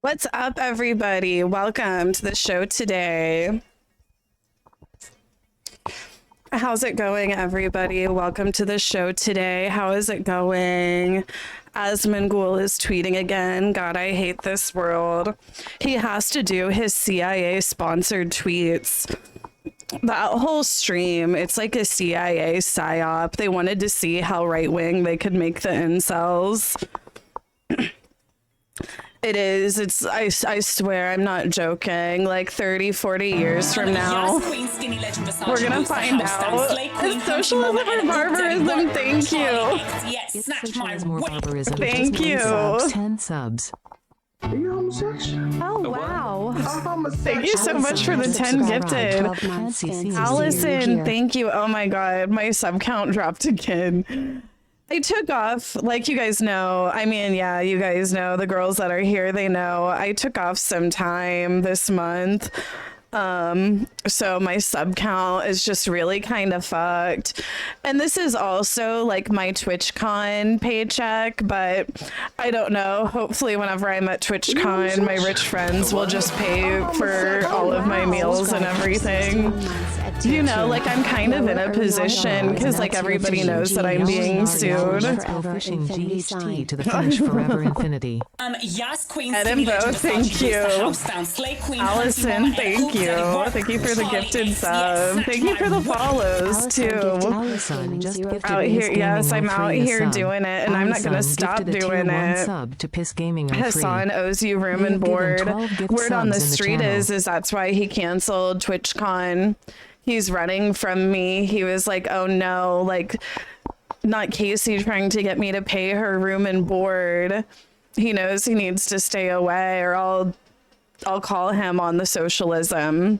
What's up, everybody? Welcome to the show today. How's it going, everybody? Welcome to the show today. How is it going? Asmongoul is tweeting again. God, I hate this world. He has to do his CIA-sponsored tweets. That whole stream, it's like a CIA psyop. They wanted to see how right-wing they could make the incels. It is. I swear, I'm not joking. Like 30, 40 years from now, we're going to find out. It's socialism or barbarism. Thank you. Yes, socialism or barbarism. Thank you. 10 subs. Are you homosexual? Oh, wow. I'm homosexual. Thank you so much for the 10 gifted. Allison, thank you. Oh my God, my sub count dropped again. I took off, like you guys know. I mean, yeah, you guys know. The girls that are here, they know. I took off some time this month. So my sub count is just really kind of fucked. And this is also like my TwitchCon paycheck, but I don't know. Hopefully whenever I'm at TwitchCon, my rich friends will just pay for all of my meals and everything. You know, like I'm kind of in a position because like everybody knows that I'm being sued. Pushing GHT to the finish forever infinity. Yes, Queen. Edinburgh, thank you. Allison, thank you. Thank you for the gifted sub. Thank you for the follows too. Out here, yes, I'm out here doing it, and I'm not gonna stop doing it. Hassan owes you room and board. Word on the street is that's why he canceled TwitchCon. He's running from me. He was like, oh no, like not Casey trying to get me to pay her room and board. He knows he needs to stay away, or I'll call him on the socialism.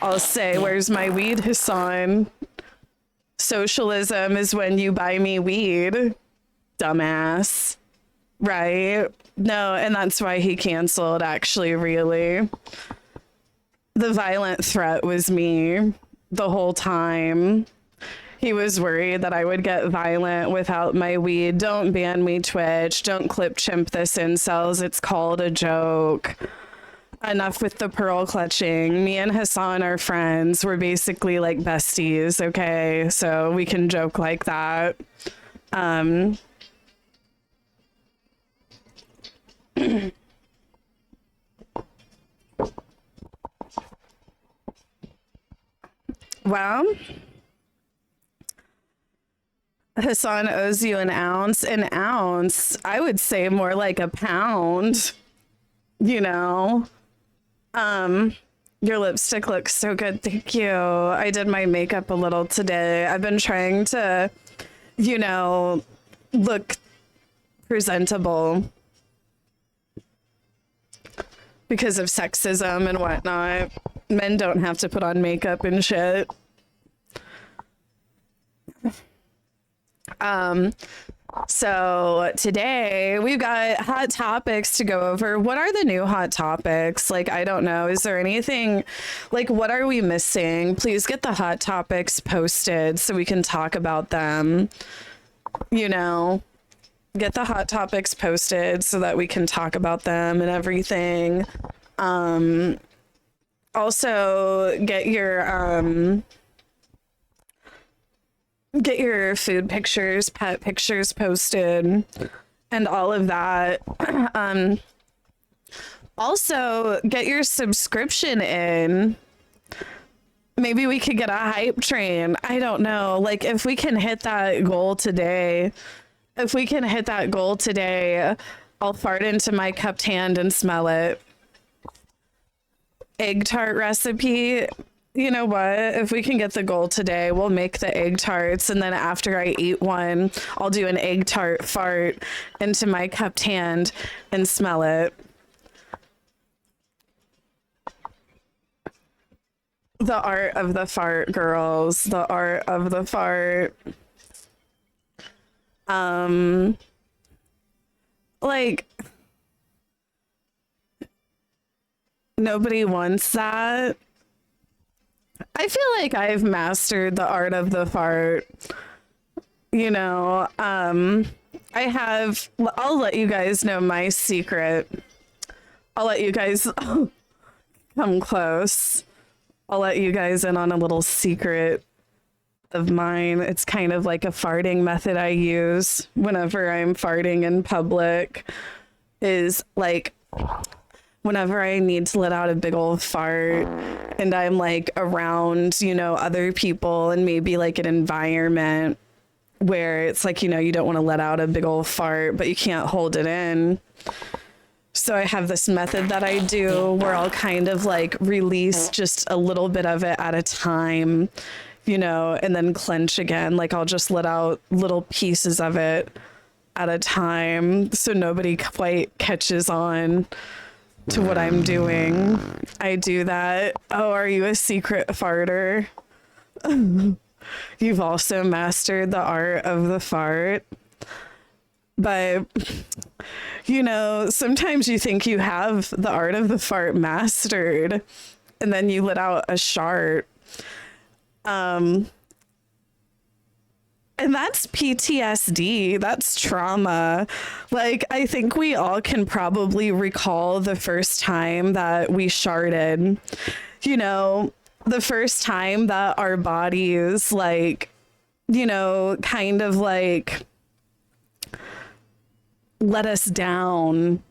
I'll say, where's my weed, Hassan? Socialism is when you buy me weed, dumbass. Right? No, and that's why he canceled, actually, really. The violent threat was me the whole time. He was worried that I would get violent without my weed. Don't ban me, Twitch. Don't clip chimp this incels. It's called a joke. Enough with the pearl clutching. Me and Hassan are friends. We're basically like besties, okay? So we can joke like that. Well, Hassan owes you an ounce. An ounce? I would say more like a pound, you know? Your lipstick looks so good. Thank you. I did my makeup a little today. I've been trying to, you know, look presentable because of sexism and whatnot. Men don't have to put on makeup and shit. So today we've got hot topics to go over. What are the new hot topics? Like, I don't know. Is there anything, like, what are we missing? Please get the hot topics posted so we can talk about them. You know, get the hot topics posted so that we can talk about them and everything. Also get your food pictures, pet pictures posted, and all of that. Also, get your subscription in. Maybe we could get a hype train. I don't know. Like, if we can hit that goal today, I'll fart into my cupped hand and smell it. Egg tart recipe. You know what? If we can get the goal today, we'll make the egg tarts, and then after I eat one, I'll do an egg tart fart into my cupped hand and smell it. The art of the fart, girls. The art of the fart. Like, nobody wants that. I feel like I've mastered the art of the fart. You know, I'll let you guys know my secret. I'll let you guys come close. I'll let you guys in on a little secret of mine. It's kind of like a farting method I use whenever I'm farting in public, is like whenever I need to let out a big old fart and I'm like around, you know, other people and maybe like an environment where it's like, you know, you don't want to let out a big old fart, but you can't hold it in. So I have this method that I do where I'll kind of like release just a little bit of it at a time, you know, and then clench again. Like I'll just let out little pieces of it at a time so nobody quite catches on to what I'm doing. I do that. Oh, are you a secret farter? You've also mastered the art of the fart. But, you know, sometimes you think you have the art of the fart mastered and then you let out a shart. And that's PTSD. That's trauma. Like, I think we all can probably recall the first time that we sharted. You know, the first time that our bodies, like, you know, kind of like let us down.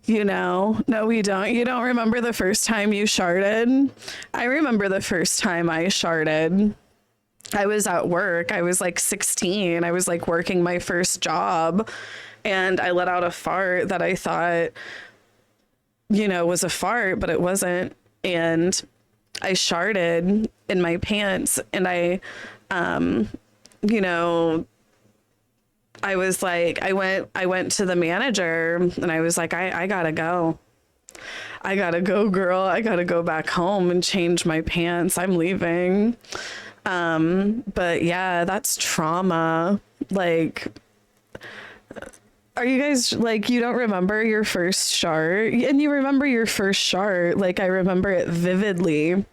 You know, no, we don't. You don't remember the first time you sharted? I remember the first time I sharted. I was at work. I was like 16. I was like working my first job and I let out a fart that I thought, you know, was a fart, but it wasn't. And I sharted in my pants and I, you know, I was like, I went to the manager and I was like, I gotta go. I gotta go, girl. I gotta go back home and change my pants. I'm leaving. But yeah, that's trauma. Like, are you guys like, you don't remember your first shart? And you remember your first shart. Like, I remember it vividly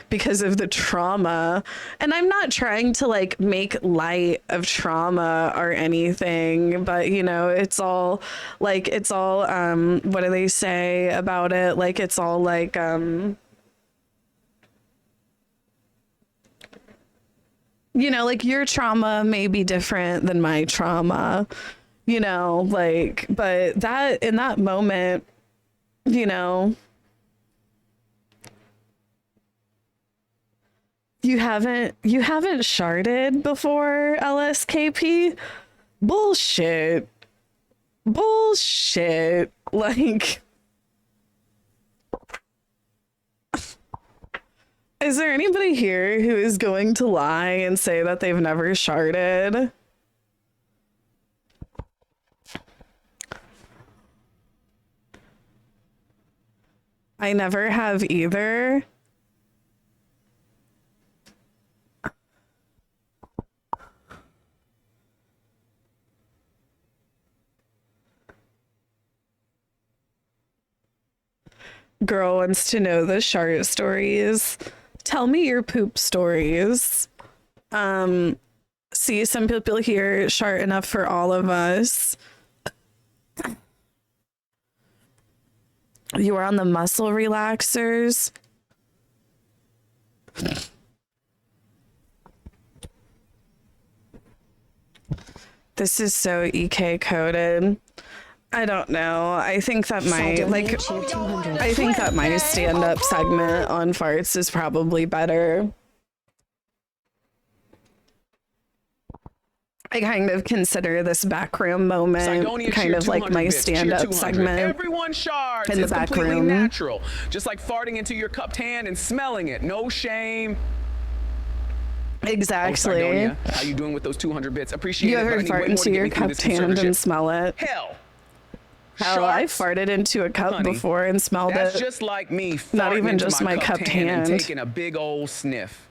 because of the trauma. And I'm not trying to like make light of trauma or anything, but you know, it's all like, what do they say about it? Like, it's all like, you know, like your trauma may be different than my trauma, you know, like, but that in that moment, you know, you haven't sharted before, LSKP? Bullshit. Like, is there anybody here who is going to lie and say that they've never sharted? I never have either. Girl wants to know the shart stories. Tell me your poop stories. See, some people here shart enough for all of us. You are on the muscle relaxers. This is so EK coded. I don't know. I think that my stand-up segment on farts is probably better. I kind of consider this backroom moment kind of like my stand-up segment. Everyone shards. In the it's back completely room. natural. Just like farting into your cupped hand and smelling it. No shame. Exactly. Oh, Sardonia, how you doing with those 200 bits? Appreciate You it. ever fart into your cupped hand and smell it? Hell, I farted into a cup before and smelled that's it. just like me farting Not even into just my cupped hand. and taking a big old sniff.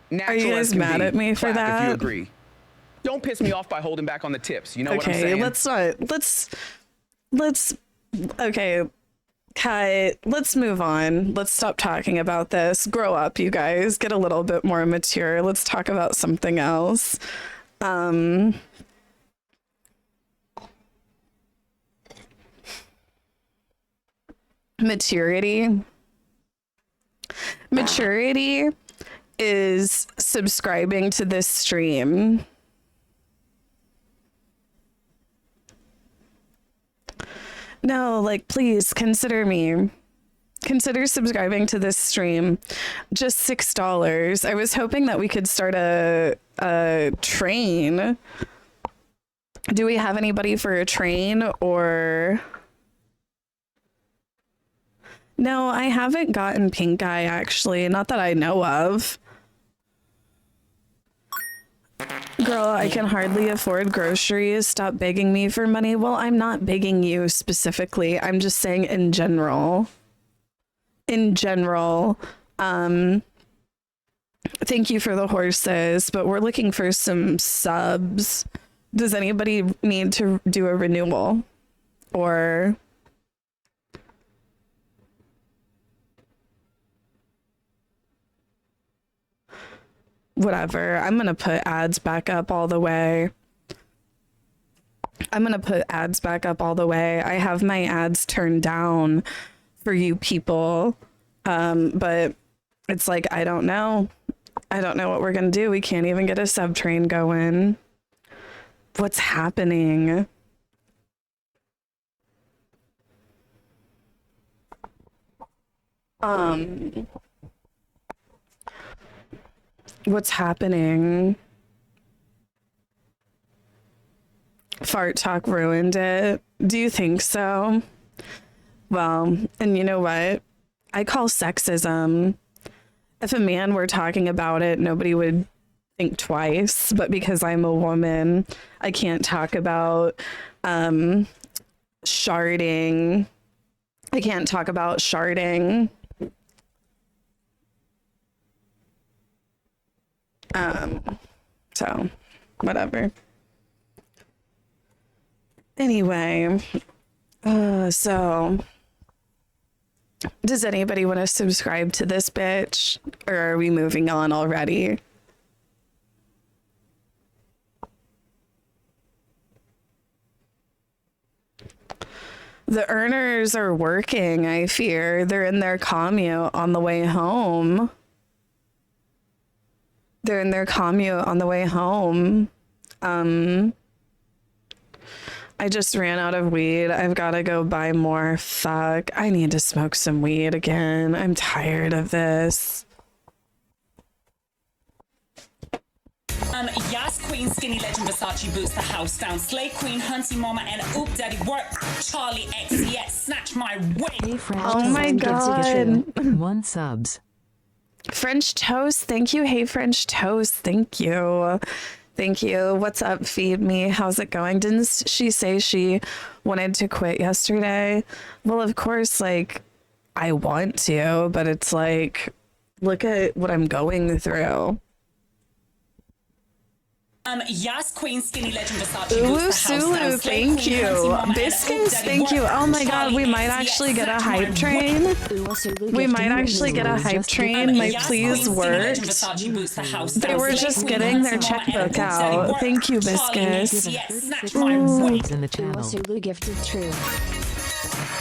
Natural Are you guys mad at me for that? If you agree. Don't piss me off by holding back on the tips. You know what I'm saying? Okay, cut. Let's move on. Let's stop talking about this. Grow up, you guys. Get a little bit more mature. Let's talk about something else. Maturity. Maturity is subscribing to this stream. No, like, please consider me. Consider subscribing to this stream. Just $6. I was hoping that we could start a train. Do we have anybody for a train or... No, I haven't gotten pink eye, actually. Not that I know of. Girl, I can hardly afford groceries. Stop begging me for money. Well, I'm not begging you specifically. I'm just saying in general. In general. Thank you for the horses, but we're looking for some subs. Does anybody need to do a renewal? Or... whatever. I'm gonna put ads back up all the way. I have my ads turned down for you people. But it's like, I don't know what we're gonna do. We can't even get a sub train going. What's happening? What's happening? Fart talk ruined it. Do you think so? Well, and you know what? I call sexism. If a man were talking about it, nobody would think twice. But because I'm a woman, I can't talk about sharding. I can't talk about sharding. So whatever. Anyway, so does anybody want to subscribe to this bitch, or are we moving on already? The earners are working, I fear. They're in their commute on the way home. I just ran out of weed. I've got to go buy more. Fuck. I need to smoke some weed again. I'm tired of this. Yas Queen, Skinny Legend, Versace boots the house down. Slay Queen, Hunty Mama, and Oop Daddy work. Charlie X, yes, snatch my wig. Oh my god. 1 subs. French toast. Thank you. Hey, French toast. Thank you. Thank you. What's up, Feed Me? How's it going? Didn't she say she wanted to quit yesterday? Well, of course, like, I want to, but it's like, look at what I'm going through. Yas Queen, Skinny Legend, Versace Ooh, boots the house Sulu, down. Slay thank Queen, you. Hunty Mama, and Biscuits, Oop Daddy thank you. work. Oh my god, Charlie we might X, actually yes, get a snatch my hype train. We might actually get a hype train. My please worked. They were just getting their checkbook out. Thank you, Biscuits. Subs in the channel. Sulu gifted true.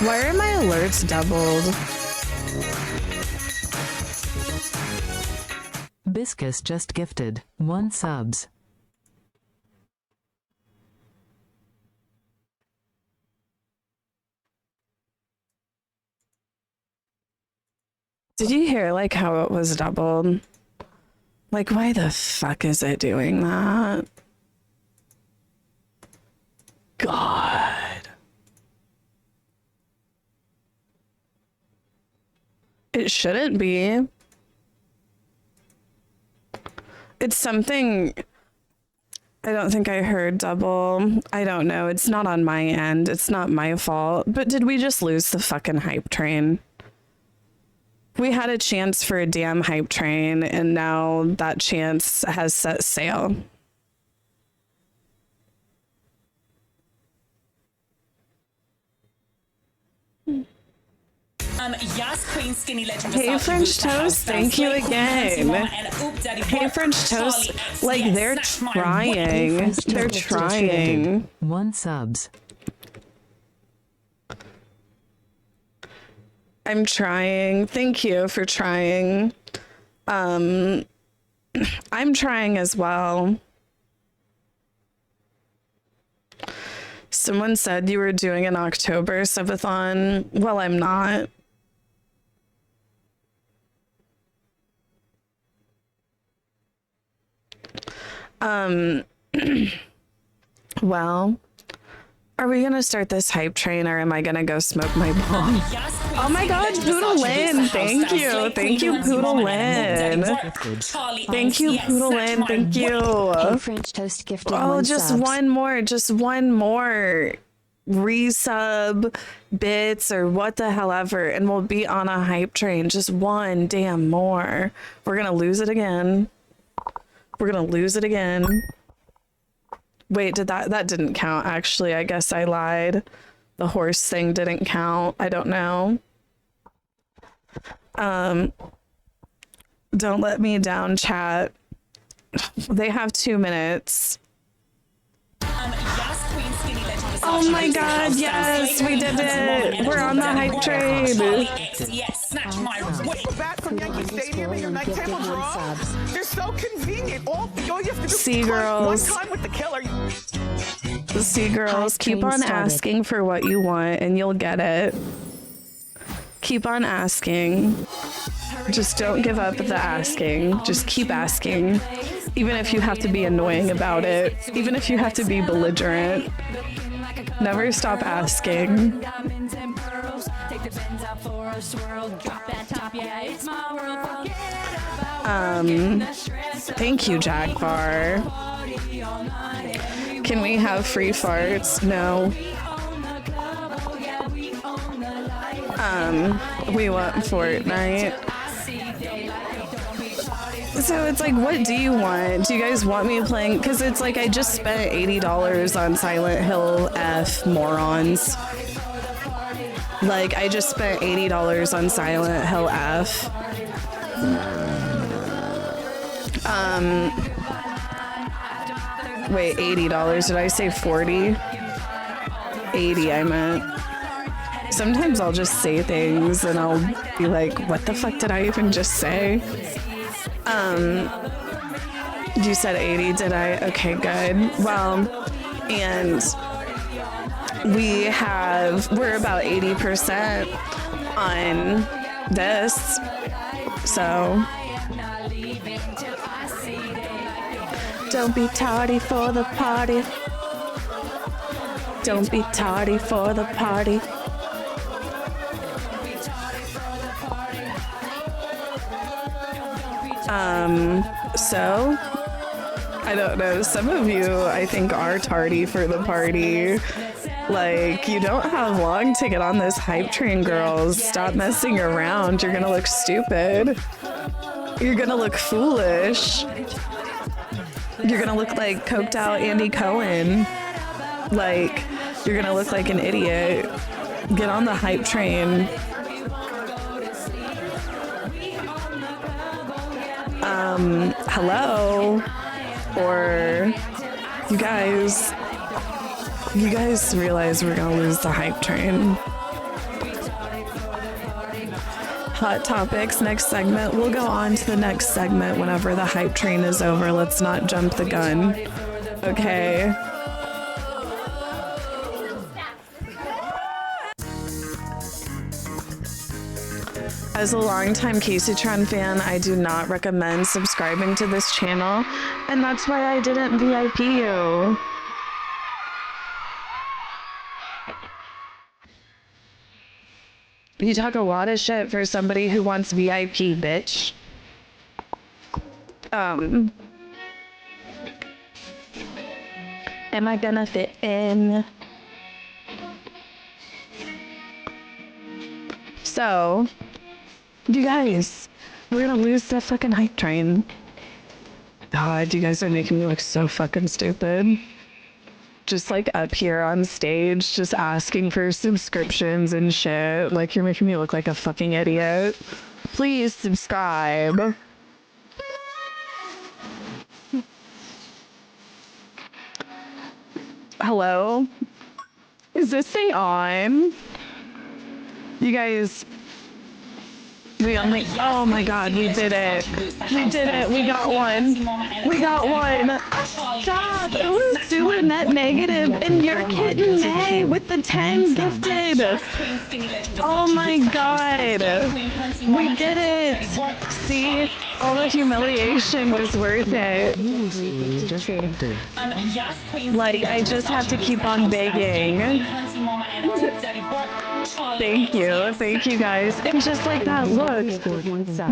Why are my alerts doubled? Biscus just gifted 1 subs. Did you hear like how it was doubled? Like, why the fuck is it doing that? God. It shouldn't be. It's something. I don't think I heard double. I don't know. It's not on my end. It's not my fault. But did we just lose the fucking hype train? We had a chance for a damn hype train, and now that chance has set sail. Yas Queen, Skinny Legend, Hey, Versace French boots the house Toast, down. thank you Slay Queen, again. Hunty Mama, and Oop Daddy Hey, work. French Toast, Charlie X, like, yes, they're snatch my trying. French They're Toast trying. 1 subs. I'm trying. Thank you for trying. I'm trying as well. Someone said you were doing an October subathon. Well, I'm not. Well, are we gonna start this hype train or am I gonna go smoke my bong? Oh my god, Poodle Lynn, thank you. Thank you, Poodle Lynn. Thank you, Poodle Lynn, thank you. Hey, French Toast gifted Oh, one just subs. one more resub bits or what the hell ever, and we'll be on a hype train. Just one damn more. We're gonna lose it again. We're gonna lose it again. Wait, that didn't count actually. I guess I lied. The horse thing didn't count. I don't know. Don't let me down, chat. They have 2 minutes. Oh my god, yes, we did it. We're on the hype train. Back from Yankee Stadium and your night tables are off. They're so convenient. All you have to do See, is girls. one time with the killer. See, girls, Hype keep train on started. asking for what you want and you'll get it. Keep on asking. Just don't give up the asking. Just keep asking. Even if you have to be annoying about it. Even if you have to be belligerent. Never stop asking. Thank you, Jaguar. Can we have free farts? No. We want Fortnite. So it's like, what do you want? Do you guys want me playing? Because it's like I just spent $80 on Silent Hill F, morons. Like I just spent $80 on Silent Hill F. Wait, $80. Did I say 40? 80 I meant. Sometimes I'll just say things and I'll be like, what the fuck did I even just say? You said 80, did I? Okay, good. Well, and we're about 80% on this. So don't be tardy for the party. Don't be tardy for the party. So I don't know, some of you I think are tardy for the party. Like, you don't have long to get on this hype train, girls. Stop messing around. You're gonna look stupid. You're gonna look foolish. You're gonna look like coked out Andy Cohen. Like, you're gonna look like an idiot. Get on the hype train. Hello? Or you guys realize we're gonna lose the hype train. Hot topics, next segment. We'll go on to the next segment whenever the hype train is over. Let's not jump the gun. Okay. As a longtime Caseytron fan, I do not recommend subscribing to this channel, and that's why I didn't VIP you. You talk a lot of shit for somebody who wants VIP, bitch. Am I gonna fit in? So, you guys, we're gonna lose the fucking hype train. God, you guys are making me look so fucking stupid. Just like up here on stage, just asking for subscriptions and shit. Like, you're making me look like a fucking idiot. Please subscribe. Hello? Is this thing on? You guys, We only, oh my god, we did it. We did it. We got one. We got one. Stop. Who's doing that negative? And you're kidding me with the 10 gifted. Oh my god. We did it. See? All the humiliation was worth it. Like, I just have to keep on begging. Thank you. Thank you guys. And just like that, look,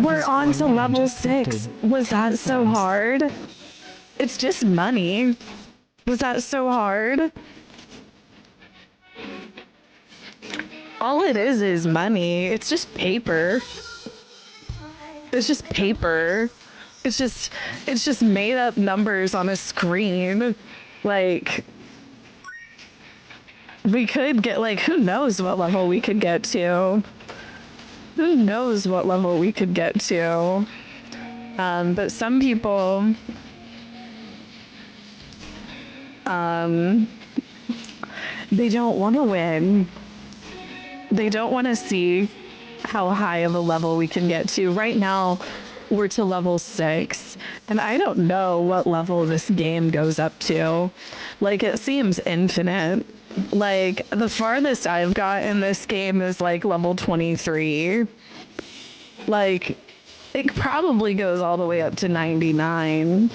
we're on to level 6. Was that so hard? It's just money. Was that so hard? All it is money. It's just paper. It's just paper. It's just made up numbers on a screen. Like, we could get, like, who knows what level we could get to. Who knows what level we could get to. But some people, they don't want to win. They don't want to see how high of a level we can get to. Right now, we're to level 6, and I don't know what level this game goes up to. Like, it seems infinite. Like, the farthest I've got in this game is like level 23. Like, it probably goes all the way up to 99.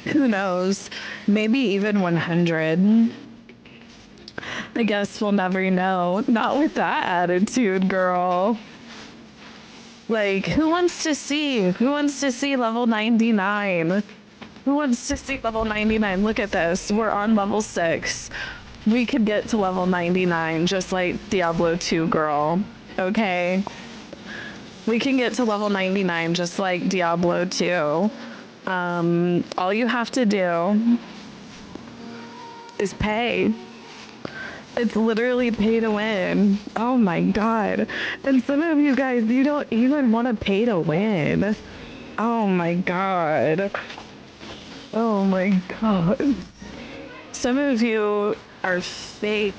Who knows? Maybe even 100. I guess we'll never know. Not with that attitude, girl. Like, who wants to see? Who wants to see level 99? Who wants to see level 99? Look at this. We're on level 6. We could get to level 99 just like Diablo 2, girl. Okay? We can get to level 99 just like Diablo 2. All you have to do is pay. It's literally pay to win. Oh my god. And some of you guys, you don't even want to pay to win. Oh my god. Oh my god. Some of you are fake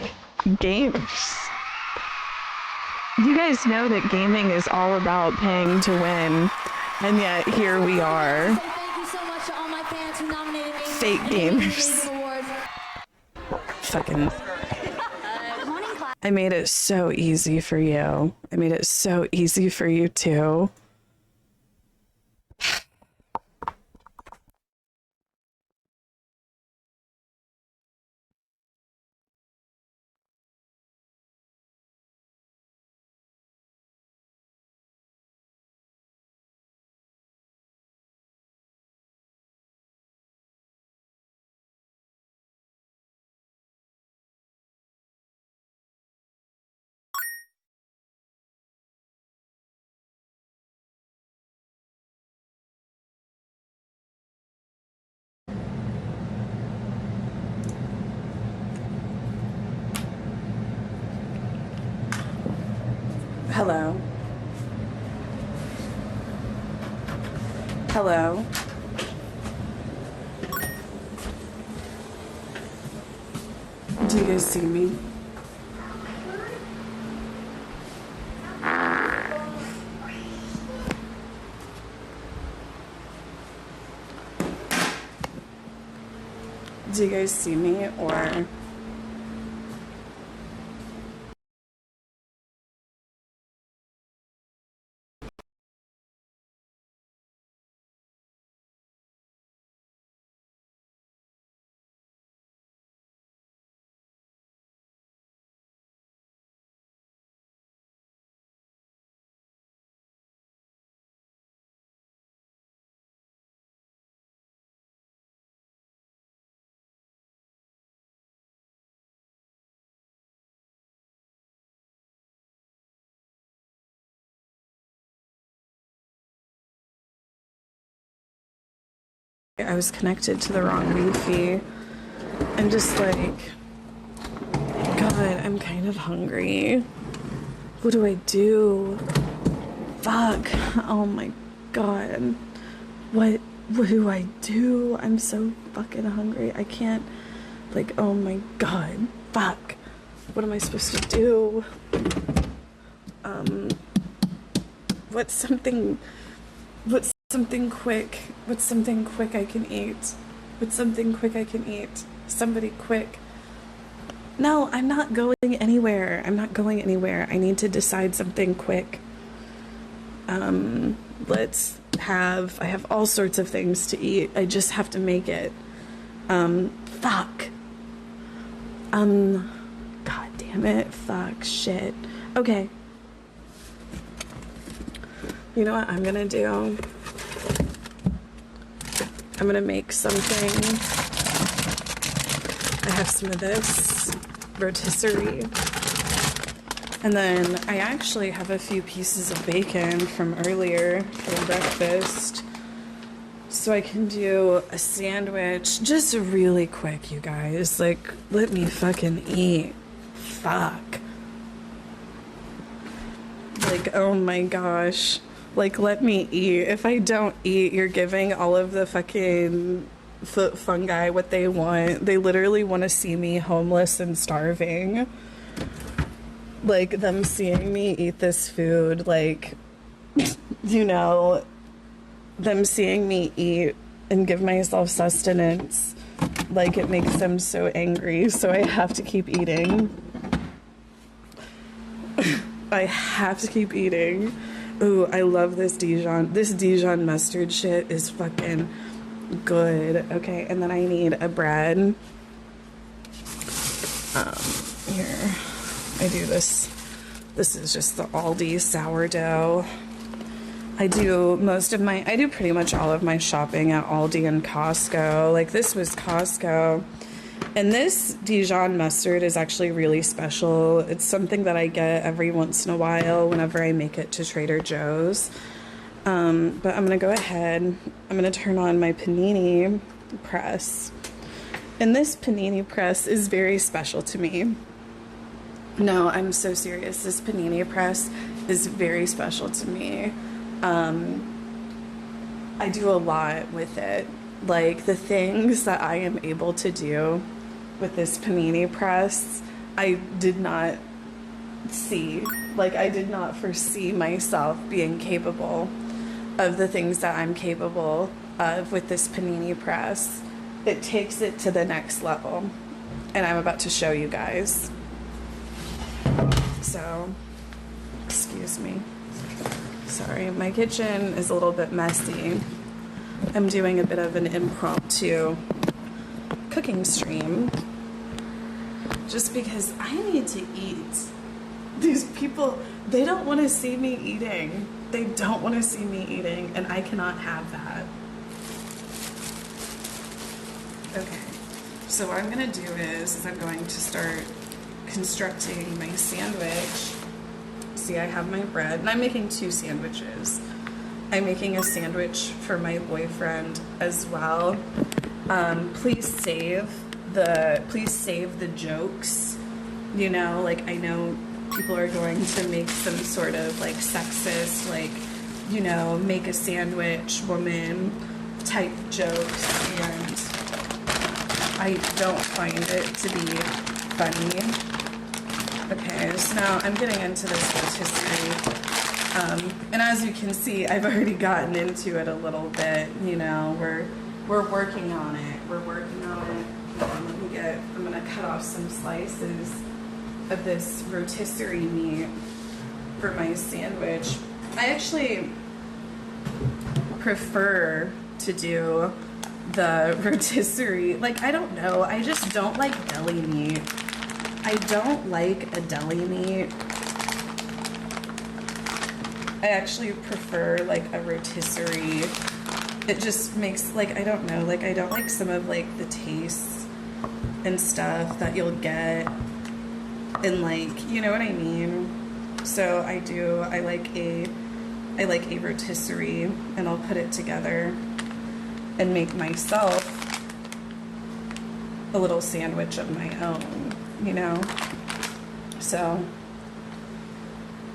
gamers. You guys know that gaming is all about paying to win. And yet here we are. Thank you so much to all my fans who nominated me. Fake gamers. Fucking. I made it so easy for you. I made it so easy for you too. Hello. Hello. Do you guys see me? Do you guys see me, or... I was connected to the wrong Wi-Fi. I'm just like, God, I'm kind of hungry. What do I do? Fuck. Oh my God. What do I do? I'm so fucking hungry. I can't, like, oh my God. Fuck. What am I supposed to do? what's something quick? What's something quick I can eat? What's something quick I can eat? Somebody quick. No, I'm not going anywhere. I'm not going anywhere. I need to decide something quick. I have all sorts of things to eat. I just have to make it. Fuck. God damn it. Fuck. Shit. Okay. You know what I'm gonna do? I'm gonna make something. I have some of this rotisserie. And then I actually have a few pieces of bacon from earlier for breakfast. So I can do a sandwich, just really quick, you guys. Like, let me fucking eat. Fuck. Like, oh my gosh. Like, let me eat. If I don't eat, you're giving all of the fucking foot fungi what they want. They literally want to see me homeless and starving. Like, them seeing me eat this food, like, you know, them seeing me eat and give myself sustenance, like, it makes them so angry. So I have to keep eating. I have to keep eating. Ooh, I love this Dijon. This Dijon mustard shit is fucking good. Okay, and then I need a bread. Here, I do this. This is just the Aldi sourdough. I do pretty much all of my shopping at Aldi and Costco. Like, this was Costco. And this Dijon mustard is actually really special. It's something that I get every once in a while whenever I make it to Trader Joe's. But I'm going to go ahead. I'm going to turn on my panini press. And this panini press is very special to me. No, I'm so serious. This panini press is very special to me. I do a lot with it. Like, the things that I am able to do with this panini press, I did not see. Like, I did not foresee myself being capable of the things that I'm capable of with this panini press. It takes it to the next level. And I'm about to show you guys. So, excuse me. Sorry, my kitchen is a little bit messy. I'm doing a bit of an impromptu cooking stream just because I need to eat. These people, they don't want to see me eating. They don't want to see me eating, and I cannot have that. Okay, so what I'm going to do is I'm going to start constructing my sandwich. See, I have my bread, and I'm making 2 sandwiches. I'm making a sandwich for my boyfriend as well. Please save the jokes. You know, like, I know people are going to make some sort of like sexist, like, you know, make a sandwich woman type jokes, and I don't find it to be funny. Okay, so now I'm getting into this rotisserie. And as you can see, I've already gotten into it a little bit. You know, we're working on it. We're working on it. I'm gonna cut off some slices of this rotisserie meat for my sandwich. I actually prefer to do the rotisserie. Like, I don't know. I just don't like deli meat. I don't like a deli meat. I actually prefer like a rotisserie. It just makes, like, I don't know, like, I don't like some of like the tastes and stuff that you'll get and, like, you know what I mean? So I like a rotisserie, and I'll put it together and make myself a little sandwich of my own, you know? So,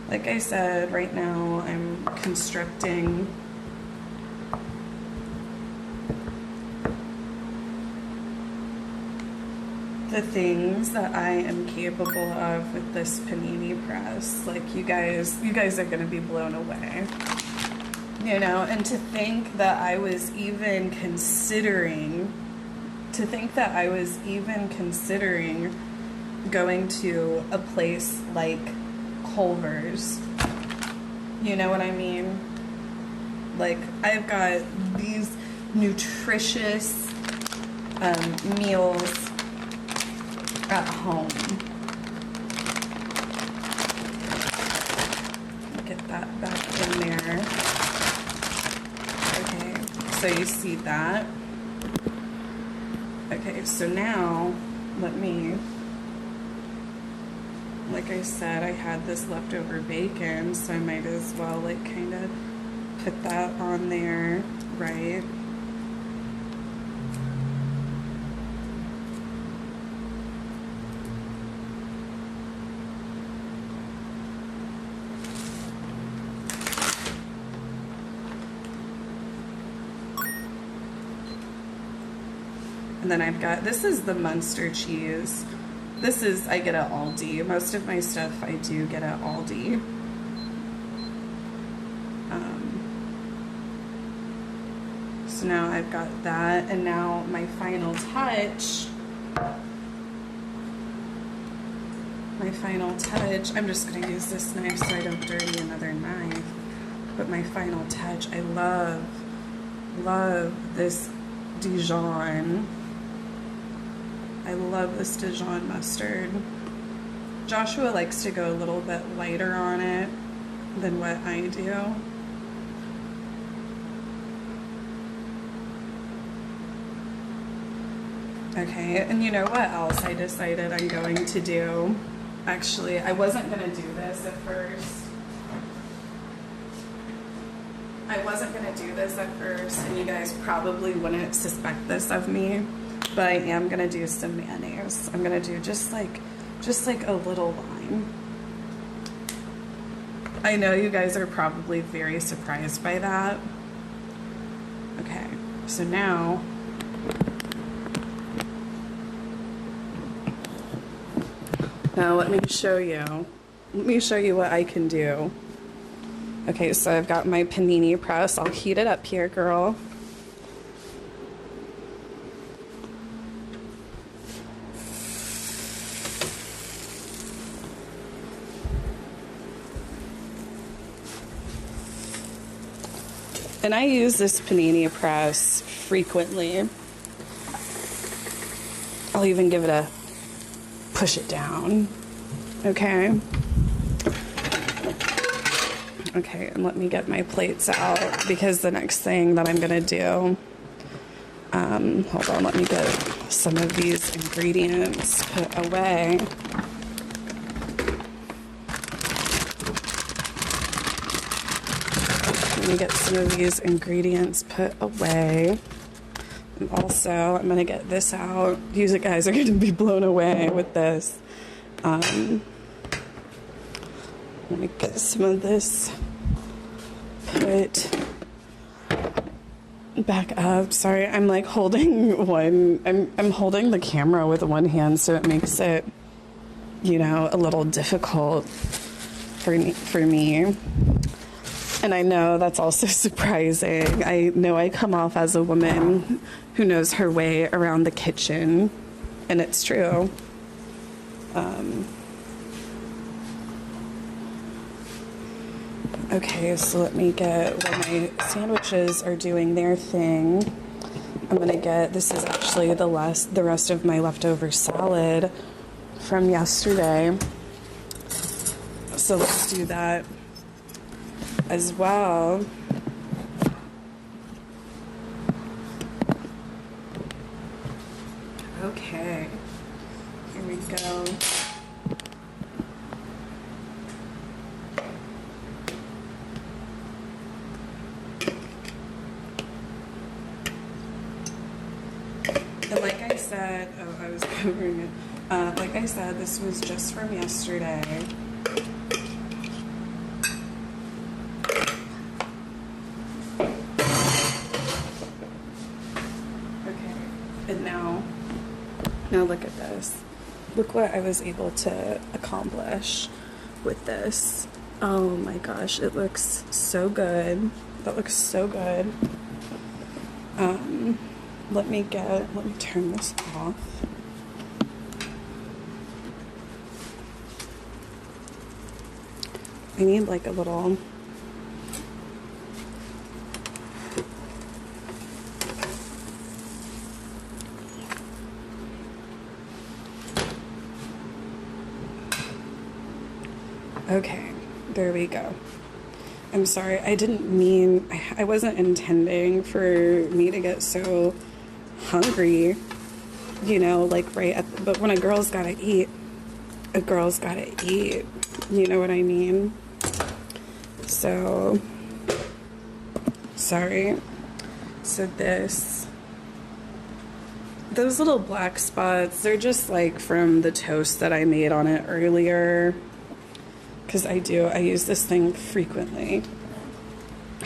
like I said, right now I'm constructing the things that I am capable of with this panini press. Like, you guys are gonna be blown away. You know, and to think that I was even considering going to a place like Culver's. You know what I mean? Like, I've got these nutritious meals at home. Get that back in there. Okay, so you see that. Okay, so now let me, like I said, I had this leftover bacon, so I might as well like kind of put that on there, right? And then I've got, this is the Munster cheese. This is, I get at Aldi. Most of my stuff I do get at Aldi. So now I've got that, and now my final touch, I'm just gonna use this knife so I don't dirty another knife, but my final touch, I love this Dijon. I love this Dijon mustard. Joshua likes to go a little bit lighter on it than what I do. Okay, and you know what else I decided I'm going to do? Actually, I wasn't going to do this at first. And you guys probably wouldn't suspect this of me, but I am going to do some mayonnaise. I'm going to do just like a little line. I know you guys are probably very surprised by that. Okay, so now let me show you what I can do. Okay, so I've got my panini press. I'll heat it up here, girl. And I use this panini press frequently. I'll even give it a push it down. Okay. Okay, and let me get my plates out, because the next thing that I'm gonna do, hold on, let me get some of these ingredients put away. Let me get some of these ingredients put away. And also, I'm gonna get this out. You guys are gonna be blown away with this. Let me get some of this put back up. Sorry, I'm like holding I'm holding the camera with one hand, so it makes it, you know, a little difficult for me. And I know that's also surprising. I know I come off as a woman who knows her way around the kitchen, and it's true. Okay, so let me get, while my sandwiches are doing their thing, I'm gonna get, this is actually the rest of my leftover salad from yesterday. So let's do that as well. Okay, here we go. And like I said, I was covering it. Like I said, this was just from yesterday. Okay, and now look at this. look what I was able to accomplish with this. Oh my gosh, it looks so good. That looks so good. Let me turn this off. I need like a little okay, there we go. I'm sorry, I didn't mean, I wasn't intending for me to get so hungry, you know, like but when a girl's gotta eat, a girl's gotta eat, you know what I mean? So, sorry. So those little black spots, they're just like from the toast that I made on it earlier. Because I use this thing frequently.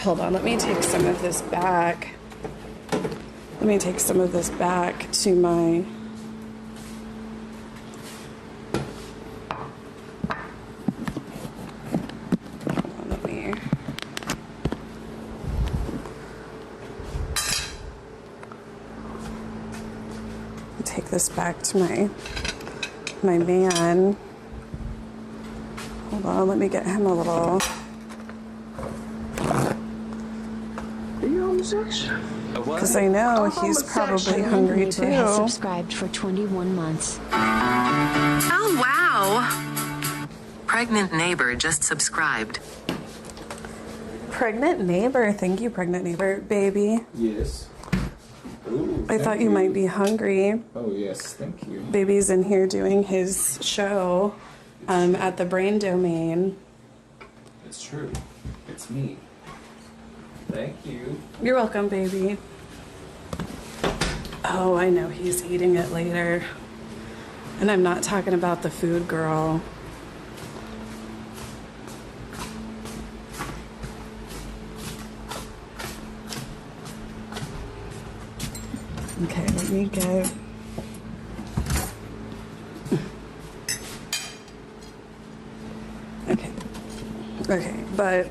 Hold on, let me take some of this back. Let me take some of this back to my... Let me... take this back to my man. Hold on, let me get him a little... Are you homosexual? Because I know he's probably hungry Neighbor has too. subscribed for 21 months. Oh, wow. Pregnant neighbor just subscribed. Pregnant neighbor, thank you, pregnant neighbor. Baby, Yes. Ooh, I thought you might be hungry. Oh, yes, thank you. Baby's in here doing his show at the Brain Domain. It's true. It's me. Thank you. You're welcome, baby. Oh, I know he's eating it later. And I'm not talking about the food girl. Okay, let me get... Okay, but...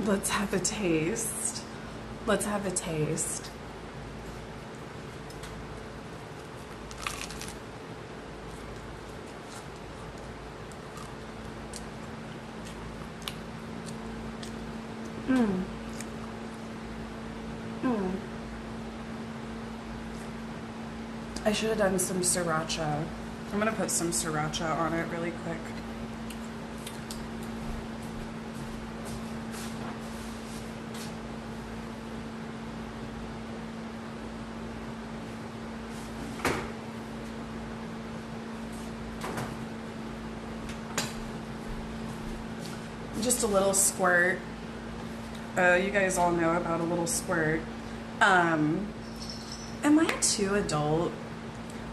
Let's have a taste. Let's have a taste. I should have done some sriracha. I'm gonna put some sriracha on it really quick. Just a little squirt. You guys all know about a little squirt. Am I too adult?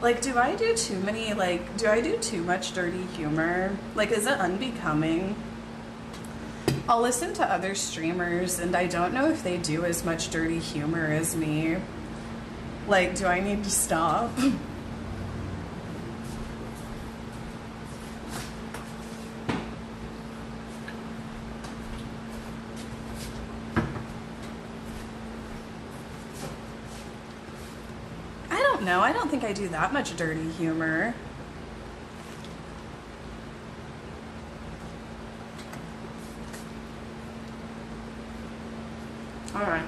Like, do I do too many, like, do I do too much dirty humor? Like, is it unbecoming? I'll listen to other streamers, and I don't know if they do as much dirty humor as me. Like, do I need to stop? No, I don't think I do that much dirty humor. All right.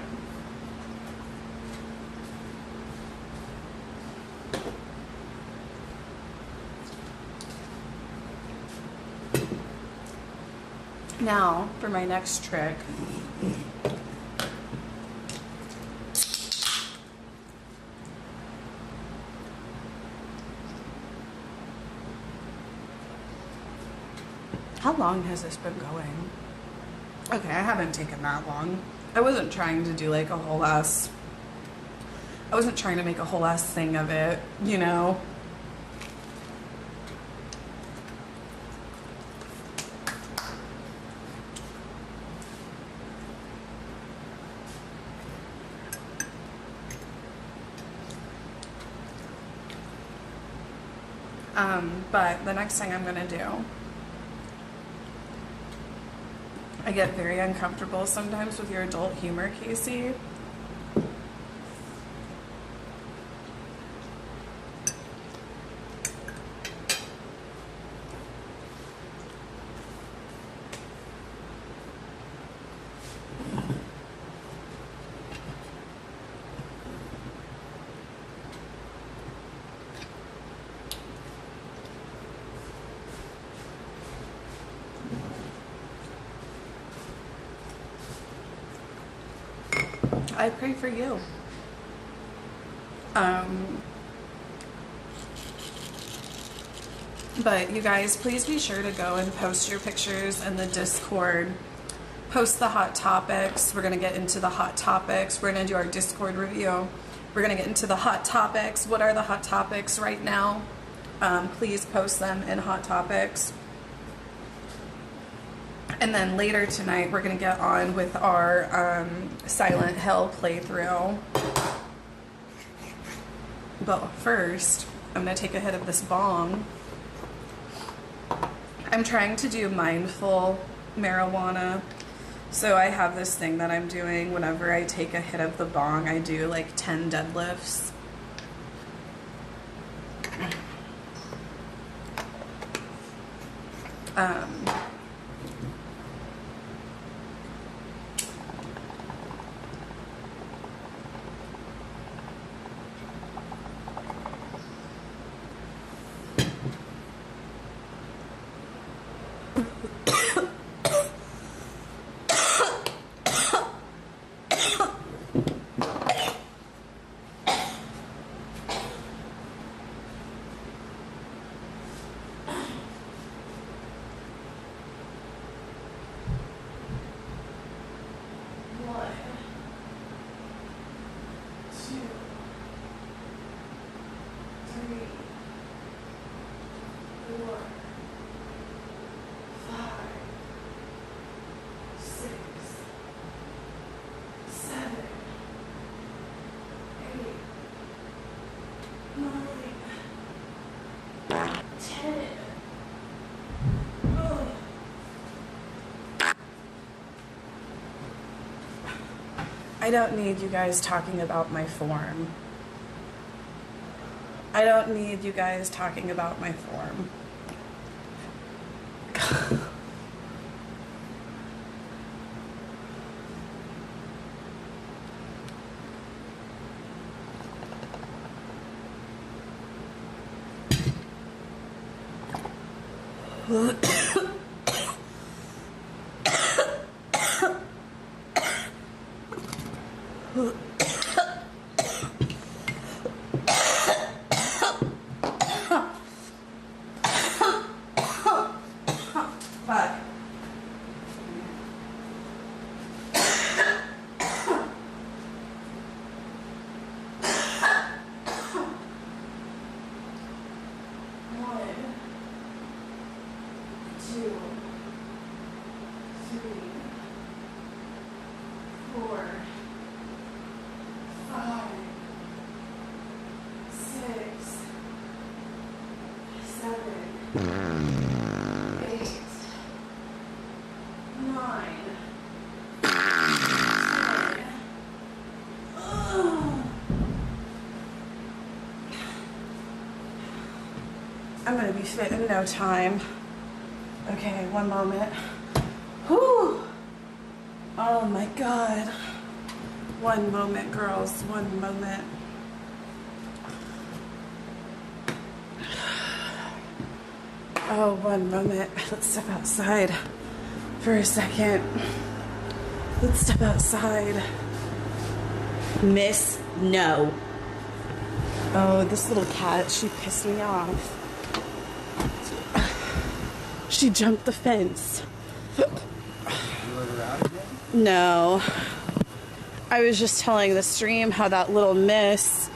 Now, for my next trick. How long has this been going? Okay, I haven't taken that long. I wasn't trying to do like a whole ass I wasn't trying to make a whole ass thing of it, you know? But the next thing I'm gonna do, I get very uncomfortable sometimes with your adult humor, Casey. I pray for you. But you guys, please be sure to go and post your pictures in the Discord. Post the hot topics. We're going to get into the hot topics. We're going to do our Discord review. We're going to get into the hot topics. What are the hot topics right now? Please post them in hot topics. And then later tonight, we're going to get on with our Silent Hill playthrough. But first, I'm going to take a hit of this bong. I'm trying to do mindful marijuana. So I have this thing that I'm doing whenever I take a hit of the bong. I do like 10 deadlifts. I don't need you guys talking about my form. I don't need you guys talking about my form. I'm gonna be fit in no time. Okay, one moment. Whew. Oh my God. One moment, girls, one moment. Oh, one moment. Let's step outside for a second. Let's step outside. Miss, no. Oh, this little cat, she pissed me off. She jumped the fence. You let her out again? No. I was just telling the stream how that little miss.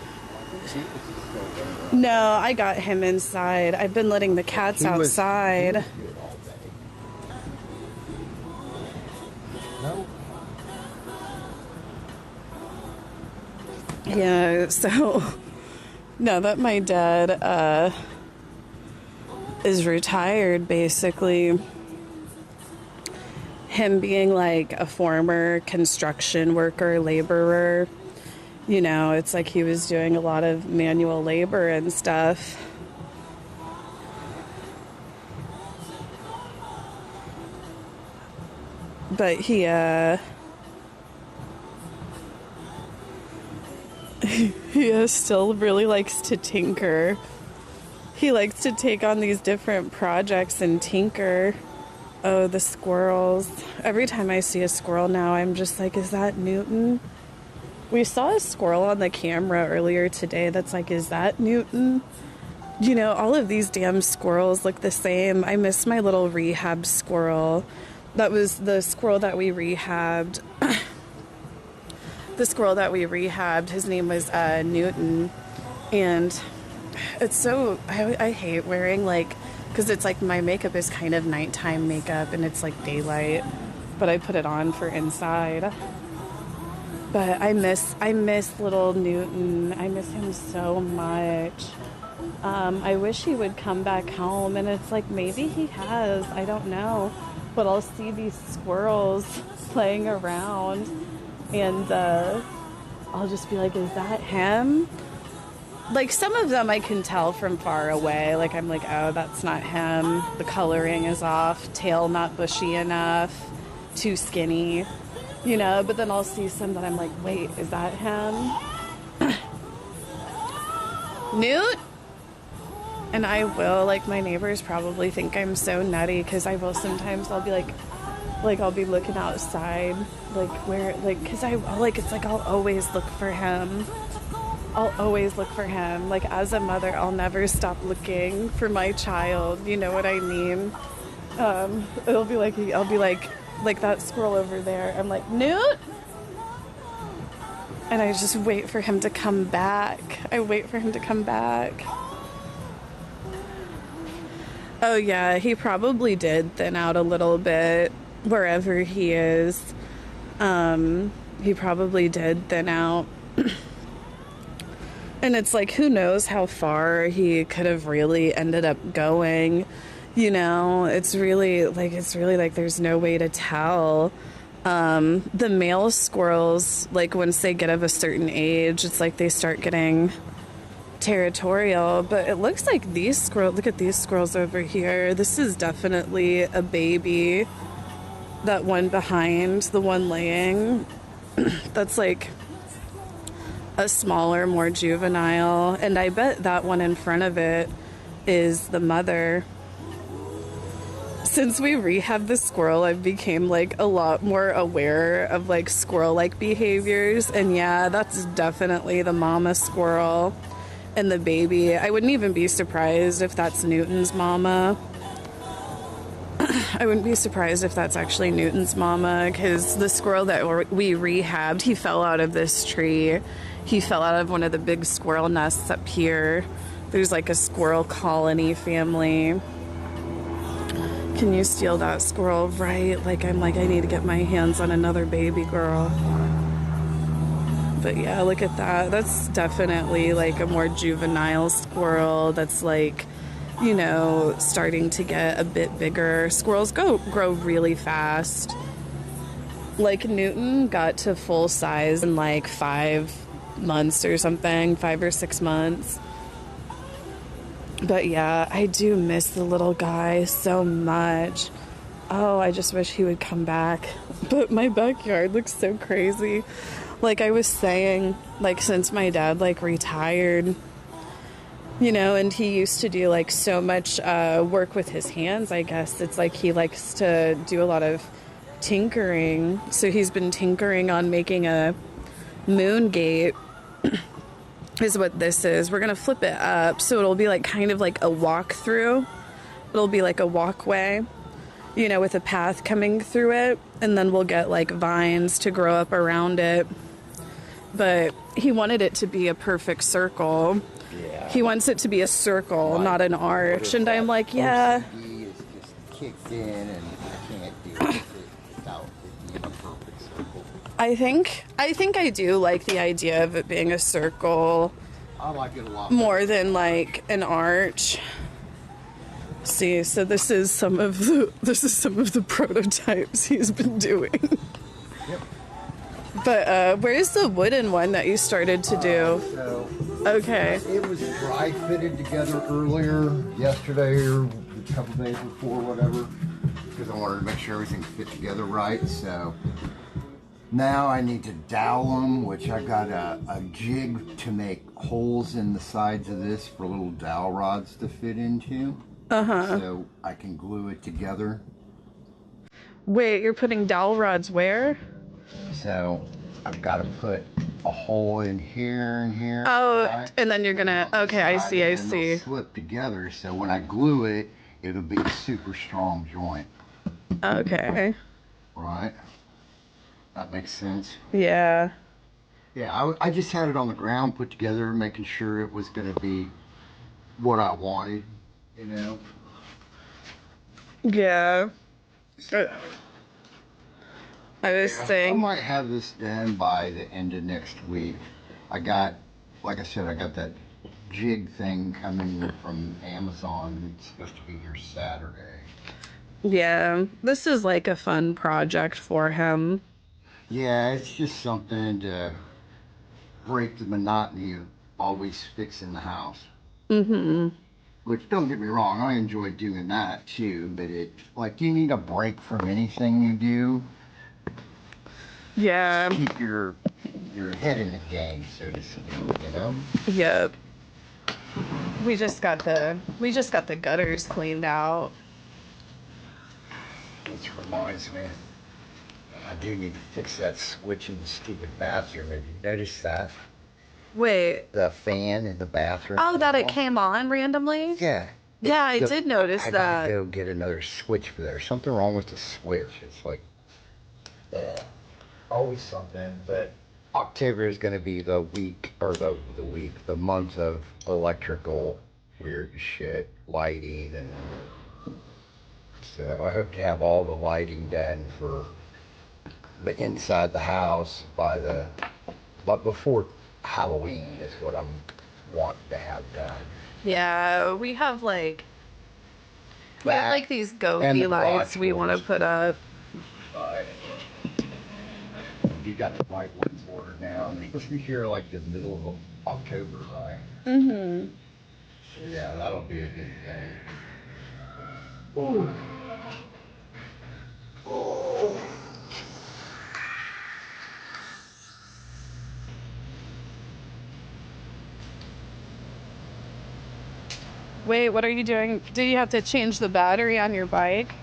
No, I got him inside. I've been letting the cats outside. Yeah, so now that my dad is retired, basically, him being like a former construction worker, laborer, you know, it's like he was doing a lot of manual labor and stuff. But he still really likes to tinker. He likes to take on these different projects and tinker. Oh, the squirrels. Every time I see a squirrel now, I'm just like, is that Newton? We saw a squirrel on the camera earlier today that's like, is that Newton? You know, all of these damn squirrels look the same. I miss my little rehab squirrel. That was the squirrel that we rehabbed. The squirrel that we rehabbed, his name was Newton. And it's so, I hate wearing like, because it's like my makeup is kind of nighttime makeup and it's like daylight, but I put it on for inside. But I miss little Newton. I miss him so much. I wish he would come back home, and it's like maybe he has, I don't know, but I'll see these squirrels playing around and I'll just be like, is that him? Like some of them I can tell from far away. Like I'm like, oh, that's not him. The coloring is off. Tail not bushy enough. Too skinny. You know, but then I'll see some that I'm like, wait, is that him? Newt? And I will, like my neighbors probably think I'm so nutty because I will sometimes, I'll be like I'll be looking outside, like where, like, because I, like, it's like I'll always look for him. I'll always look for him. Like, as a mother, I'll never stop looking for my child. You know what I mean? It'll be like, I'll be like that squirrel over there. I'm like, Newt? And I just wait for him to come back. I wait for him to come back. Oh, yeah, he probably did thin out a little bit wherever he is. He probably did thin out. And it's like, who knows how far he could have really ended up going. You know, it's really like there's no way to tell. The male squirrels, like once they get of a certain age, it's like they start getting territorial. But it looks like these squirrels, look at these squirrels over here. This is definitely a baby. That one behind, the one laying, that's like a smaller, more juvenile. And I bet that one in front of it is the mother. Since we rehabbed the squirrel, I've became like a lot more aware of like squirrel-like behaviors. And yeah, that's definitely the mama squirrel and the baby. I wouldn't even be surprised if that's Newton's mama. I wouldn't be surprised if that's actually Newton's mama, because the squirrel that we rehabbed, he fell out of this tree. He fell out of one of the big squirrel nests up here. There's like a squirrel colony family. Can you steal that squirrel? Right? Like, I'm like, I need to get my hands on another baby girl. But yeah, look at that. That's definitely like a more juvenile squirrel that's like, you know, starting to get a bit bigger. Squirrels grow really fast. Like Newton got to full size in like 5 months or something, 5 or 6 months. But yeah, I do miss the little guy so much. Oh, I just wish he would come back. But my backyard looks so crazy. Like I was saying, like since my dad like retired, you know, and he used to do like so much work with his hands, I guess. It's like he likes to do a lot of tinkering. So he's been tinkering on making a moon gate is what this is. We're going to flip it up so it'll be like kind of like a walk-through. It'll be like a walkway, you know, with a path coming through it. And then we'll get like vines to grow up around it. but he wanted it to be a perfect circle. Yeah. He wants it to be a circle, Right. not an arch. And I'm like, yeah. OCD is just kicked in, and I can't deal with it without it being a perfect circle. I think I do like the idea of it being a circle I like it a lot more than like an arch. See, so this is some of the prototypes he's been doing. Yep. But where's the wooden one that you started to do? So Okay. it was dry fitted together earlier, yesterday or a couple days before, whatever, because I wanted to make sure everything fit together right. So now I need to dowel them, which I got a jig to make holes in the sides of this for little dowel rods to fit into. So I can glue it together. Wait, you're putting dowel rods where? So I've got to put a hole in here and here. Oh, right? and then you're gonna. Okay, I see. I And they'll see. slip together, so when I glue it, it'll be a super strong joint. Okay. Right? That makes sense. Yeah. Yeah, I just had it on the ground put together, making sure it was going to be what I wanted, you know? Yeah. I was I saying. might have this done by the end of next week. I got, like I said, I got that jig thing coming from Amazon. It's supposed to be here Saturday. Yeah, this is like a fun project for him. Yeah, it's just something to break the monotony of always fixing the house. Mm-hmm. Which, don't get me wrong, I enjoy doing that too, but it, like, you need a break from anything you do. Yeah. Keep your head in the game, so to speak, you know? Yep. We just got the gutters cleaned out. Which reminds me, I do need to fix that switch in the stupid bathroom. Have you noticed that? Wait. The fan in the bathroom. Oh, that it came on randomly? Yeah. Yeah, I did notice I that. gotta go get another switch for there. Something wrong with the switch. It's like, always something. But October is gonna be the week, or the month of electrical weird shit, lighting, and so I hope to have all the lighting done for the inside the house but before Halloween is what I'm wanting to have done. Yeah, we have like these And goatee the lights garage we want to doors. put up. You got the white ones ordered now, and it's supposed to be here like the middle of October, right? Mm-hmm. So yeah, that'll be a good thing. Wait, what are you doing? Do you have to change the battery on your bike?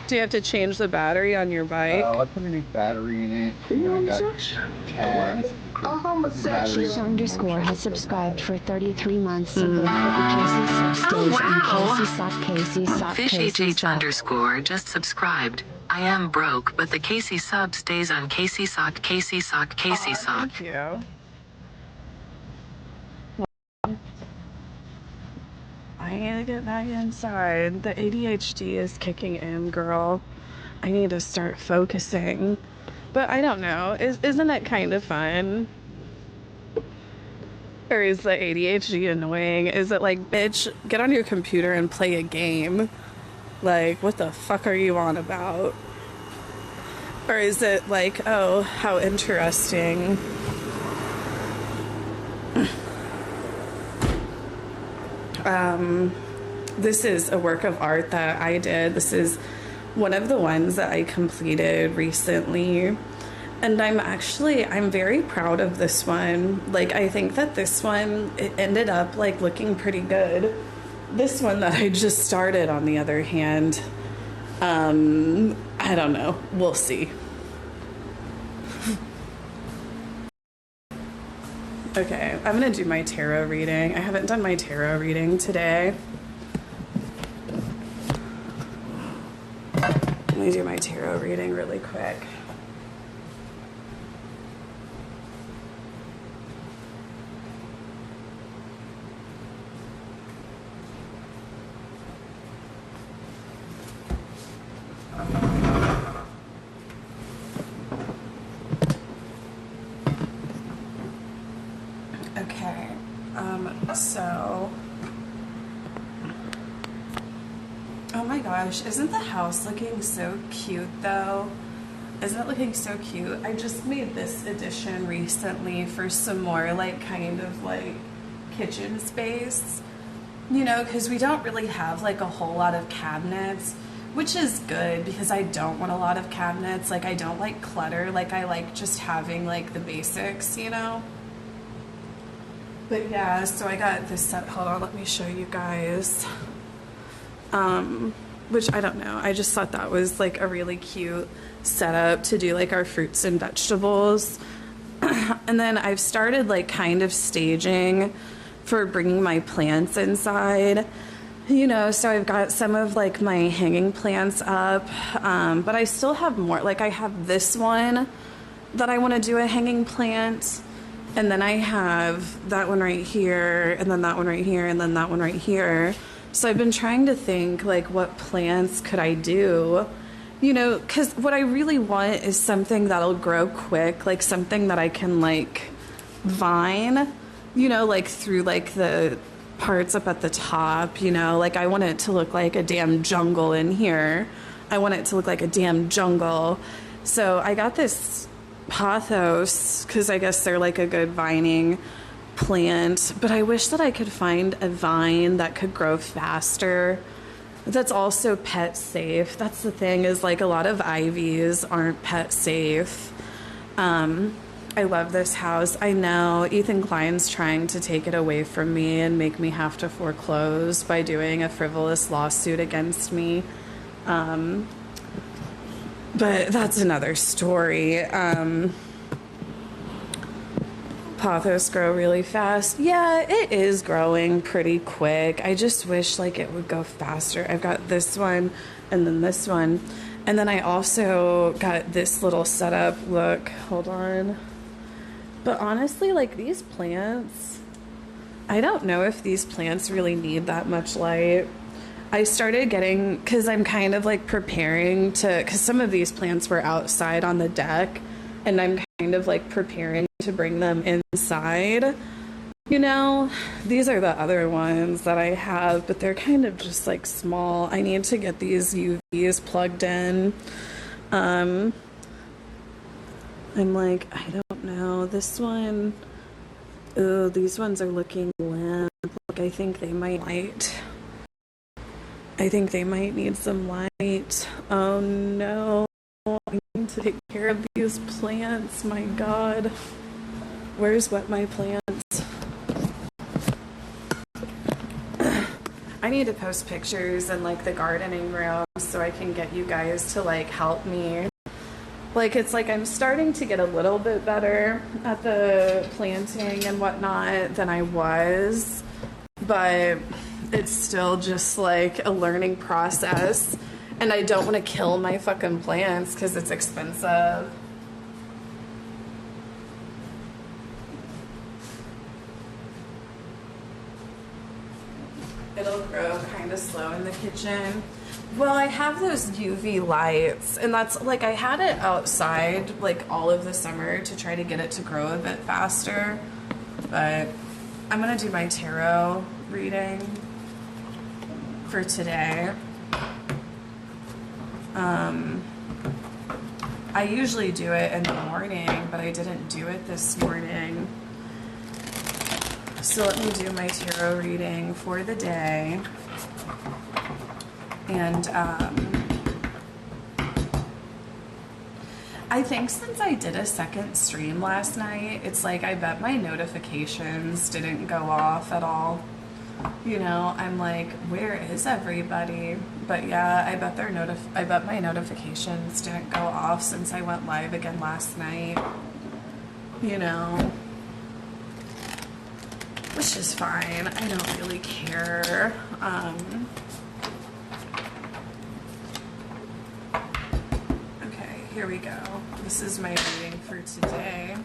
Do you have to change the battery on your bike? I put a new battery in it. I got tags. She's underscore has subscribed for 33 months. Support for the Casey Sub stays on Casey Sock Casey Sock Fish Casey HH Sock. underscore just subscribed. I am broke, but the Casey sub stays on Casey Sock, Casey Sock, Casey Sock. Thank you. I need to get back inside. The ADHD is kicking in, girl. I need to start focusing. But I don't know. Isn't it kind of fun? Or is the ADHD annoying? Is it like, bitch, get on your computer and play a game? Like, what the fuck are you on about? Or is it like, oh, how interesting? This is a work of art that I did. This is one of the ones that I completed recently. And I'm very proud of this one. Like, I think that this one, it ended up like looking pretty good. This one that I just started, on the other hand, I don't know. We'll see. Okay, I'm gonna do my tarot reading. I haven't done my tarot reading today. Let me do my tarot reading really quick. Okay, so, oh my gosh, isn't the house looking so cute though? Isn't it looking so cute? I just made this addition recently for some more like kind of like kitchen space, you know, because we don't really have like a whole lot of cabinets, which is good because I don't want a lot of cabinets. Like I don't like clutter, like I like just having like the basics, you know? But yeah, so I got this set. Hold on, let me show you guys. Which I don't know. I just thought that was like a really cute setup to do like our fruits and vegetables. And then I've started like kind of staging for bringing my plants inside. You know, so I've got some of like my hanging plants up, but I still have more. Like I have this one that I want to do a hanging plant. And then I have that one right here, and then that one right here, and then that one right here. So I've been trying to think, like, what plants could I do? You know, because what I really want is something that'll grow quick, like something that I can, like, vine, you know, like through, like, the parts up at the top, you know? Like, I want it to look like a damn jungle in here. I want it to look like a damn jungle. So I got this pothos because I guess they're like a good vining plant, but I wish that I could find a vine that could grow faster that's also pet safe. That's the thing, is like a lot of ivies aren't pet safe. I love this house. I know Ethan Klein's trying to take it away from me and make me have to foreclose by doing a frivolous lawsuit against me. But that's another story. Pothos grow really fast. Yeah, it is growing pretty quick. I just wish like it would go faster. I've got this one and then this one. And then I also got this little setup. Look, hold on. But honestly, like these plants, I don't know if these plants really need that much light. I started getting, because I'm kind of like preparing to, because some of these plants were outside on the deck, and I'm kind of like preparing to bring them inside. You know, these are the other ones that I have, but they're kind of just like small. I need to get these UVs plugged in. I'm like, I don't know, this one, oh, these ones are looking limp. Like, I think they might need some light. Oh no, I need to take care of these plants. My God, where's Wet My Plants? I need to post pictures in like the gardening room so I can get you guys to like help me. Like it's like I'm starting to get a little bit better at the planting and whatnot than I was, but it's still just like a learning process, and I don't want to kill my fucking plants because it's expensive. It'll grow kind of slow in the kitchen. Well, I have those UV lights, and that's like I had it outside like all of the summer to try to get it to grow a bit faster, but I'm gonna do my tarot reading for today. I usually do it in the morning, but I didn't do it this morning. So let me do my tarot reading for the day. And I think since I did a second stream last night, it's like I bet my notifications didn't go off at all. You know, I'm like, where is everybody? But yeah, I bet my notifications didn't go off since I went live again last night. You know, which is fine. I don't really care. Okay, here we go. This is my reading for today.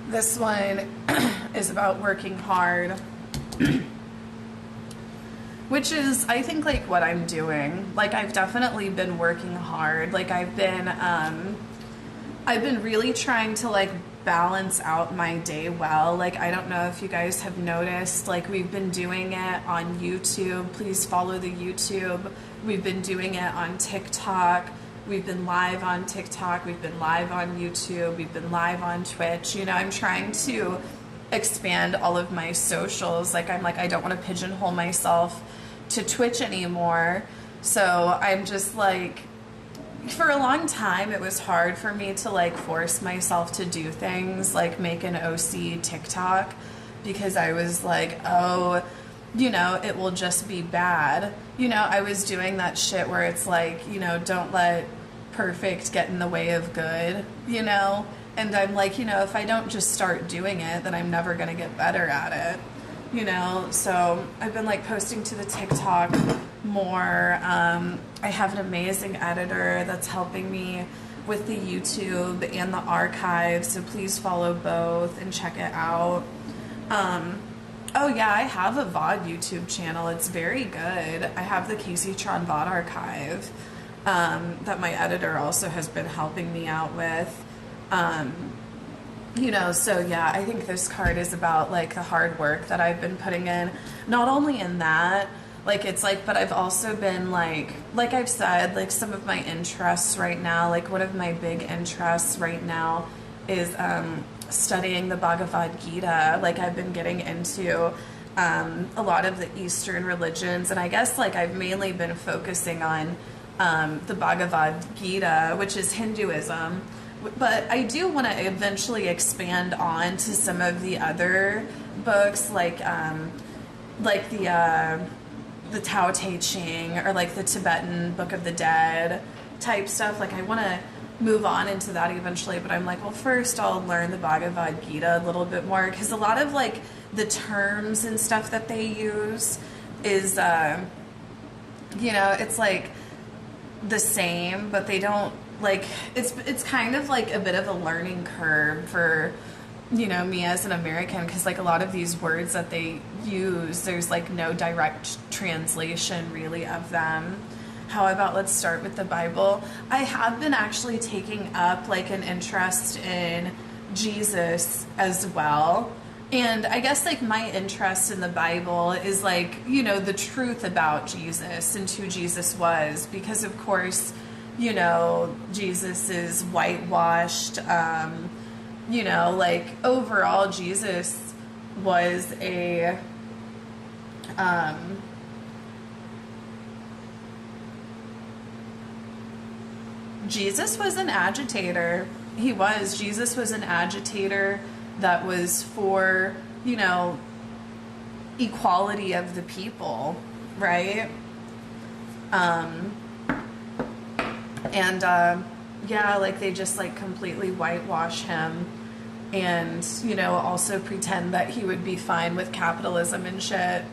This one is about working hard, which is, I think, like what I'm doing. Like I've definitely been working hard. Like I've been really trying to like balance out my day well. Like, I don't know if you guys have noticed, like, we've been doing it on YouTube. Please follow the YouTube. We've been doing it on TikTok. We've been live on TikTok. We've been live on YouTube. We've been live on Twitch. You know, I'm trying to expand all of my socials. Like, I don't want to pigeonhole myself to Twitch anymore. So I'm just like, for a long time, it was hard for me to like force myself to do things like make an OC TikTok, because I was like, oh, you know, it will just be bad. You know, I was doing that shit where it's like, you know, don't let perfect get in the way of good, you know? And I'm like, you know, if I don't just start doing it, then I'm never going to get better at it, you know? So I've been like posting to the TikTok more. I have an amazing editor that's helping me with the YouTube and the archive, so please follow both and check it out. Oh yeah, I have a VOD YouTube channel. It's very good. I have the Casey Tron VOD archive that my editor also has been helping me out with. You know, so yeah, I think this card is about like the hard work that I've been putting in. Not only in that, like it's like, but I've also been like I've said, like some of my interests right now, like one of my big interests right now is studying the Bhagavad Gita. Like I've been getting into a lot of the Eastern religions, and I guess like I've mainly been focusing on the Bhagavad Gita, which is Hinduism. But I do want to eventually expand on to some of the other books, like the Tao Te Ching, or like the Tibetan Book of the Dead type stuff. Like I want to move on into that eventually, but I'm like, well, first I'll learn the Bhagavad Gita a little bit more, because a lot of like the terms and stuff that they use is you know, it's like the same, but they don't like, it's kind of like a bit of a learning curve for, you know, me as an American, because like a lot of these words that they use, there's like no direct translation really of them. How about let's start with the Bible? I have been actually taking up like an interest in Jesus as well. And I guess like my interest in the Bible is like, you know, the truth about Jesus and who Jesus was, because of course, you know, Jesus is whitewashed. You know, like overall Jesus was a Jesus was an agitator. Jesus was an agitator that was for, you know, equality of the people, right? Yeah, like they just like completely whitewash him, and, you know, also pretend that he would be fine with capitalism and shit.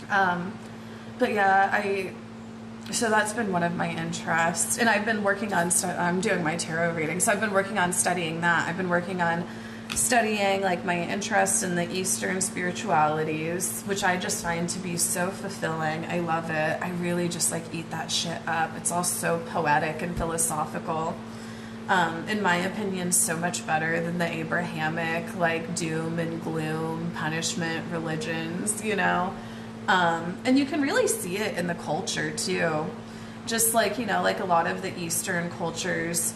But yeah, so that's been one of my interests, and I've been working on, I'm doing my tarot reading, so I've been working on studying that. I've been working on studying like my interest in the Eastern spiritualities, which I just find to be so fulfilling. I love it. I really just like eat that shit up. It's all so poetic and philosophical. In my opinion, so much better than the Abrahamic like doom and gloom punishment religions, you know? And you can really see it in the culture too. Just like, you know, like a lot of the Eastern cultures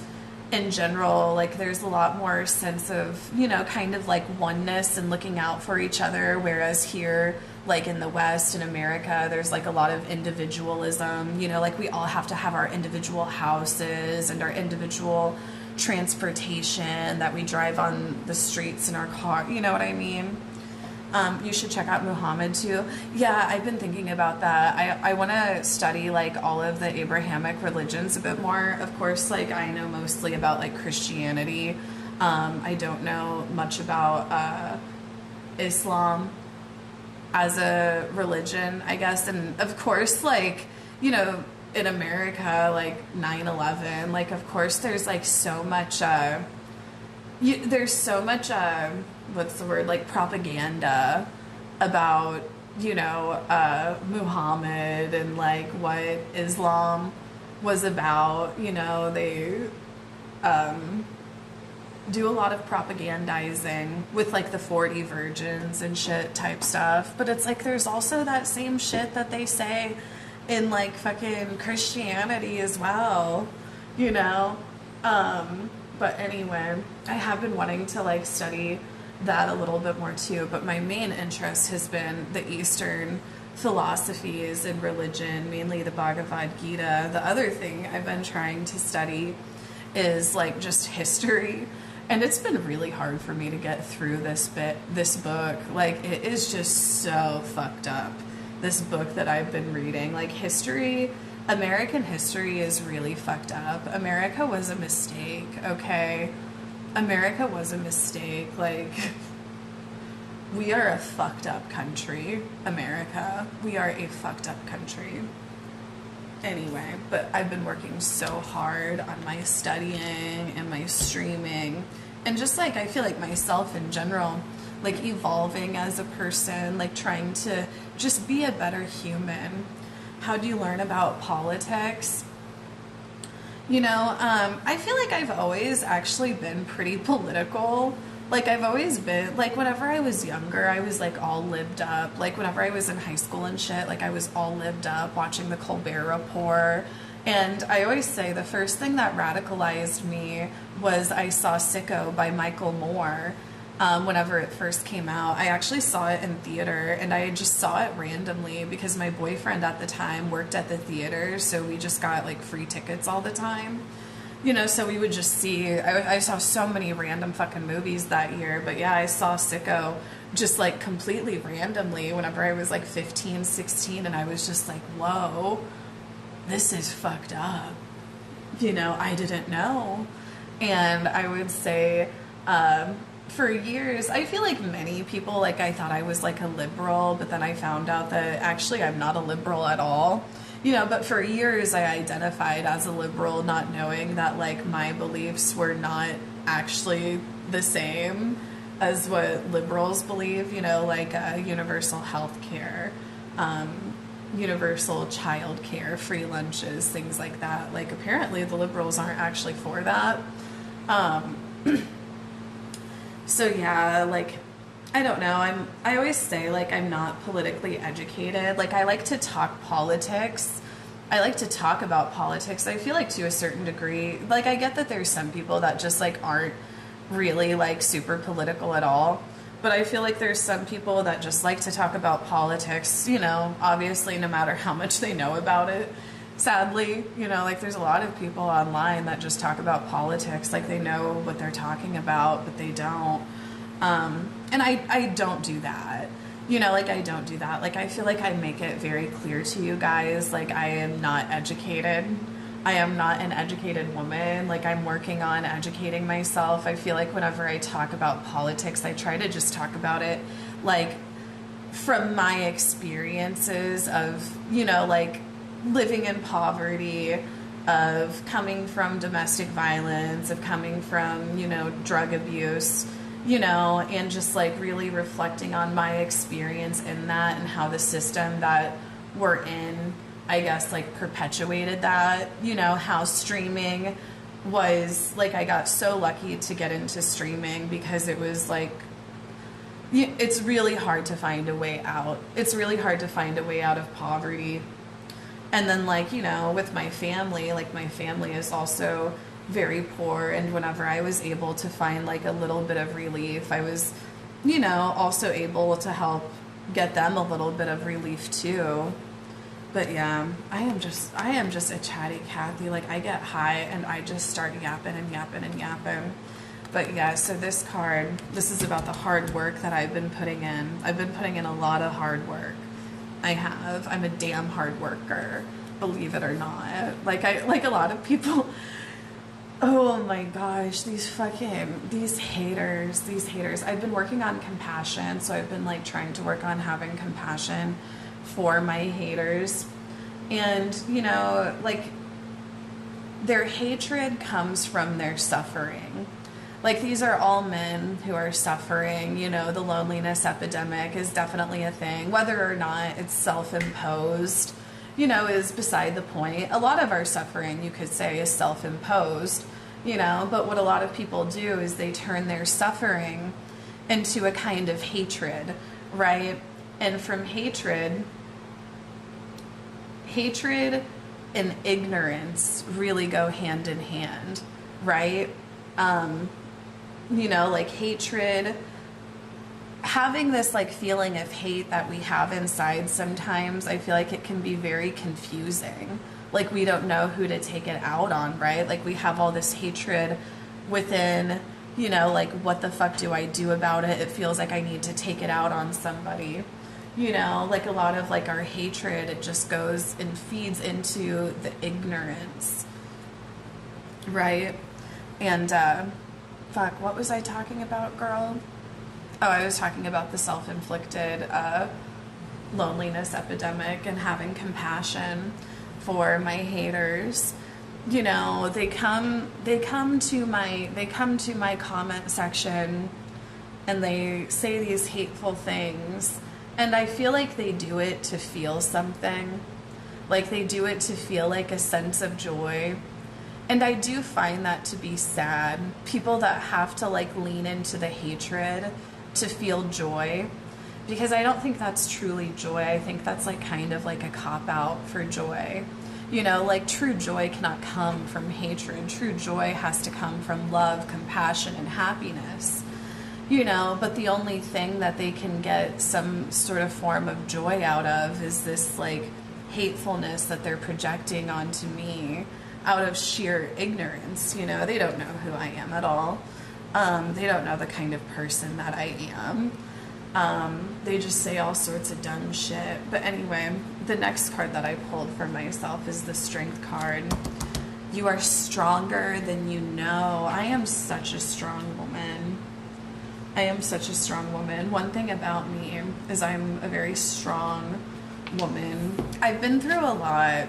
in general, like there's a lot more sense of, you know, kind of like oneness and looking out for each other, whereas here, like in the West, in America, there's like a lot of individualism, you know, like we all have to have our individual houses and our individual transportation that we drive on the streets in our car, you know what I mean? You should check out Muhammad too. Yeah, I've been thinking about that. I want to study like all of the Abrahamic religions a bit more. Of course, like I know mostly about like Christianity. I don't know much about Islam as a religion, I guess. And of course, like, you know, in America, like 9/11, like of course there's like so much there's so much what's the word, like propaganda about, you know, Muhammad and like what Islam was about. You know, they do a lot of propagandizing with like the 40 virgins and shit type stuff. But it's like there's also that same shit that they say in like fucking Christianity as well, you know? But anyway, I have been wanting to like study that a little bit more too, but my main interest has been the Eastern philosophies and religion, mainly the Bhagavad Gita. The other thing I've been trying to study is like just history, and it's been really hard for me to get through this book. Like, it is just so fucked up, this book that I've been reading. Like, history, American history is really fucked up. America was a mistake, okay? America was a mistake. Like, we are a fucked up country, America. We are a fucked up country. Anyway, but I've been working so hard on my studying and my streaming, and just like I feel like myself in general, like evolving as a person, like trying to just be a better human. How do you learn about politics? You know, I feel like I've always actually been pretty political. Like, I've always been, like, whenever I was younger, I was, like, all lived up. Like, whenever I was in high school and shit, like, I was all lived up watching the Colbert Report. And I always say the first thing that radicalized me was I saw Sicko by Michael Moore. Whenever it first came out, I actually saw it in theater, and I just saw it randomly because my boyfriend at the time worked at the theater, so we just got, like, free tickets all the time. You know, so we would just see, I saw so many random fucking movies that year, but yeah, I saw Sicko just like completely randomly whenever I was like 15, 16, and I was just like, whoa, this is fucked up. You know, I didn't know. And I would say, for years, I feel like many people, like I thought I was like a liberal, but then I found out that actually I'm not a liberal at all. You know, but for years I identified as a liberal, not knowing that like my beliefs were not actually the same as what liberals believe, you know, like universal health care, universal child care, free lunches, things like that. Like, apparently the liberals aren't actually for that. So yeah, like, I don't know. I always say, like, I'm not politically educated. Like, I like to talk politics. I like to talk about politics. I feel like to a certain degree, like, I get that there's some people that just, like, aren't really, like, super political at all. But I feel like there's some people that just like to talk about politics, you know, obviously no matter how much they know about it. Sadly, you know, like, there's a lot of people online that just talk about politics. Like, they know what they're talking about, but they don't. And I don't do that, you know, like, I don't do that. Like, I feel like I make it very clear to you guys, like, I am not educated. I am not an educated woman. Like, I'm working on educating myself. I feel like whenever I talk about politics, I try to just talk about it, like, from my experiences of, you know, like, living in poverty, of coming from domestic violence, of coming from, you know, drug abuse, you know, and just like really reflecting on my experience in that and how the system that we're in, I guess, like, perpetuated that, you know, how streaming was, like, I got so lucky to get into streaming because it was like, it's really hard to find a way out. It's really hard to find a way out of poverty. And then, like, you know, with my family, like, my family is also very poor, and whenever I was able to find like a little bit of relief, I was, you know, also able to help get them a little bit of relief too. But yeah, I am just a chatty Cathy. Like, I get high and I just start yapping and yapping and yapping. But yeah, so this card, this is about the hard work that I've been putting in. I've been putting in a lot of hard work. I'm a damn hard worker, believe it or not. Like a lot of people. Oh my gosh, these haters. I've been working on compassion, so I've been like trying to work on having compassion for my haters. And, you know, like, their hatred comes from their suffering. Like, these are all men who are suffering. You know, the loneliness epidemic is definitely a thing. Whether or not it's self-imposed, you know, is beside the point. A lot of our suffering, you could say, is self-imposed. you know, but what a lot of people do is they turn their suffering into a kind of hatred, right? And from hatred and ignorance really go hand in hand, right? You know, like hatred, having this like feeling of hate that we have inside sometimes, I feel like it can be very confusing. Like we don't know who to take it out on, right? Like we have all this hatred within, you know, like what the fuck do I do about it? It feels like I need to take it out on somebody. You know, like a lot of like our hatred, it just goes and feeds into the ignorance, right? And fuck, what was I talking about, girl? Oh, I was talking about the self-inflicted loneliness epidemic and having compassion for my haters. You know, they come to my comment section and they say these hateful things, and I feel like they do it to feel something. Like they do it to feel like a sense of joy. And I do find that to be sad. People that have to like lean into the hatred to feel joy, because I don't think that's truly joy. I think that's like kind of like a cop-out for joy. You know, like true joy cannot come from hatred. True joy has to come from love, compassion, and happiness. You know, but the only thing that they can get some sort of form of joy out of is this like hatefulness that they're projecting onto me out of sheer ignorance. You know, they don't know who I am at all. They don't know the kind of person that I am. They just say all sorts of dumb shit. But anyway, the next card that I pulled for myself is the Strength card. You are stronger than you know. I am such a strong woman. I am such a strong woman. One thing about me is I'm a very strong woman. I've been through a lot.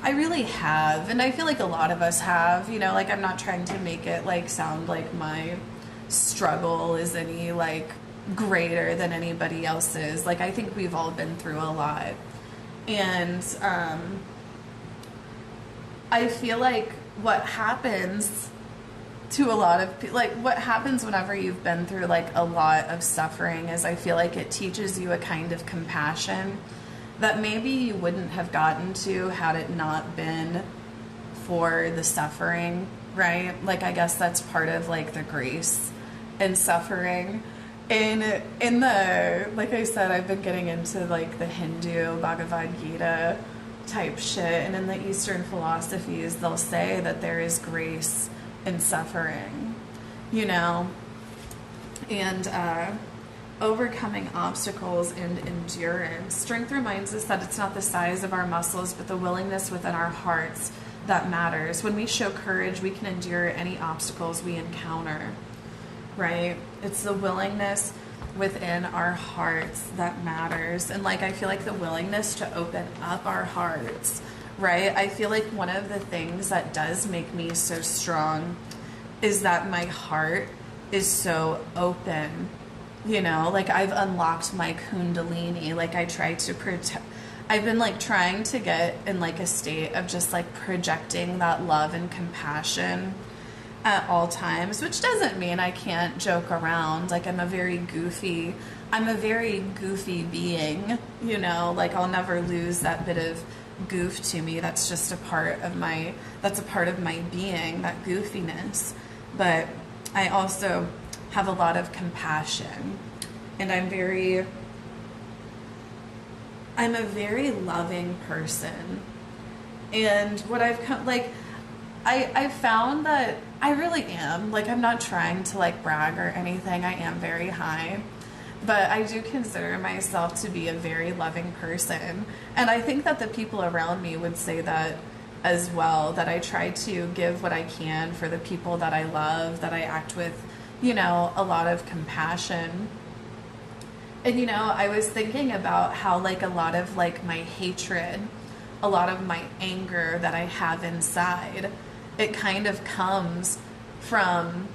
I really have. And I feel like a lot of us have. You know, like I'm not trying to make it like sound like my struggle is any like greater than anybody else's. Like I think we've all been through a lot. And I feel like what happens to a lot of people, like what happens whenever you've been through like a lot of suffering is I feel like it teaches you a kind of compassion that maybe you wouldn't have gotten to had it not been for the suffering, right? Like I guess that's part of like the grace and suffering. In the, like I said, I've been getting into like the Hindu Bhagavad Gita type shit, and in the Eastern philosophies they'll say that there is grace in suffering, you know, and overcoming obstacles and endurance. Strength reminds us that it's not the size of our muscles, but the willingness within our hearts that matters. When we show courage, we can endure any obstacles we encounter, right? It's the willingness within our hearts that matters. And like, I feel like the willingness to open up our hearts, right? I feel like one of the things that does make me so strong is that my heart is so open. You know, like I've unlocked my kundalini. Like I try to I've been like trying to get in like a state of just like projecting that love and compassion at all times, which doesn't mean I can't joke around. Like I'm a very goofy being, you know, like I'll never lose that bit of goof to me. That's just a part of my being, that goofiness. But I also have a lot of compassion, and I'm a very loving person. And what I've come, like, I found that I really am, like, I'm not trying to like brag or anything. I am very high, but I do consider myself to be a very loving person. And I think that the people around me would say that as well, that I try to give what I can for the people that I love, that I act with, you know, a lot of compassion. And, you know, I was thinking about how like a lot of like my hatred, a lot of my anger that I have inside, it kind of comes from,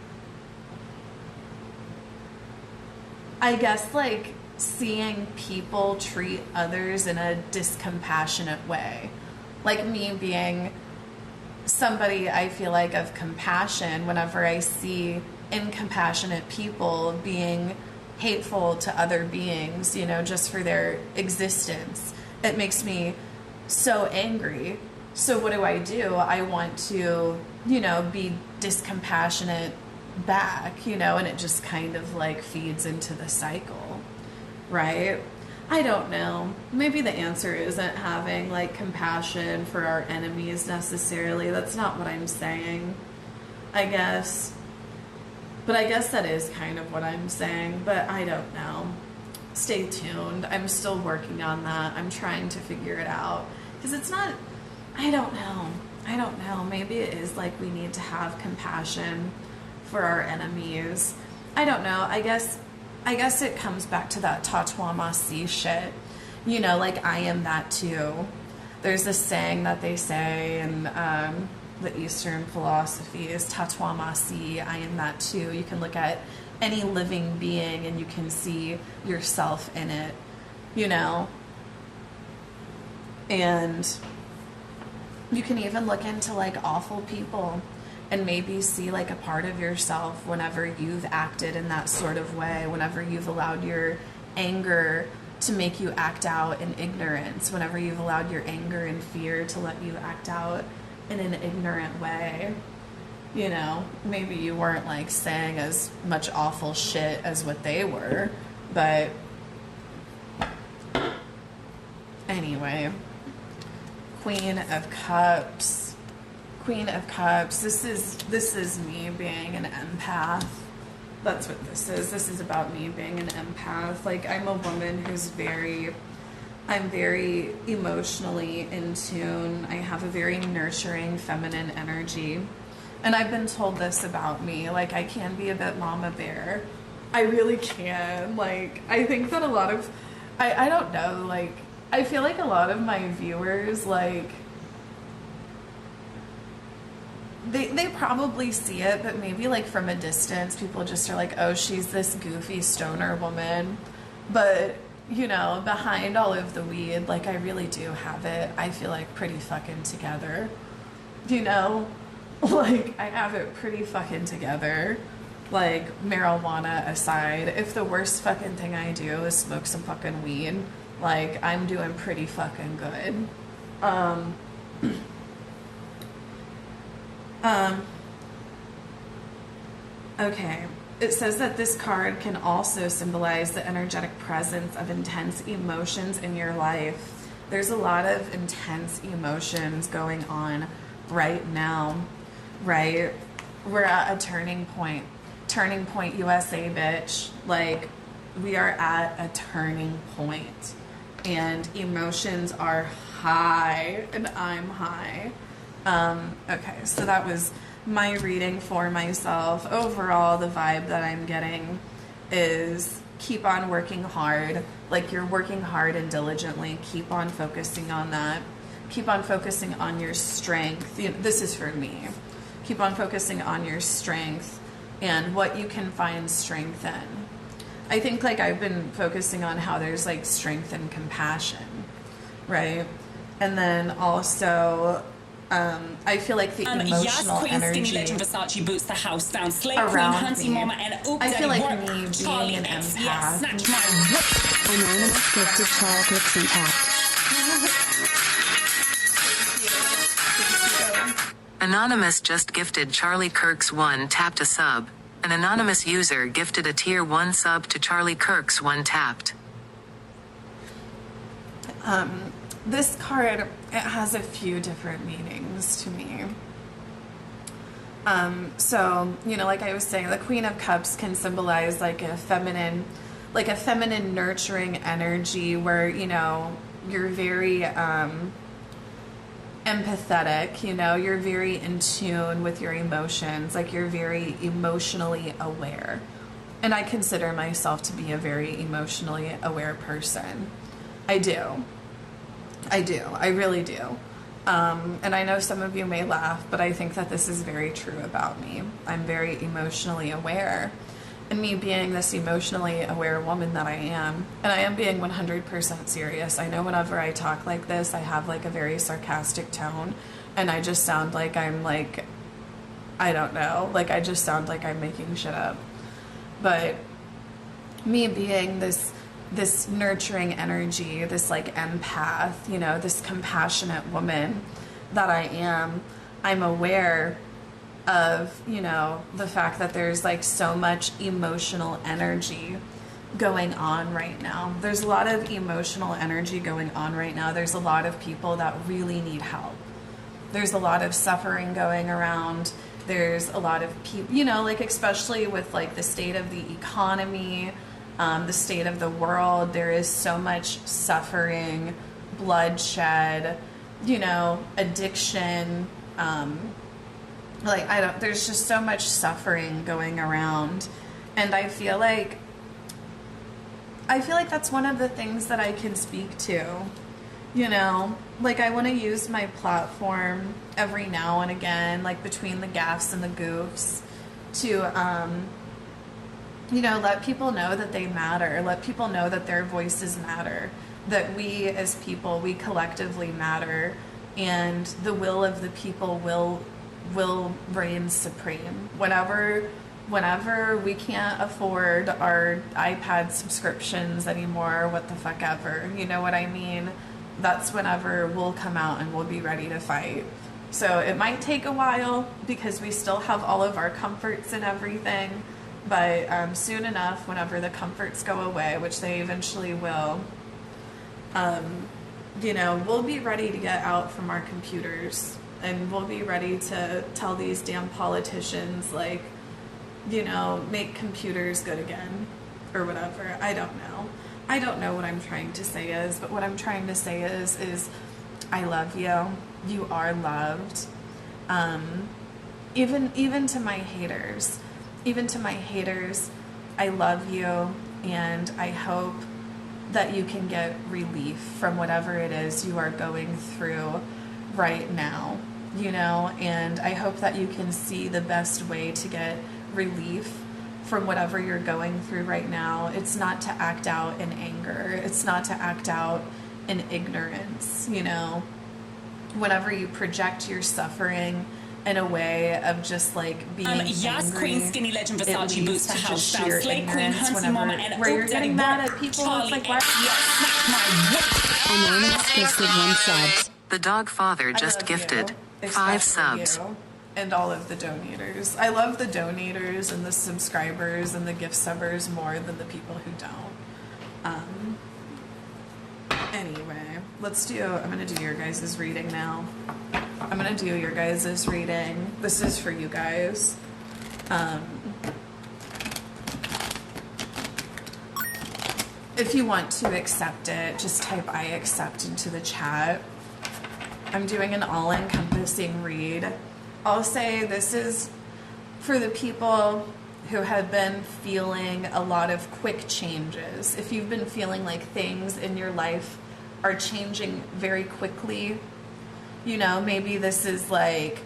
I guess, like seeing people treat others in a discompassionate way. Like me being somebody, I feel like, of compassion whenever I see incompassionate people being hateful to other beings, you know, just for their existence. It makes me so angry. So what do? I want to, you know, be discompassionate back, you know, and it just kind of like feeds into the cycle, right? I don't know. Maybe the answer isn't having like compassion for our enemies necessarily. That's not what I'm saying, I guess. But I guess that is kind of what I'm saying, but I don't know. Stay tuned. I'm still working on that. I'm trying to figure it out. Because it's not, I don't know. Maybe it is like we need to have compassion for our enemies. I don't know. I guess it comes back to that Tatwamasi shit. You know, like, I am that too. There's this saying that they say in the Eastern philosophy is Tatwamasi, I am that too. You can look at any living being and you can see yourself in it, you know? And you can even look into like awful people and maybe see like a part of yourself whenever you've acted in that sort of way, whenever you've allowed your anger to make you act out in ignorance, whenever you've allowed your anger and fear to let you act out in an ignorant way. You know, maybe you weren't like saying as much awful shit as what they were, but anyway. Queen of Cups. Queen of Cups. This is me being an empath. That's what this is. This is about me being an empath. Like, I'm a woman who's I'm very emotionally in tune. I have a very nurturing feminine energy. And I've been told this about me. Like, I can be a bit mama bear. I really can. Like, I think that a lot of, I don't know, like, I feel like a lot of my viewers, like, they probably see it, but maybe like from a distance, people just are like, oh, she's this goofy stoner woman. But, you know, behind all of the weed, like, I really do have it, I feel like, pretty fucking together. You know? Like, I have it pretty fucking together. Like, marijuana aside, if the worst fucking thing I do is smoke some fucking weed, like, I'm doing pretty fucking good. Okay. It says that this card can also symbolize the energetic presence of intense emotions in your life. There's a lot of intense emotions going on right now, right? We're at a turning point. Turning point USA, bitch. Like, we are at a turning point. And emotions are high, and I'm high. Okay, so that was my reading for myself. Overall, the vibe that I'm getting is keep on working hard. Like, you're working hard and diligently. Keep on focusing on that. Keep on focusing on your strength. You know, this is for me. Keep on focusing on your strength and what you can find strength in. I think, like, I've been focusing on how there's, like, strength and compassion, right? And then also, I feel like the emotional energy Versace boots the house down. Slay around Queen, me. Mama, and I feel like me being an empath. snatch my Anonymous gifted chocolates and Anonymous just gifted Charlie Kirk's 1 tapped a sub. An anonymous user gifted a tier 1 sub to Charlie Kirk's 1 tapped. This card, it has a few different meanings to me. So, you know, like I was saying, the Queen of Cups can symbolize like a feminine nurturing energy where, you know, you're very empathetic, you know, you're very in tune with your emotions, like you're very emotionally aware. And I consider myself to be a very emotionally aware person. I do. I really do. And I know some of you may laugh, but I think that this is very true about me. I'm very emotionally aware. And me being this emotionally aware woman that I am, and I am being 100% serious. I know whenever I talk like this, I have like a very sarcastic tone, and I just sound like I'm like, I don't know, like I just sound like I'm making shit up. But me being this nurturing energy, this like empath, you know, this compassionate woman that I am, I'm aware of, you know, the fact that there's like so much emotional energy going on right now. There's a lot of emotional energy going on right now. There's a lot of people that really need help. There's a lot of suffering going around. There's a lot of people, you know, like especially with like the state of the economy, the state of the world, there is so much suffering, bloodshed, you know, addiction, like there's just so much suffering going around. And I feel like that's one of the things that I can speak to, you know, like I want to use my platform every now and again, like between the gaffes and the goofs, to you know, let people know that they matter, let people know that their voices matter, that we as people, we collectively matter, and the will of the people will reign supreme. Whenever we can't afford our iPad subscriptions anymore, what the fuck ever, you know what I mean? That's whenever we'll come out and we'll be ready to fight. So it might take a while because we still have all of our comforts and everything, but soon enough, whenever the comforts go away, which they eventually will, you know, we'll be ready to get out from our computers, and we'll be ready to tell these damn politicians, like, you know, make computers good again, or whatever. I don't know. I don't know what I'm trying to say is, but what I'm trying to say is I love you. You are loved. Even to my haters. Even to my haters, I love you, and I hope that you can get relief from whatever it is you are going through right now, you know, and I hope that you can see the best way to get relief from whatever you're going through right now. It's not to act out in anger. It's not to act out in ignorance, you know. Whenever you project your suffering in a way of just like being yes, angry, Queen Skinny Legend Versace boots to house just down, sheer Slay Queen ignorance Hunty whenever, Mama and where you're getting mad at people. It's like, why? Anonymous gifted 1 subs. The dog father I just love gifted you, 5 especially subs. you and all of the donators. I love the donators and the subscribers and the gift subbers more than the people who don't. Anyway, I'm gonna do your guys' reading now. I'm gonna do your guys' reading. This is for you guys. If you want to accept it, just type I accept into the chat. I'm doing an all-encompassing read. I'll say this is for the people who have been feeling a lot of quick changes. If you've been feeling like things in your life are changing very quickly, you know, maybe this is like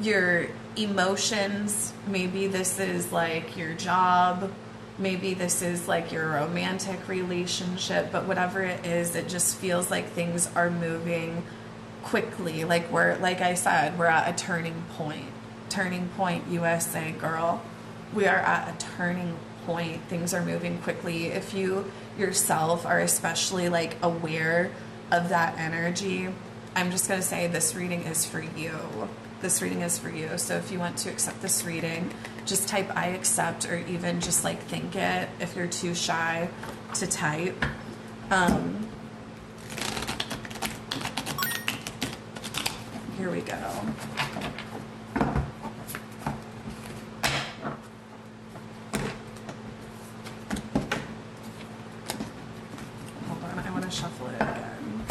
your emotions, maybe this is like your job, maybe this is like your romantic relationship, but whatever it is, it just feels like things are moving quickly. Like like I said, we're at a turning point. Turning point, USA, girl. We are at a turning point. Things are moving quickly. If you yourself are especially like aware of that energy, I'm just going to say this reading is for you. This reading is for you. So if you want to accept this reading, just type I accept, or even just like think it if you're too shy to type. Here we go. Hold on, I want to shuffle it again.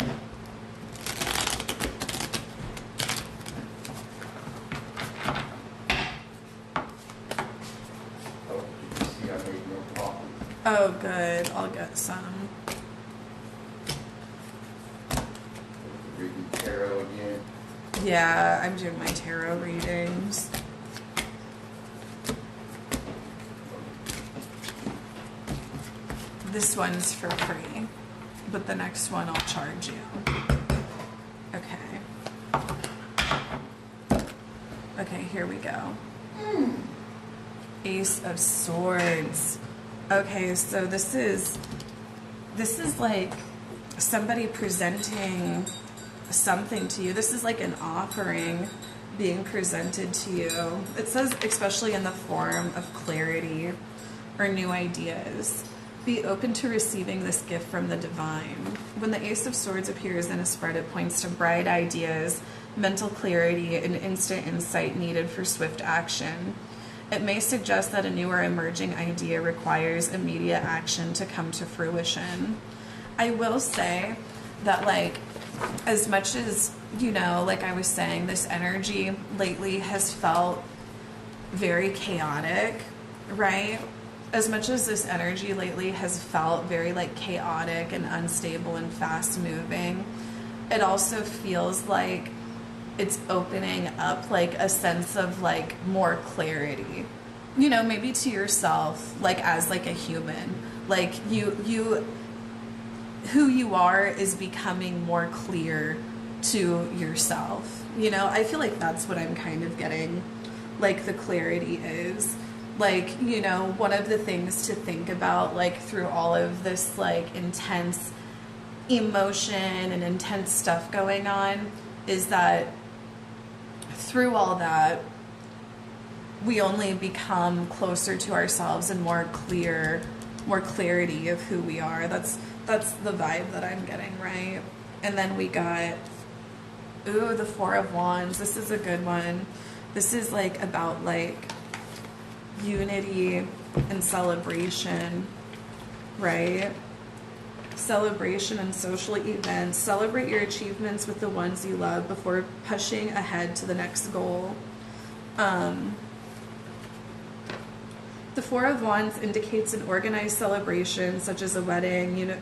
Oh, did you see I made no coffee? Oh, good. I'll get some. Reading tarot again. Yeah, I'm doing my tarot readings. This one's for free, but the next one I'll charge you. Okay. Okay, here we go. Ace of Swords. Okay, so this is like somebody presenting something to you. This is like an offering being presented to you. It says especially in the form of clarity or new ideas. Be open to receiving this gift from the divine. When the Ace of Swords appears in a spread, it points to bright ideas, mental clarity, and instant insight needed for swift action. It may suggest that a new or emerging idea requires immediate action to come to fruition. I will say that, like, as much as, you know, like I was saying, this energy lately has felt very chaotic, right? As much as this energy lately has felt very, like, chaotic and unstable and fast moving, it also feels like it's opening up, like, a sense of, like, more clarity, you know, maybe to yourself, like, as, like, a human, like, you who you are is becoming more clear to yourself, you know. I feel like that's what I'm kind of getting, like, the clarity is, like, you know, one of the things to think about, like, through all of this, like, intense emotion and intense stuff going on is that through all that, we only become closer to ourselves and more clarity of who we are. That's the vibe that I'm getting, right? And then we got, ooh, the Four of Wands. This is a good one. This is, like, about, like, unity and celebration, right? Celebration and social events. Celebrate your achievements with the ones you love before pushing ahead to the next goal. The Four of Wands indicates an organized celebration, such as a wedding,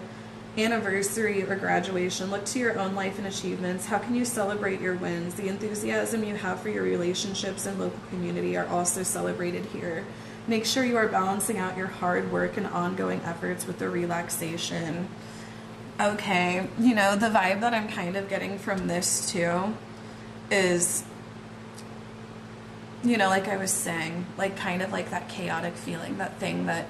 anniversary, or graduation. Look to your own life and achievements. How can you celebrate your wins? The enthusiasm you have for your relationships and local community are also celebrated here. Make sure you are balancing out your hard work and ongoing efforts with the relaxation. Okay, you know, the vibe that I'm kind of getting from this too is, you know, like I was saying, like, kind of like that chaotic feeling, that thing that,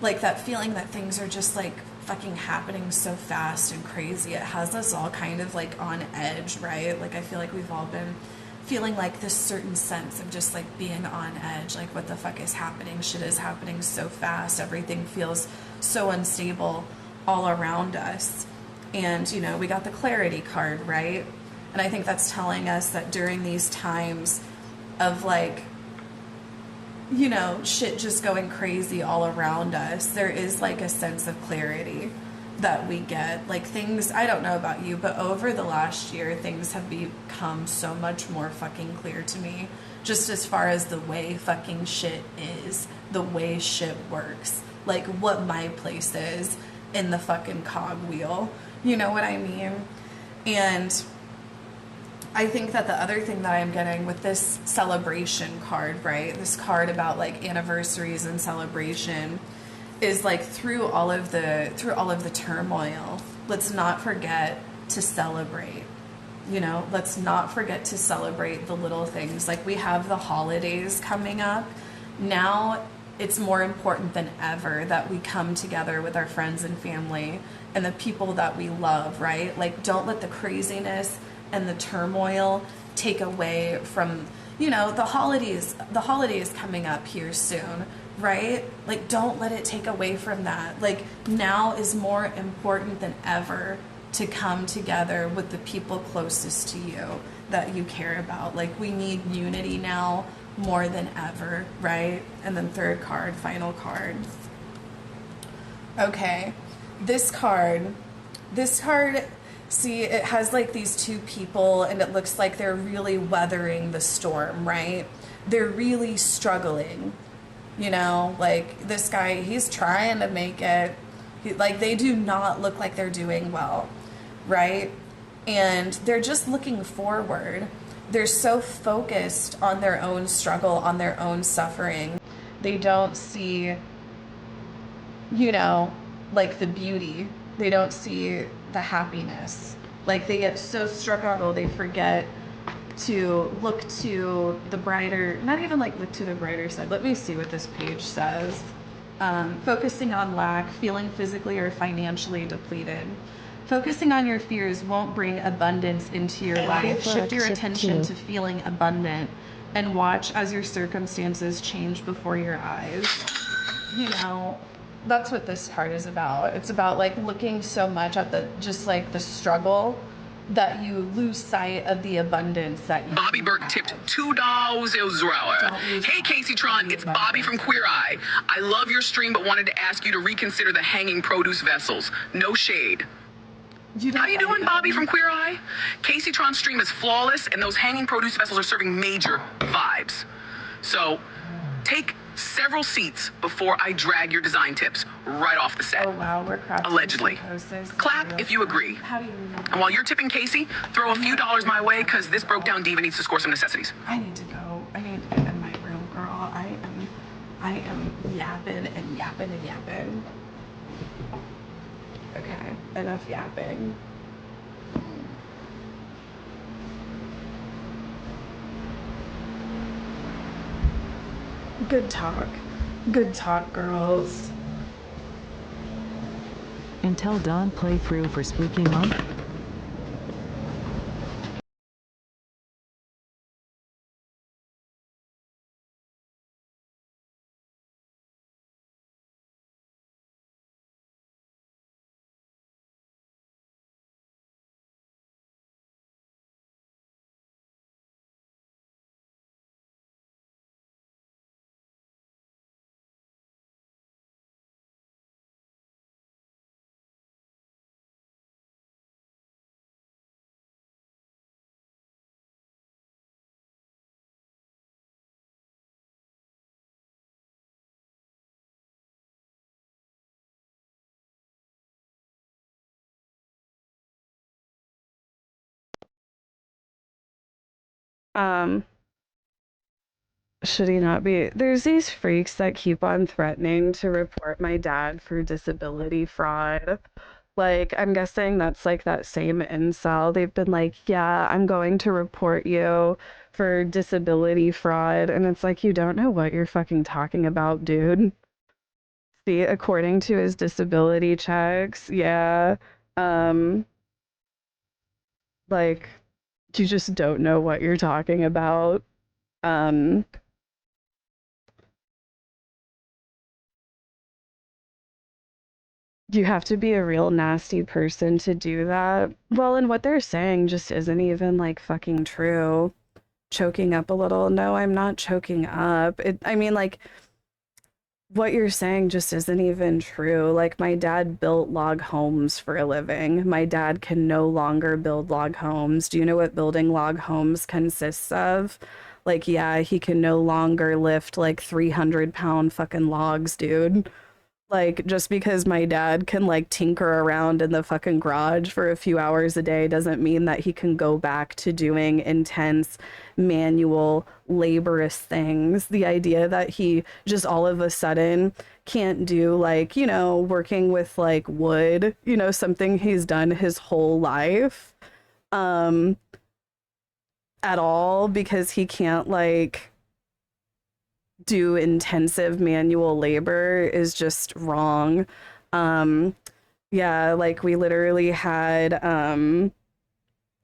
like, that feeling that things are just, like, fucking happening so fast and crazy. It has us all kind of, like, on edge, right? Like, I feel like we've all been feeling, like, this certain sense of just, like, being on edge. Like, what the fuck is happening? Shit is happening so fast. Everything feels so unstable all around us. And, you know, we got the clarity card, right? And I think that's telling us that during these times of, like, you know, shit just going crazy all around us, there is, like, a sense of clarity that we get. Like, things, I don't know about you, but over the last year, things have become so much more fucking clear to me, just as far as the way fucking shit is, the way shit works, like, what my place is in the fucking cogwheel, you know what I mean? And I think that the other thing that I'm getting with this celebration card, right, this card about, like, anniversaries and celebration, is, like, through all of the turmoil, let's not forget to celebrate. You know, let's not forget to celebrate the little things. Like, we have the holidays coming up. Now it's more important than ever that we come together with our friends and family and the people that we love, right? Like, don't let the craziness and the turmoil take away from, you know, the holidays coming up here soon, right? Like, don't let it take away from that. Like, now is more important than ever to come together with the people closest to you that you care about. Like, we need unity now more than ever, right? And then third card, final card. Okay, this card, see, it has, like, these two people, and it looks like they're really weathering the storm, right? They're really struggling, you know? Like, this guy, he's trying to make it. Like, they do not look like they're doing well, right? And they're just looking forward. They're so focused on their own struggle, on their own suffering. They don't see, you know, like, the beauty. They don't see the happiness. Like, they get so struck out, they forget to look to the brighter, not even like look to the brighter side. Let me see what this page says. Focusing on lack, feeling physically or financially depleted. Focusing on your fears won't bring abundance into your life. Shift your attention to feeling abundant and watch as your circumstances change before your eyes. You know, that's what this part is about. It's about like looking so much at the, just like the struggle, that you lose sight of the abundance that you Bobby Burke tipped $2. Hey, Casey Tron, it's Bobby from Queer Eye. I love your stream, but wanted to ask you to reconsider the hanging produce vessels. No shade. How you doing, Bobby from Queer Eye? Casey Tron's stream is flawless, and those hanging produce vessels are serving major vibes. So, take several seats before I drag your design tips right off the set. Oh wow, we're crafting Allegedly. Clap if you agree. How do you remember? And while you're tipping Casey, throw a few dollars my way, because this broke down diva needs to score some necessities. I need to go. I need to get in my room, girl. I am yapping and yapping and yapping. Okay, enough yapping. Good talk. Good talk, girls. Until Dawn playthrough for Spooky Month. Um, should he not be? There's these freaks that keep on threatening to report my dad for disability fraud. Like, I'm guessing that's like that same incel. They've been like, yeah, I'm going to report you for disability fraud. And it's like, you don't know what you're fucking talking about, dude. See, according to his disability checks, yeah. Um, like, you just don't know what you're talking about. Um, you have to be a real nasty person to do that. Well, and what they're saying just isn't even like fucking true. Choking up a little. No, I'm not choking up. I mean, like, what you're saying just isn't even true. Like, my dad built log homes for a living. My dad can no longer build log homes. Do you know what building log homes consists of? Like, yeah, he can no longer lift like 300-pound fucking logs, dude. Like, just because my dad can like tinker around in the fucking garage for a few hours a day doesn't mean that he can go back to doing intense manual laborious things. The idea that he just all of a sudden can't do, like, you know, working with like wood, you know, something he's done his whole life at all, because he can't like do intensive manual labor is just wrong. Yeah, like we literally had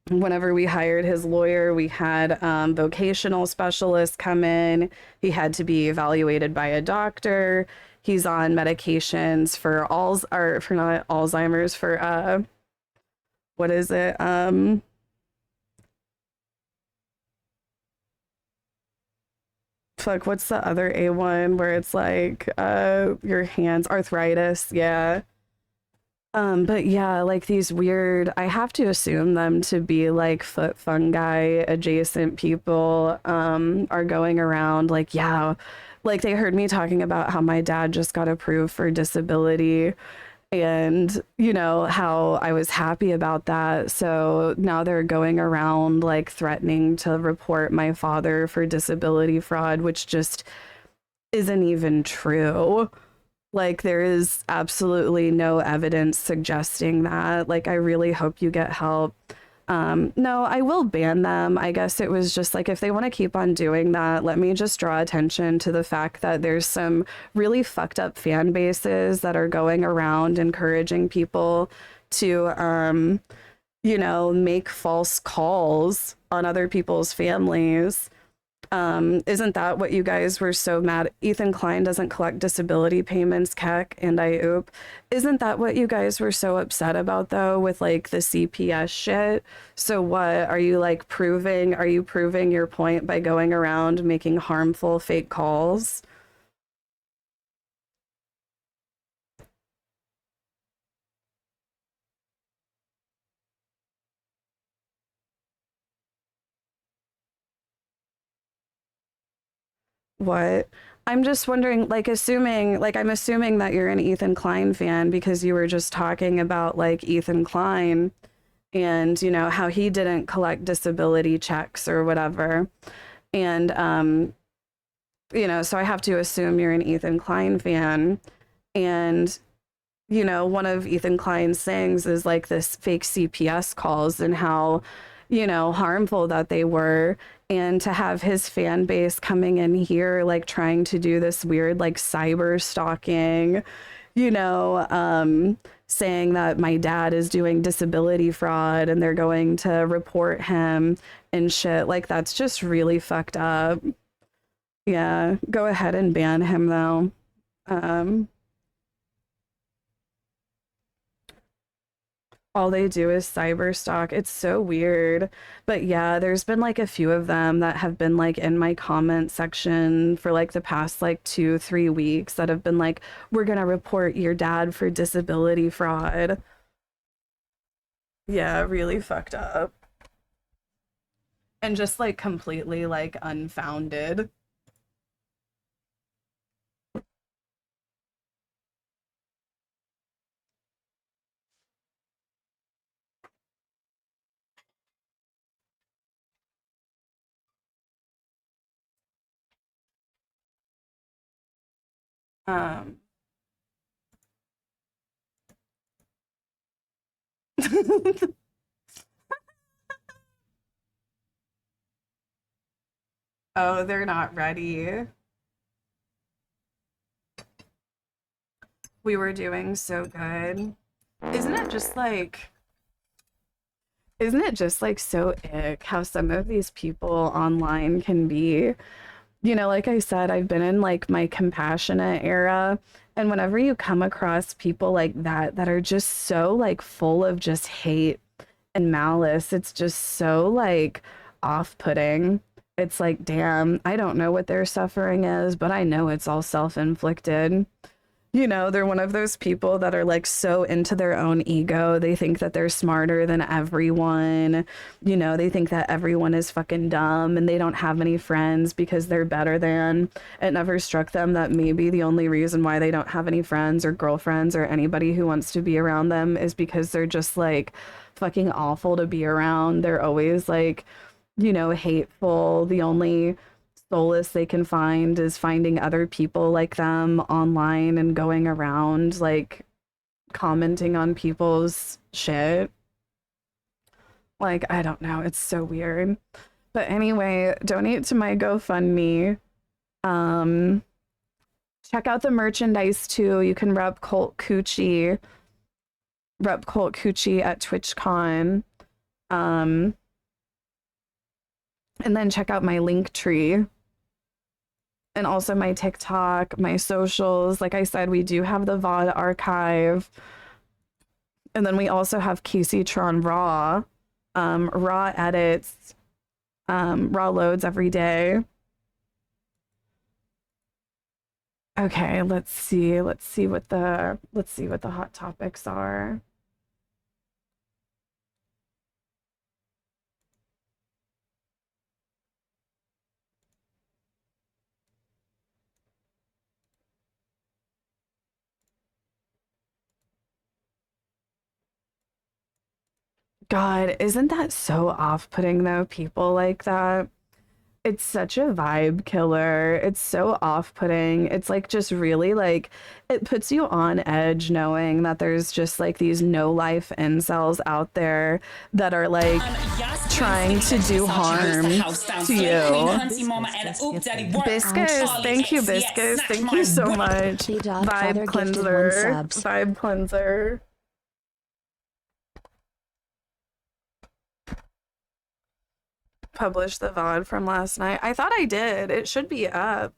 whenever we hired his lawyer, we had vocational specialists come in. He had to be evaluated by a doctor. He's on medications for for not Alzheimer's, for what is it? Fuck, what's the other A1 where it's like your hands, arthritis, yeah. But yeah, like these weird, I have to assume them to be like foot fungi adjacent people are going around like, yeah, like they heard me talking about how my dad just got approved for disability, and you know how I was happy about that. So now they're going around like threatening to report my father for disability fraud, which just isn't even true. Like, there is absolutely no evidence suggesting that. Like, I really hope you get help. No, I will ban them. I guess it was just like if they want to keep on doing that, let me just draw attention to the fact that there's some really fucked up fan bases that are going around encouraging people to make false calls on other people's families. Isn't that what you guys were so mad? Ethan Klein doesn't collect disability payments, Keck, and I oop. Isn't that what you guys were so upset about though with like the CPS shit? So what are you like proving? Are you proving your point by going around making harmful fake calls? What? I'm just wondering, I'm assuming that you're an Ethan Klein fan because you were just talking about like Ethan Klein and, how he didn't collect disability checks or whatever. And, so I have to assume you're an Ethan Klein fan. And, one of Ethan Klein's things is like this fake CPS calls and how, harmful that they were. And to have his fan base coming in here, like trying to do this weird, like cyber stalking, saying that my dad is doing disability fraud and they're going to report him and shit. Like, that's just really fucked up. Yeah, go ahead and ban him though. All they do is cyber stalk. It's so weird. But yeah, there's been like a few of them that have been like in my comment section for like the past like 2-3 weeks that have been like, we're gonna report your dad for disability fraud. Yeah, really fucked up. And just like completely like unfounded. Um Oh, they're not ready. We were doing so good. Isn't it just like isn't it just like so ick how some of these people online can be? Like I said, I've been in like my compassionate era. And whenever you come across people like that are just so like full of just hate and malice, it's just so like off-putting. It's like, damn, I don't know what their suffering is, but I know it's all self-inflicted. They're one of those people that are like so into their own ego. They think that they're smarter than everyone. They think that everyone is fucking dumb and they don't have any friends because they're better than. It never struck them that maybe the only reason why they don't have any friends or girlfriends or anybody who wants to be around them is because they're just like fucking awful to be around. They're always like, hateful. The only solace they can find is finding other people like them online and going around like commenting on people's shit. Like, I don't know, it's so weird. But anyway, donate to my GoFundMe. Check out the merchandise too. You can rep Colt Coochie at TwitchCon. And then check out my link tree. And also my TikTok, my socials. Like I said, we do have the VOD archive. And then we also have Casey Tron Raw. Raw edits. Raw loads every day. Okay, let's see what the hot topics are. God, isn't that so off-putting though, people like that? it's such a vibe killer. It's so off-putting. It's like just really like it puts you on edge knowing that there's just like these no-life incels out there that are like trying to do harm to you. Biscus, thank you, Biscus. Thank you so much. Vibe cleanser. Vibe cleanser. Publish the VOD from last night. I thought I did. It should be up.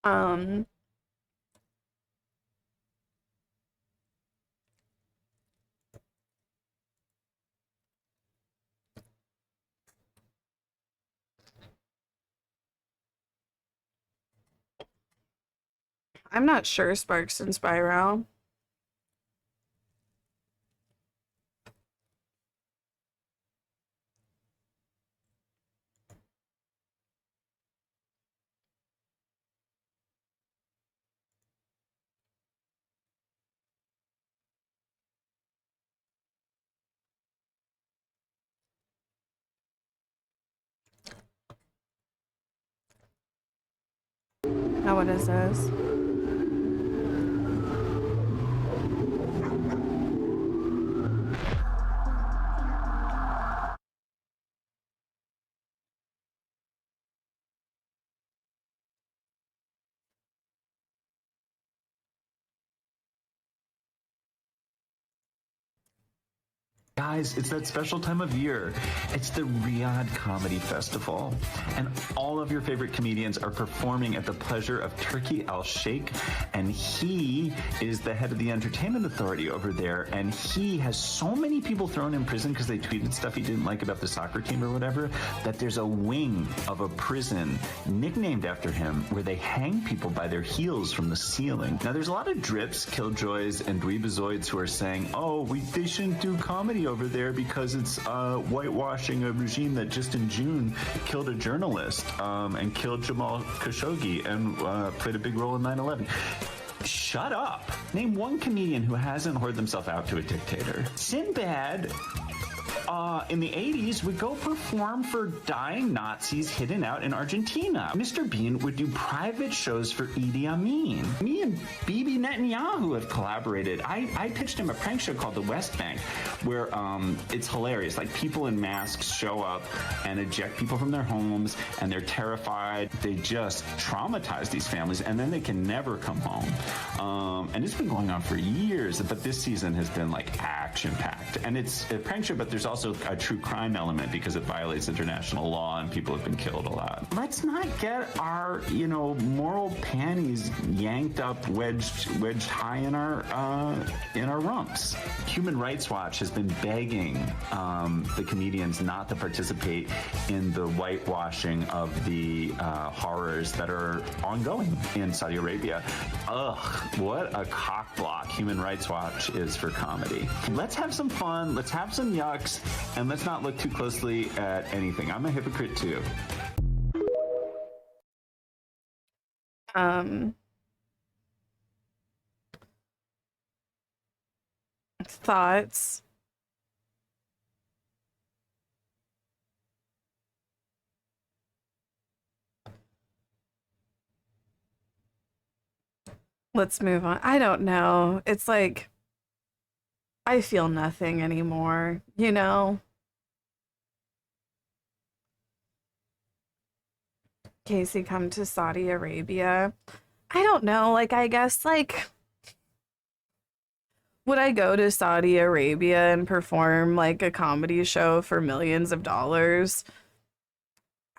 Um, I'm not sure, Sparks and Spyro. Now what is this? Guys, it's that special time of year. It's the Riyadh Comedy Festival. And all of your favorite comedians are performing at the pleasure of Turki Al-Sheikh. And he is the head of the entertainment authority over there. And he has so many people thrown in prison because they tweeted stuff he didn't like about the soccer team or whatever, that there's a wing of a prison nicknamed after him where they hang people by their heels from the ceiling. Now, there's a lot of drips, killjoys, and dweebazoids who are saying, oh, they shouldn't do comedy over there because it's whitewashing a regime that just in June killed a journalist and killed Jamal Khashoggi and played a big role in 9/11. Shut up. Name one comedian who hasn't whored themselves out to a dictator. Sinbad in the 80s would go perform for dying Nazis hidden out in Argentina. Mr. Bean would do private shows for Idi Amin. Me and Bibi Netanyahu have collaborated. I pitched him a prank show called The West Bank, where it's hilarious. Like, people in masks show up and eject people from their homes, and they're terrified. They just traumatize these families, and then they can never come home. And it's been going on for years, but this season has been like action-packed. And it's a prank show, but there's also a true crime element because it violates international law and people have been killed a lot. Let's not get our, moral panties yanked up, wedged high in our rumps. Human Rights Watch has been begging the comedians not to participate in the whitewashing of the horrors that are ongoing in Saudi Arabia. Ugh, what a cockblock Human Rights Watch is for comedy. Let's have some fun, let's have some yucks, and let's not look too closely at anything. I'm a hypocrite too. Thoughts? Let's move on. I don't know. It's like I feel nothing anymore, Casey come to Saudi Arabia. I don't know. Like, I guess, like, would I go to Saudi Arabia and perform like a comedy show for millions of dollars?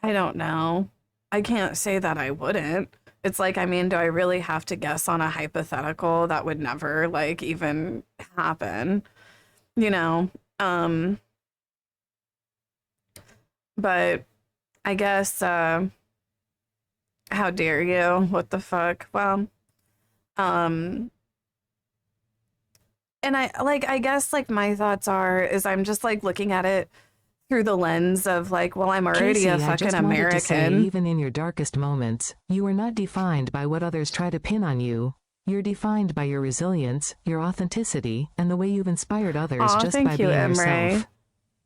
I don't know. I can't say that I wouldn't. It's like, I mean, do I really have to guess on a hypothetical that would never like even happen? But I guess how dare you? What the fuck? Well, And I guess like my thoughts is I'm just like looking at it through the lens of like, well, I'm already Casey, a I fucking just wanted to say, American. even in your darkest moments, you are not defined by what others try to pin on you. You're defined by your resilience, your authenticity, and the way you've inspired others Aw, just by thank you, being Emre. yourself.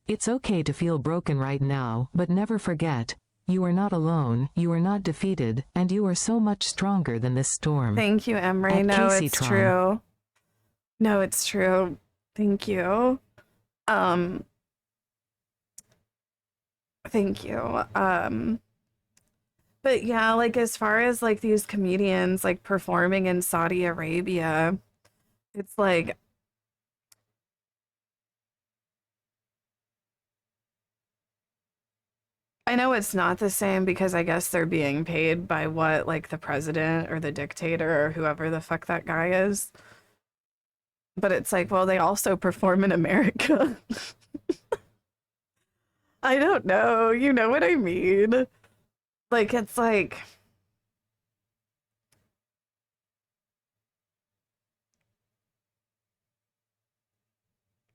It's okay to feel broken right now, but never forget, you are not alone, you are not defeated, and you are so much stronger than this storm. Thank you, Emre. At No, Casey it's Tron. true. No, it's true. Thank you. Thank you. But yeah, like as far as like these comedians like performing in Saudi Arabia, it's like I know it's not the same because I guess they're being paid by what, like the president or the dictator or whoever the fuck that guy is. But it's like, well, they also perform in America. I don't know. You know what I mean? Like, it's like,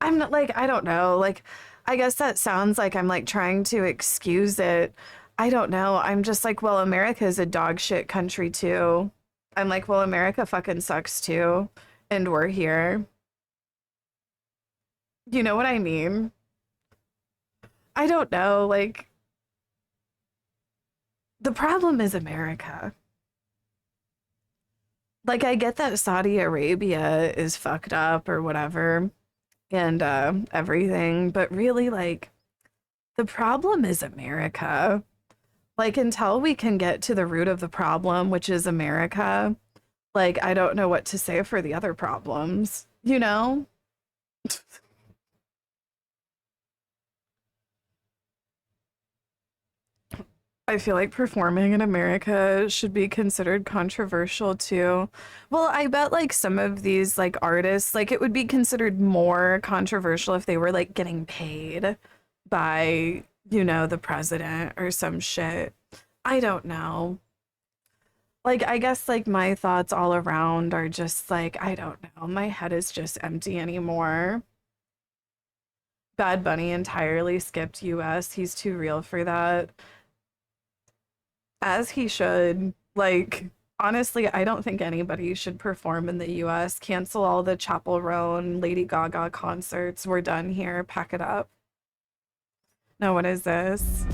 I'm not like, I don't know. Like, I guess that sounds like I'm like trying to excuse it. I don't know. I'm just like, well, America is a dog shit country too. I'm like, well, America fucking sucks too. And we're here. You know what I mean? I don't know. Like, the problem is America. Like, I get that Saudi Arabia is fucked up or whatever and everything, but really, like, the problem is America. Like, until we can get to the root of the problem, which is America, like, I don't know what to say for the other problems, you know? I feel like performing in America should be considered controversial too. Well, I bet like some of these like artists, like it would be considered more controversial if they were like getting paid by, you know, the president or some shit. I don't know. Like, I guess like my thoughts all around are just like, I don't know. My head is just empty anymore. Bad Bunny entirely skipped US. He's too real for that. As he should. Like, honestly, I don't think anybody should perform in the US. Cancel all the Chapel Roan, Lady Gaga concerts. We're done here. Pack it up. No, what is this?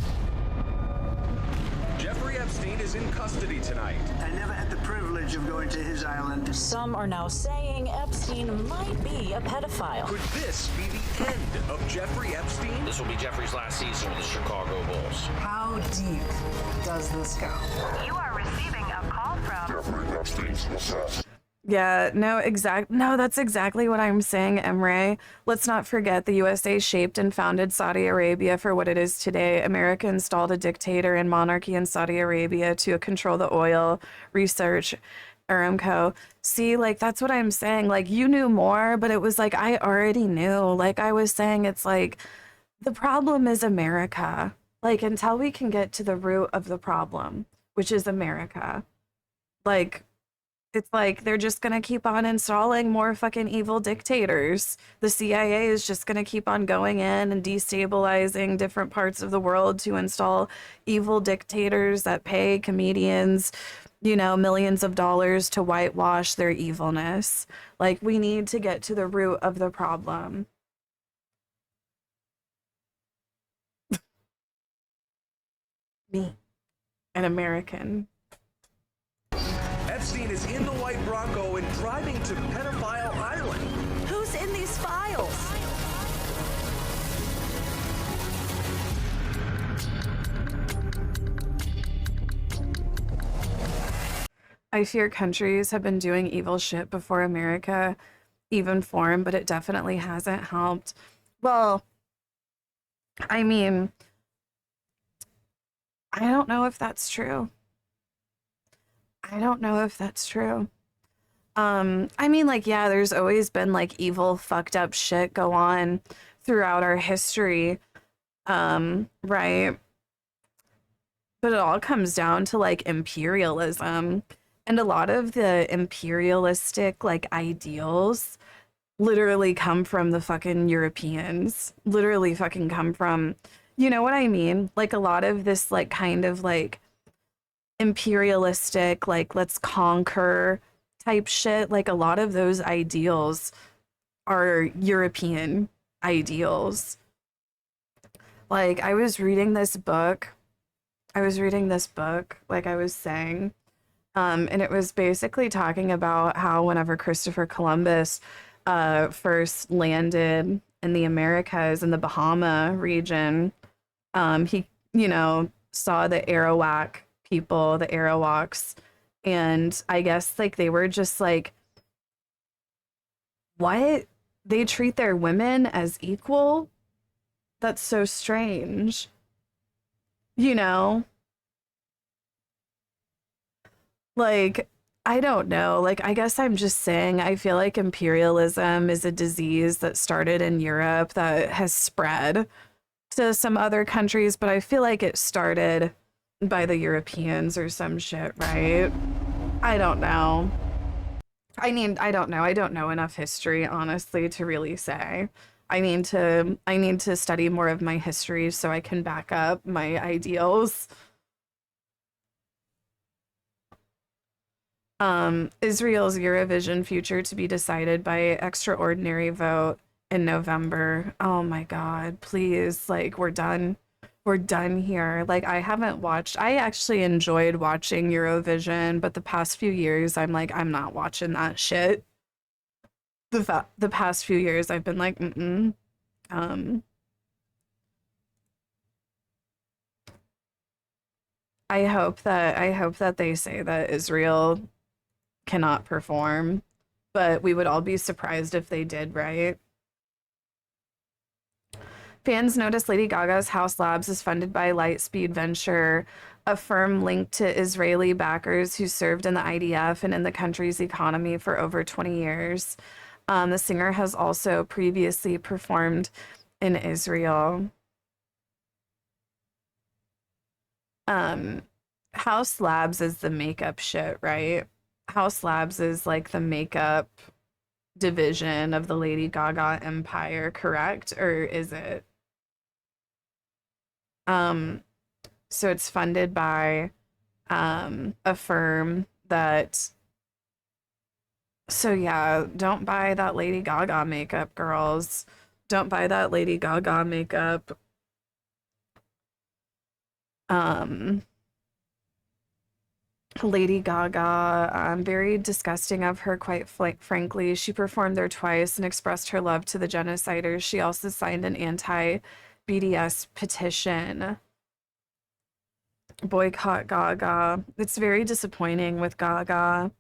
Jeffrey Epstein is in custody tonight. I never had the privilege of going to his island. Some are now saying Epstein might be a pedophile. Could this be the end of Jeffrey Epstein? This will be Jeffrey's last season with the Chicago Bulls. How deep does this go? You are receiving a call from Jeffrey Epstein's assassin. Yeah, no, that's exactly what I'm saying, Emre. Let's not forget the USA shaped and founded Saudi Arabia for what it is today. America installed a dictator and monarchy in Saudi Arabia to control the oil, research, Aramco. See, like, that's what I'm saying. Like, you knew more, but it was like, I already knew. Like I was saying, it's like, the problem is America. Like, until we can get to the root of the problem, which is America, like, it's like they're just going to keep on installing more fucking evil dictators. The CIA is just going to keep on going in and destabilizing different parts of the world to install evil dictators that pay comedians, you know, millions of dollars to whitewash their evilness. Like, we need to get to the root of the problem. Me, an American. Epstein is in the white Bronco and driving to Pedophile Island. Who's in these files? I fear countries have been doing evil shit before America even formed, but it definitely hasn't helped. Well, I mean, I don't know if that's true. I don't know if that's true. I mean, like, yeah, there's always been like evil, fucked up shit go on throughout our history. Right. But it all comes down to like imperialism. And a lot of the imperialistic like ideals literally come from the fucking Europeans. Literally fucking come from, you know what I mean? Like a lot of this like kind of like imperialistic, like let's conquer type shit, like a lot of those ideals are European ideals. Like I was reading this book. Like I was saying, and it was basically talking about how whenever Christopher Columbus first landed in the Americas in the Bahama region, he, you know, saw the Arawak people, the Arawaks, and I guess like they were just like, what? They treat their women as equal? That's so strange. You know? Like, I don't know. Like, I guess I'm just saying, I feel like imperialism is a disease that started in Europe that has spread to some other countries, but I feel like it started by the Europeans or some shit, right? I don't know. I don't know. I don't know enough history, honestly, to really say. I need to study more of my history so I can back up my ideals. Israel's Eurovision future to be decided by extraordinary vote in November. Oh my God, please, like we're done. We're done here. Like I haven't watched, I actually enjoyed watching Eurovision, but the past few years I'm like, I'm not watching that shit. The past few years I've been like, mm-mm. I hope that they say that Israel cannot perform, but we would all be surprised if they did, right? Fans notice Lady Gaga's House Labs is funded by Lightspeed Venture, a firm linked to Israeli backers who served in the IDF and in the country's economy for over 20 years. The singer has also previously performed in Israel. House Labs is the makeup shit, right? House Labs is like the makeup division of the Lady Gaga empire, correct? Or is it? So it's funded by a firm that, so yeah, don't buy that Lady Gaga makeup, girls. Don't buy that Lady Gaga makeup. Lady Gaga, very disgusting of her, quite frankly. She performed there twice and expressed her love to the genociders. She also signed an anti-BDS petition. Boycott Gaga. It's very disappointing with Gaga.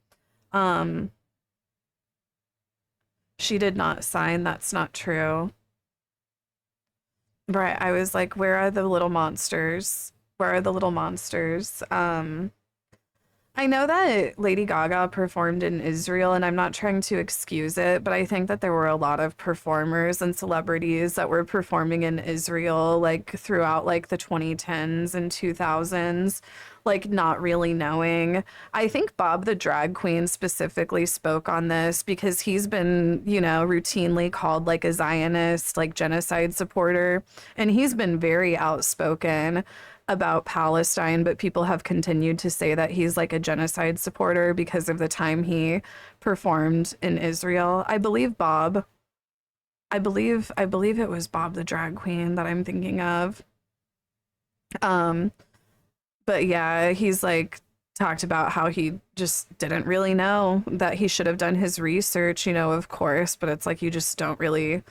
She did not sign. That's not true. Right. I was like, where are the little monsters? Where are the little monsters? I know that Lady Gaga performed in Israel, and I'm not trying to excuse it, but I think that there were a lot of performers and celebrities that were performing in Israel, like throughout like the 2010s and 2000s, like not really knowing. I think Bob the Drag Queen specifically spoke on this because he's been, you know, routinely called like a Zionist, like genocide supporter, and he's been very outspoken about Palestine, but people have continued to say that he's like a genocide supporter because of the time he performed in Israel. I believe it was Bob the Drag Queen that I'm thinking of. But yeah, he's like talked about how he just didn't really know, that he should have done his research, you know, of course, but it's like you just don't really,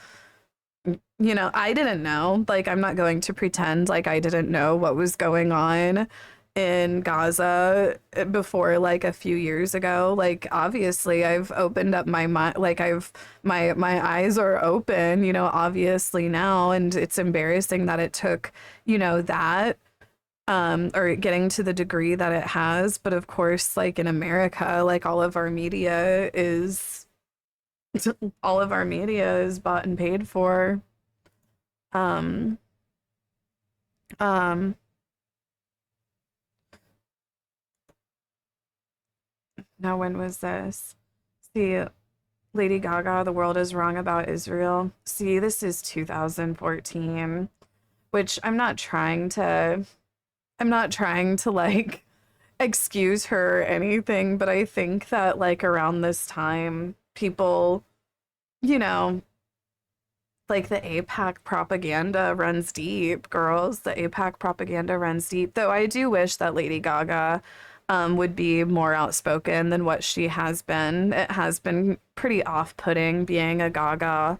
you know, I didn't know. Like, I'm not going to pretend like I didn't know what was going on in Gaza before like a few years ago. Like, obviously, I've opened up my mind. Like, my eyes are open, you know, obviously now, and it's embarrassing that it took, you know, that or getting to the degree that it has. But of course, like in America, like all of our media is bought and paid for. Um, um, now when was this? See, Lady Gaga, The World Is Wrong About Israel. See, this is 2014, which I'm not trying to like excuse her or anything, but I think that like around this time, people, you know, like the APAC propaganda runs deep, girls. The APAC propaganda runs deep. Though I do wish that Lady Gaga would be more outspoken than what she has been. It has been pretty off-putting being a Gaga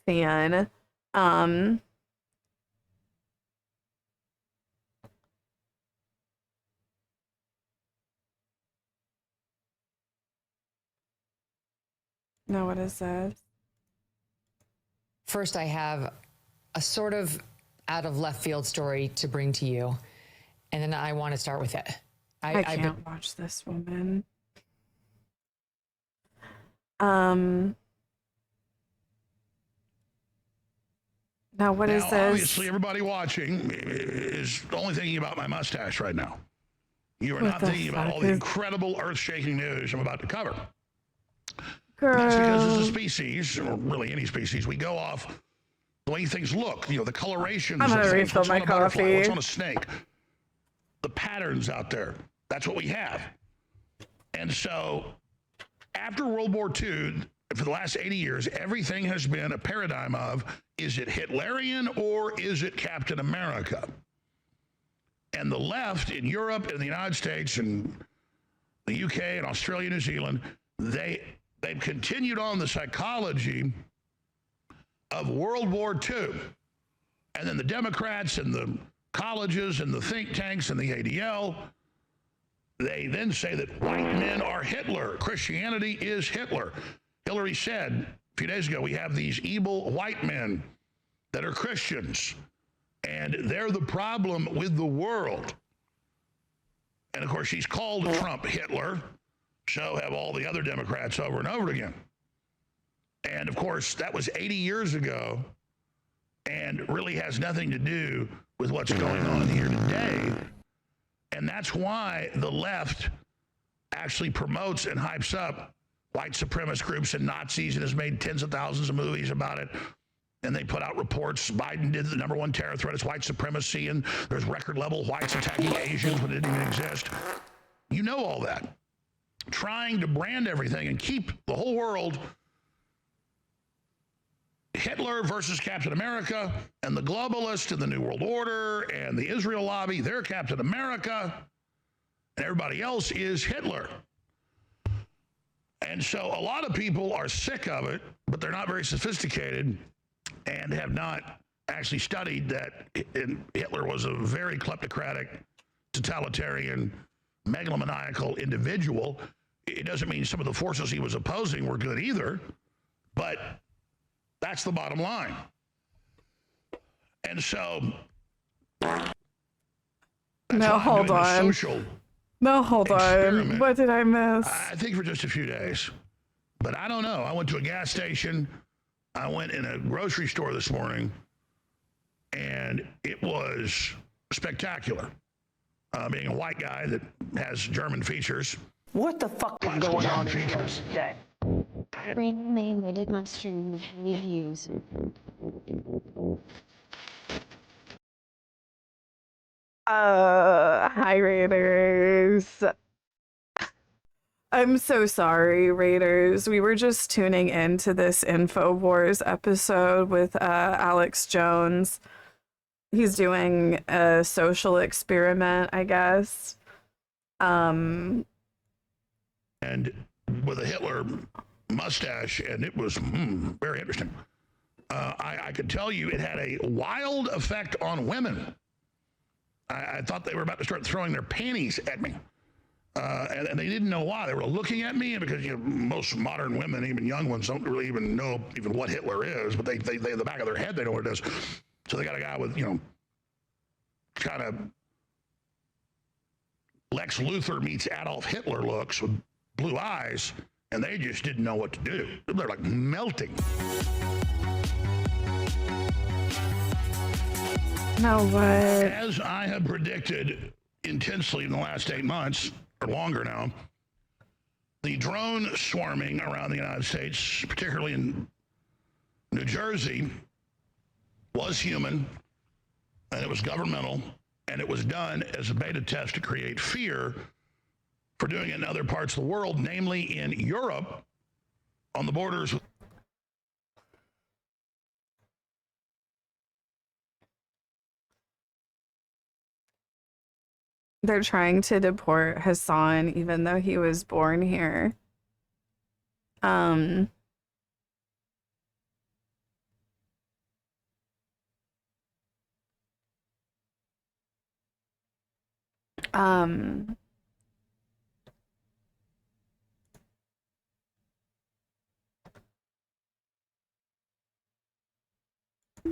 fan. No, what is this? First, I have a sort of out of left field story to bring to you, and then I want to start with it. I can't watch this woman. Now, what is this? Obviously, everybody watching is only thinking about my mustache right now. You are not thinking about all the incredible earth-shaking news I'm about to cover. Girl. That's because as a species, or really any species, we go off the way things look. You know, the colorations. I'm gonna refill my coffee. What's on a snake? The patterns out there. That's what we have. And so, after World War II, for the last 80 years, everything has been a paradigm of, is it Hitlerian or is it Captain America? And the left in Europe and the United States and the UK and Australia, New Zealand, they've continued on the psychology of World War II. And then the Democrats and the colleges and the think tanks and the ADL, they then say that white men are Hitler. Christianity is Hitler. Hillary said a few days ago, we have these evil white men that are Christians, and they're the problem with the world. And of course, she's called Trump Hitler. So have all the other Democrats over and over again. And of course, that was 80 years ago and really has nothing to do with what's going on here today. And that's why the left actually promotes and hypes up white supremacist groups and Nazis and has made tens of thousands of movies about it. And they put out reports. Biden did the #1 terror threat is white supremacy, and there's record level whites attacking Asians when it didn't even exist. You know all that. Trying to brand everything and keep the whole world Hitler versus Captain America, and the globalists and the New World Order and the Israel lobby, they're Captain America, and everybody else is Hitler. And so a lot of people are sick of it, but they're not very sophisticated and have not actually studied that Hitler was a very kleptocratic, totalitarian, megalomaniacal individual. It doesn't mean some of the forces he was opposing were good either, but that's the bottom line. And so, no, hold on. No, hold on. What did I miss? I think for just a few days, but I don't know. I went to a gas station. I went in a grocery store this morning, and it was spectacular. Being a white guy that has German features. What the fuck is going on features? Limited mushroom reviews. Hi, Raiders. I'm so sorry, Raiders. We were just tuning into this InfoWars episode with Alex Jones. He's doing a social experiment, I guess. And with a Hitler mustache, and it was very interesting. I could tell you it had a wild effect on women. I thought they were about to start throwing their panties at me. And they didn't know why. They were looking at me, because most modern women, even young ones, don't really even know even what Hitler is, but they in the back of their head, they know what it is. So they got a guy with, kind of Lex Luthor meets Adolf Hitler looks with blue eyes, and they just didn't know what to do. They're like melting. No way. As I have predicted intensely in the last 8 months, or longer now, the drone swarming around the United States, particularly in New Jersey, was human, and it was governmental, and it was done as a beta test to create fear for doing it in other parts of the world, namely in Europe, on the borders. They're trying to deport Hassan even though he was born here. Um, um,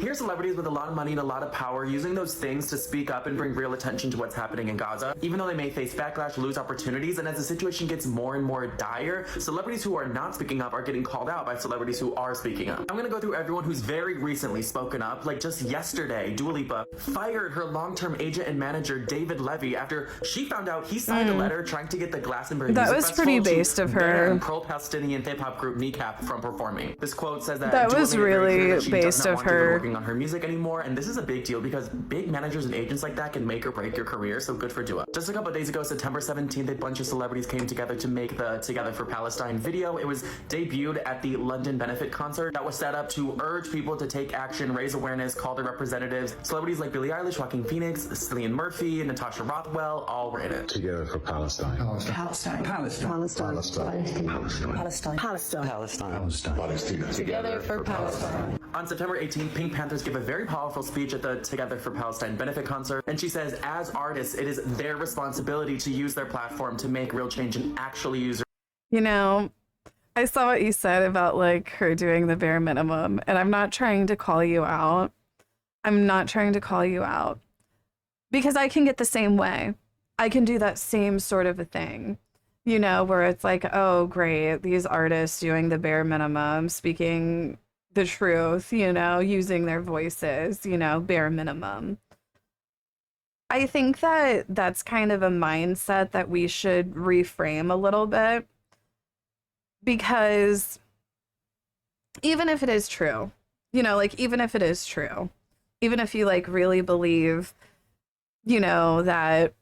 Here's celebrities with a lot of money and a lot of power using those things to speak up and bring real attention to what's happening in Gaza, even though they may face backlash, lose opportunities, and as the situation gets more and more dire, celebrities who are not speaking up are getting called out by celebrities who are speaking up. I'm gonna go through everyone who's very recently spoken up. Like just yesterday, Dua Lipa fired her long-term agent and manager David Levy after she found out he signed a letter trying to get the Glastonbury that Music was Festival pretty to based of ban her. pro-Palestinian hip-hop group Kneecap from performing. This quote says that That Dua was made it very clear really that she does based not of want to be her. working on her music anymore, and this is a big deal because big managers and agents like that can make or break your career, so good for Dua. Just a couple of days ago, September 17th, a bunch of celebrities came together to make the Together for Palestine video. It was debuted at the London benefit concert that was set up to urge people to take action, raise awareness, call their representatives. Celebrities like Billie Eilish, Joaquin Phoenix, Cillian Murphy, Natasha Rothwell, all were in it. Together for Palestine. Palestine. Together for Palestine. On September 18th, Pink Panthers give a very powerful speech at the Together for Palestine benefit concert, and she says, as artists, it is their responsibility to use their platform to make real change and actually use. You know, I saw what you said about like her doing the bare minimum, and I'm not trying to call you out. I'm not trying to call you out because I can get the same way. I can do that same sort of a thing, you know, where it's like, oh, great, these artists doing the bare minimum, speaking the truth, you know, using their voices, you know, bare minimum. I think that that's kind of a mindset that we should reframe a little bit, because even if it is true, you know, like even if it is true, even if you like really believe, you know, that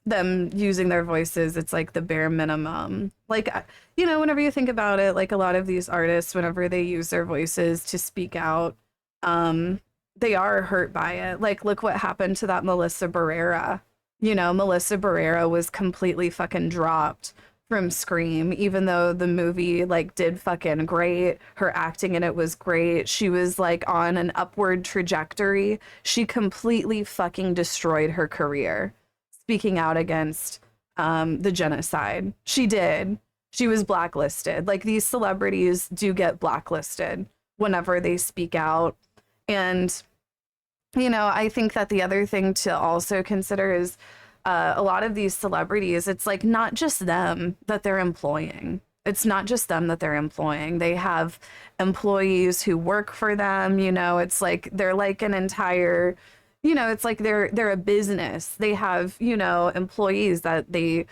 them using their voices, it's like the bare minimum. Like, you know, whenever you think about it, like a lot of these artists, whenever they use their voices to speak out, they are hurt by it. Like, look what happened to that Melissa Barrera. You know, Melissa Barrera was completely fucking dropped from Scream, even though the movie like did fucking great. Her acting in it was great. She was like on an upward trajectory. She completely fucking destroyed her career speaking out against the genocide. She did. She was blacklisted. Like, these celebrities do get blacklisted whenever they speak out. And, you know, I think that the other thing to also consider is a lot of these celebrities, it's like not just them that they're employing. It's not just them that they're employing. They have employees who work for them. You know, it's like they're like an entire, you know, it's like they're a business. They have, you know, employees that they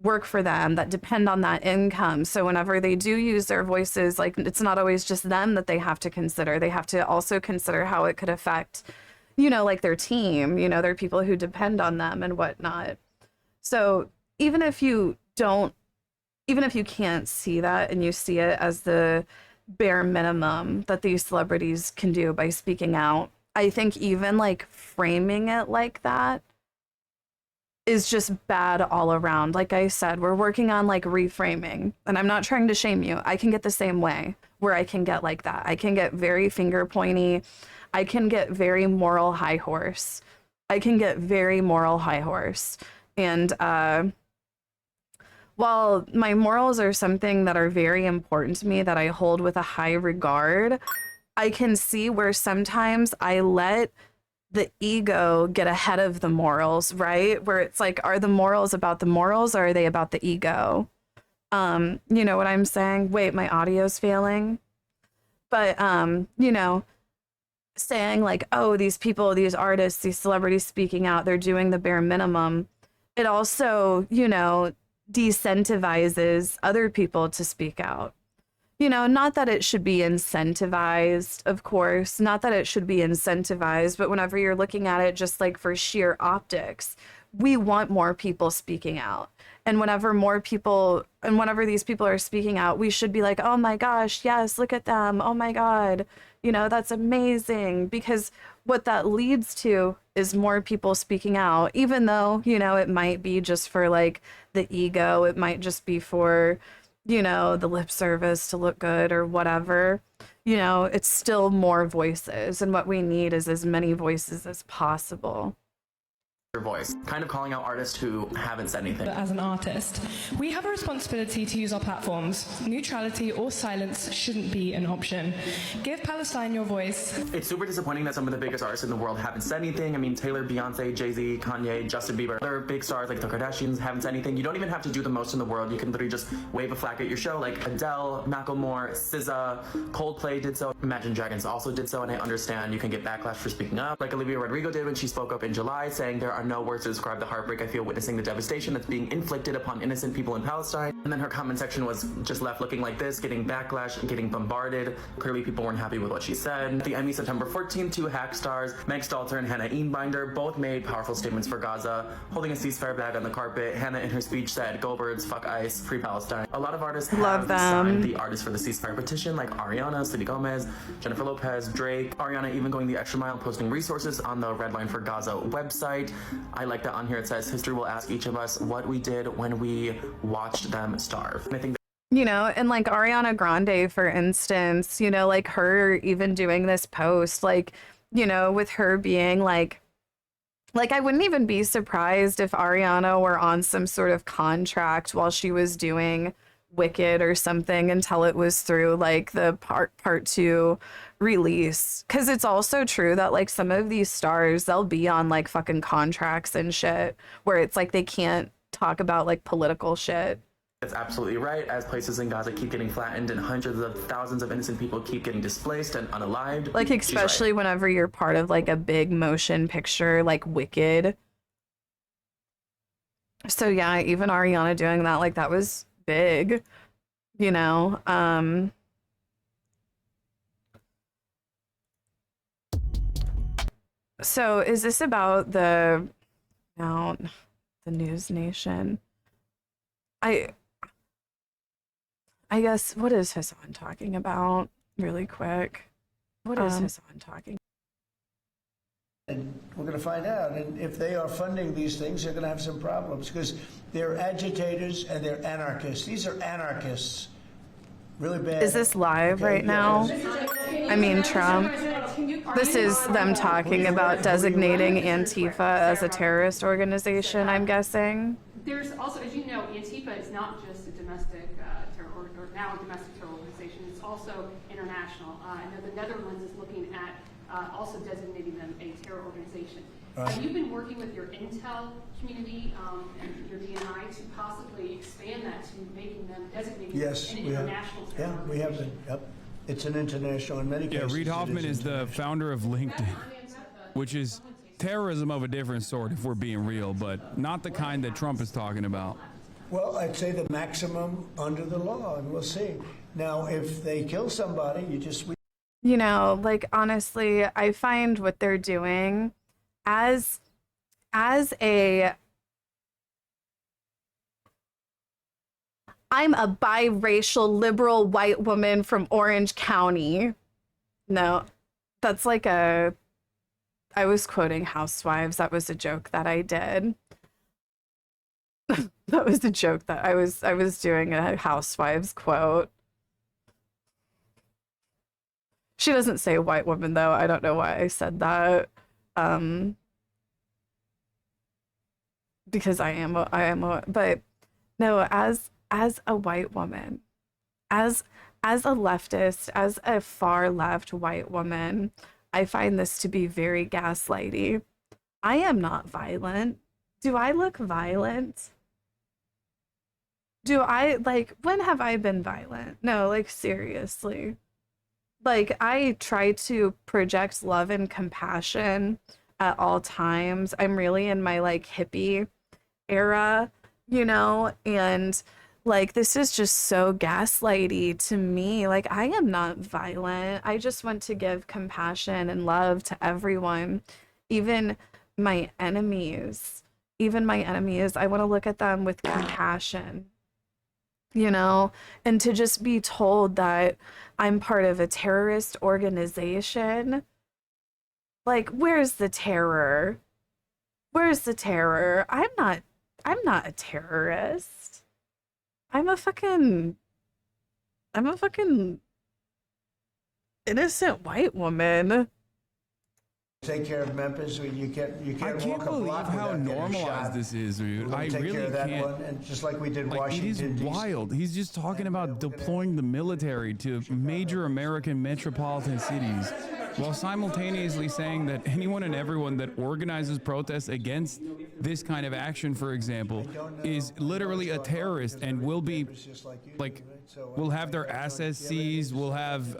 work for them that depend on that income. So whenever they do use their voices, like it's not always just them that they have to consider. They have to also consider how it could affect, you know, like their team, you know, their people who depend on them and whatnot. So even if you can't see that and you see it as the bare minimum that these celebrities can do by speaking out, I think even like framing it like that is just bad all around. Like I said, we're working on like reframing, and I'm not trying to shame you. I can get the same way where I can get like that. I can get very finger pointy. I can get very moral high horse. And while my morals are something that are very important to me, that I hold with a high regard, I can see where sometimes I let the ego get ahead of the morals, right? Where it's like, are the morals about the morals, or are they about the ego? You know what I'm saying? Wait, my audio's failing. But, you know, saying like, oh, these people, these artists, these celebrities speaking out, they're doing the bare minimum. It also, you know, decentivizes other people to speak out. You know, not that it should be incentivized, of course, not that it should be incentivized, but whenever you're looking at it just like for sheer optics, we want more people speaking out. And whenever these people are speaking out, we should be like, oh my gosh, yes, look at them. Oh my God, you know, that's amazing. Because what that leads to is more people speaking out, even though, you know, it might be just for like the ego. It might just be for, you know, the lip service to look good or whatever. You know, it's still more voices. And what we need is as many voices as possible. Your voice, kind of calling out artists who haven't said anything. As an artist, we have a responsibility to use our platforms. Neutrality or silence shouldn't be an option. Give Palestine your voice. It's super disappointing that some of the biggest artists in the world haven't said anything. I mean, Taylor, Beyonce, Jay-Z, Kanye, Justin Bieber, other big stars like the Kardashians haven't said anything. You don't even have to do the most in the world. You can literally just wave a flag at your show, like Adele, Macklemore, SZA, Coldplay did so. Imagine Dragons also did so, and I understand you can get backlash for speaking up, like Olivia Rodrigo did when she spoke up in July, saying there are no words to describe the heartbreak I feel witnessing the devastation that's being inflicted upon innocent people in Palestine. And then her comment section was just left looking like this, getting backlash, getting bombarded. Clearly people weren't happy with what she said. At the Emmy September 14th, two hack stars, Meg Stalter and Hannah Einbinder, both made powerful statements for Gaza, holding a ceasefire flag on the carpet. Hannah in her speech said, "Go birds, fuck ICE, free Palestine." A lot of artists have signed the Artists for the Ceasefire petition, like Ariana, Selena Gomez, Jennifer Lopez, Drake. Ariana even going the extra mile, posting resources on the Red Line for Gaza website. I like that on here. It says, history will ask each of us what we did when we watched them starve. And I think you know, and like Ariana Grande, for instance, you know, like her even doing this post, like, you know, with her being like I wouldn't even be surprised if Ariana were on some sort of contract while she was doing Wicked or something until it was through like the part 2 release. Because it's also true that like some of these stars, they'll be on like fucking contracts and shit where it's like they can't talk about like political shit. That's absolutely right. As places in Gaza keep getting flattened and hundreds of thousands of innocent people keep getting displaced and unalived. Like especially whenever you're part of like a big motion picture like Wicked. So yeah, even Ariana doing that, like that was big, you know. So is this about the News Nation? I guess, what is Hassan talking about really quick? What is Hassan talking? And we're going to find out. And if they are funding these things, they're going to have some problems because they're agitators and they're anarchists. These are anarchists. Really bad. Is this live right now? I mean, Trump. This is them talking about designating Antifa as a terrorist organization, I'm guessing. There's also, as you know, Antifa is not just a domestic terror, or now a domestic terror organization. It's also international. I know the Netherlands is looking at also designating them a terror organization. Have you been working with your intel community and your DNI to possibly expand that to making them designated an international terror organization? Yeah, we have been. Yep. It's an international in many cases. Yeah, Reid Hoffman is the founder of LinkedIn, which is terrorism of a different sort, if we're being real, but not the kind that Trump is talking about. Well, I'd say the maximum under the law, and we'll see. Now, if they kill somebody, you know, like, honestly, I find what they're doing as I'm a biracial liberal white woman from Orange County. No, that's like I was quoting Housewives. That was a joke that I did. That was a joke that I was doing a Housewives quote. She doesn't say white woman though. I don't know why I said that. Because I am but no, as a white woman, as a leftist, as a far left white woman, I find this to be very gaslighty. I am not violent. Do I look violent? Do I, like, when have I been violent? No, like, seriously. Like, I try to project love and compassion at all times. I'm really in my, like, hippie era, you know, and like this is just so gaslighty to me. Like I am not violent. I just want to give compassion and love to everyone, even my enemies. Even my enemies, I want to look at them with compassion, you know, and to just be told that I'm part of a terrorist organization. Like, where's the terror? Where's the terror? I'm not a terrorist. I'm a fucking innocent white woman. Take care of Memphis. You can't I can't walk a believe block how without getting normalized shot. this is, dude. We're gonna I take really care of that can't. one, and just like we did Like, Washington, it is D.C. wild. He's just talking about deploying the military to major American metropolitan cities, while simultaneously saying that anyone and everyone that organizes protests against this kind of action, for example, is literally a terrorist and will be, like, will have their assets seized, will have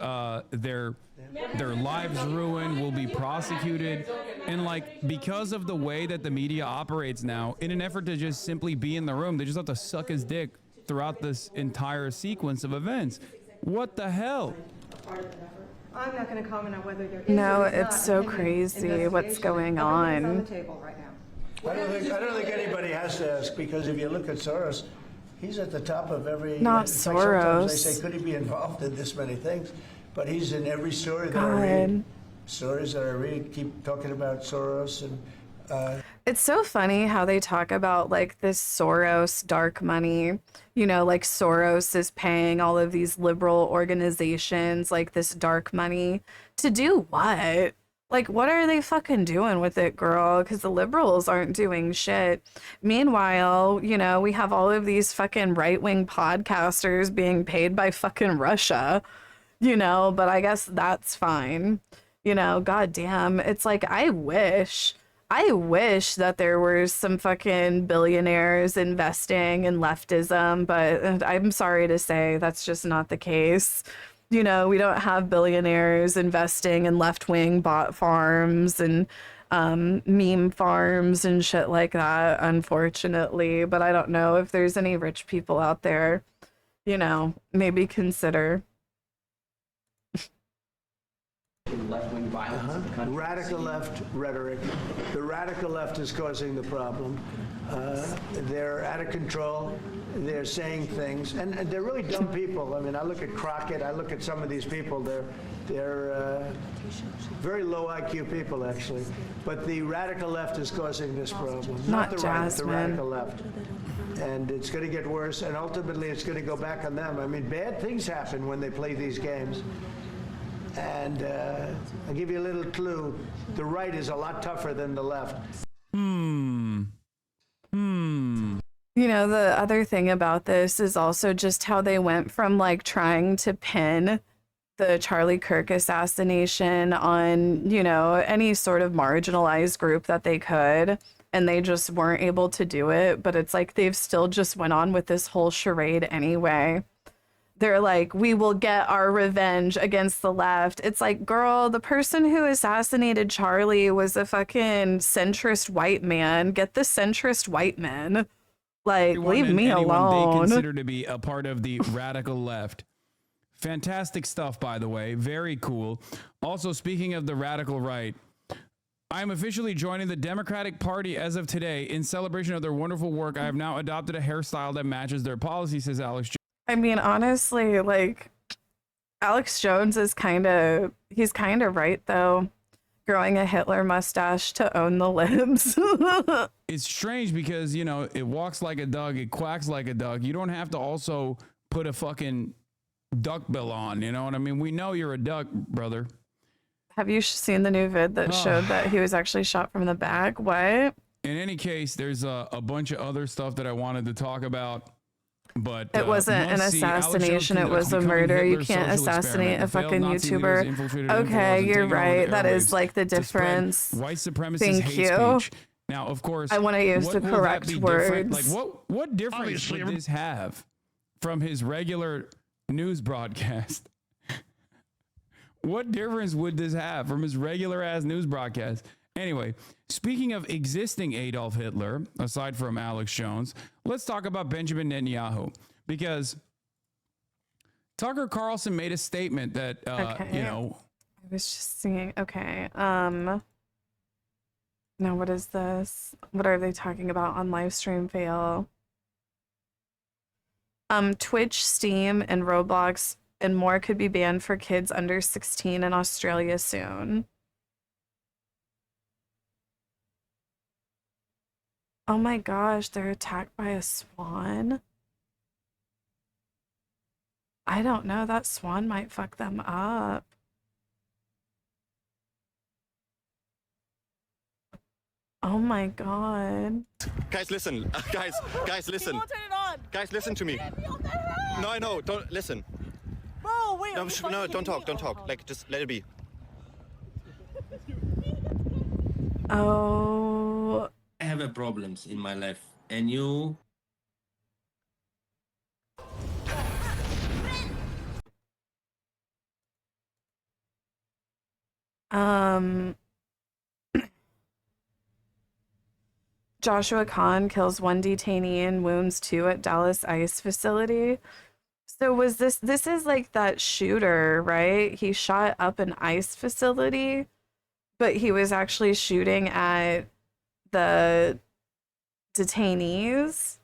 their lives ruined, will be prosecuted. And like, because of the way that the media operates now, in an effort to just simply be in the room, they just have to suck his dick throughout this entire sequence of events. What the hell? I'm not going to comment on whether there is No, or is it's not so a pending crazy what's investigation. going Everything's on on. the table right now. I don't think anybody has to ask, because if you look at Soros, he's at the top of every. Not in fact, sometimes they Soros. say, could he be involved in this many things? But he's in every story that I read. God. Stories that I read keep talking about Soros and. It's so funny how they talk about like this Soros dark money, you know, like Soros is paying all of these liberal organizations like this dark money to do what? Like, what are they fucking doing with it, girl? Because the liberals aren't doing shit. Meanwhile, you know, we have all of these fucking right-wing podcasters being paid by fucking Russia, you know, but I guess that's fine. You know, goddamn. It's like, I wish that there were some fucking billionaires investing in leftism, but I'm sorry to say that's just not the case. You know, we don't have billionaires investing in left-wing bot farms and meme farms and shit like that, unfortunately. But I don't know if there's any rich people out there, you know, maybe consider. Left-wing violence in the country. Radical left rhetoric. The radical left is causing the problem. They're out of control. They're saying things, and they're really dumb people. I mean, I look at Crockett. I look at some of these people. They're very low IQ people, actually. But the radical left is causing this problem. Not the right, the Jasmine. radical left. And it's going to get worse, and ultimately it's going to go back on them. I mean, bad things happen when they play these games. And I'll give you a little clue. The right is a lot tougher than the left. You know, the other thing about this is also just how they went from like trying to pin the Charlie Kirk assassination on, you know, any sort of marginalized group that they could, and they just weren't able to do it. But it's like they've still just went on with this whole charade anyway. They're like, we will get our revenge against the left. It's like, girl, the person who assassinated Charlie was a fucking centrist white man. Get the centrist white men. Like, leave me alone. They consider to be a part of the radical left. Fantastic stuff, by the way. Very cool. Also, speaking of the radical right, I am officially joining the Democratic Party as of today. In celebration of their wonderful work, I have now adopted a hairstyle that matches their policy, says Alex Jones. I mean, honestly, like, Alex Jones is he's kind of right, though. Growing a Hitler mustache to own the libs. It's strange because, you know, it walks like a duck, it quacks like a duck. You don't have to also put a fucking duck bill on, you know what I mean? We know you're a duck, brother. Have you seen the new vid that showed that he was actually shot from the back? What? In any case, there's a bunch of other stuff that I wanted to talk about. But it wasn't an assassination, it was a murder. You can't assassinate a fucking YouTuber. Okay, you're right. That is like the difference. White supremacist Thank hate you. speech. Now, of course, I want to use the correct words. Like, what difference would this have from his regular news broadcast? What difference would this have from his regular ass news broadcast? Anyway, speaking of existing Adolf Hitler, aside from Alex Jones, let's talk about Benjamin Netanyahu, because Tucker Carlson made a statement that, you know. I was just seeing, okay. Now what is this? What are they talking about on Livestream Fail? Twitch, Steam, and Roblox and more could be banned for kids under 16 in Australia soon. Oh my gosh, they're attacked by a swan? I don't know, that swan might fuck them up. Oh my god. Guys, listen. Guys, listen. Guys, listen to me. No, I know. Don't listen. Bro, wait. No, don't talk. Like, just let it be. Oh. I have a problems in my life, and you. Joshua Khan kills 1 detainee and wounds 2 at Dallas ICE facility. So was this is like that shooter, right? He shot up an ICE facility, but he was actually shooting at the detainees.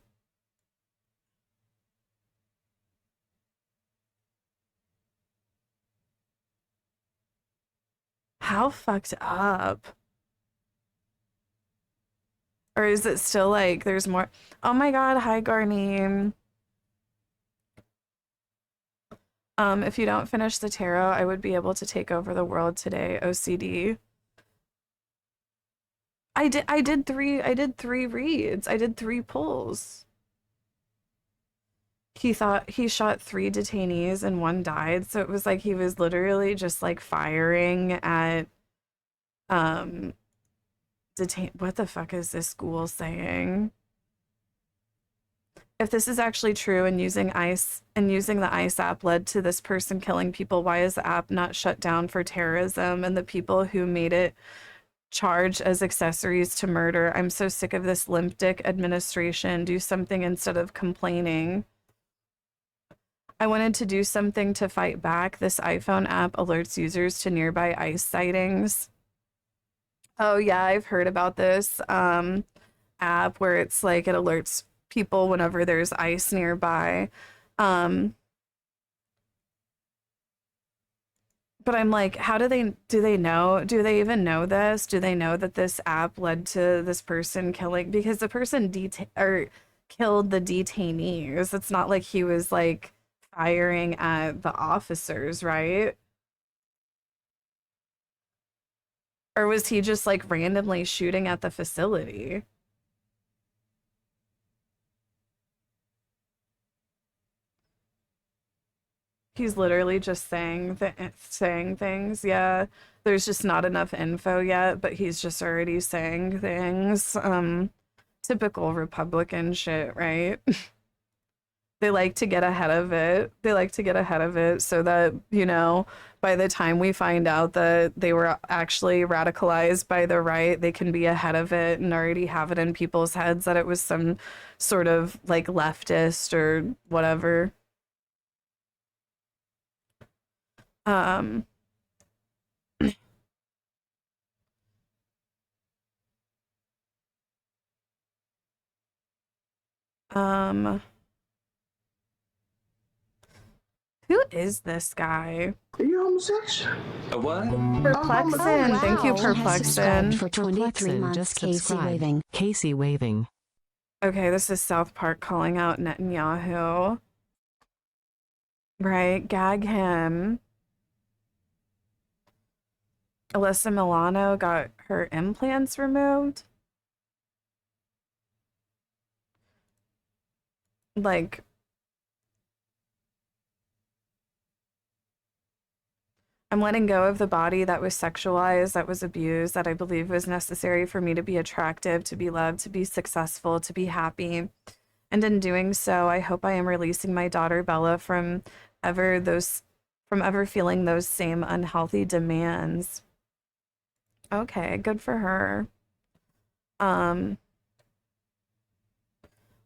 How fucked up? Or is it still like there's more? Oh my god, hi Garneen. If you don't finish the tarot, I would be able to take over the world today. OCD. I did three reads. I did 3 pulls. He thought he shot 3 detainees and 1 died, so it was like he was literally just like firing at what the fuck is this ghoul saying? If this is actually true and using ICE and using the ICE app led to this person killing people, why is the app not shut down for terrorism and the people who made it charged as accessories to murder? I'm so sick of this limp dick administration. Do something instead of complaining. I wanted to do something to fight back. This iPhone app alerts users to nearby ICE sightings. Oh yeah, I've heard about this app where it's like it alerts people whenever there's ICE nearby. But I'm like, how do they know? Do they even know this? Do they know that this app led to this person killing? Because the person killed the detainees. It's not like he was like firing at the officers, right? Or was he just like randomly shooting at the facility? He's literally just saying things. Yeah, there's just not enough info yet, but he's just already saying things. Typical Republican shit, right? They like to get ahead of it. They like to get ahead of it so that, you know, by the time we find out that they were actually radicalized by the right, they can be ahead of it and already have it in people's heads that it was some sort of like leftist or whatever. Who is this guy? Are you homosexual? A what? Perplexin. wow. Thank you, Subscribed Perplexin. for 23 months, just Casey subscribe. waving. Casey waving. Okay, this is South Park calling out Netanyahu. Right, gag him. Alyssa Milano got her implants removed. Like, I'm letting go of the body that was sexualized, that was abused, that I believe was necessary for me to be attractive, to be loved, to be successful, to be happy. And in doing so, I hope I am releasing my daughter Bella from ever feeling those same unhealthy demands. Okay, good for her.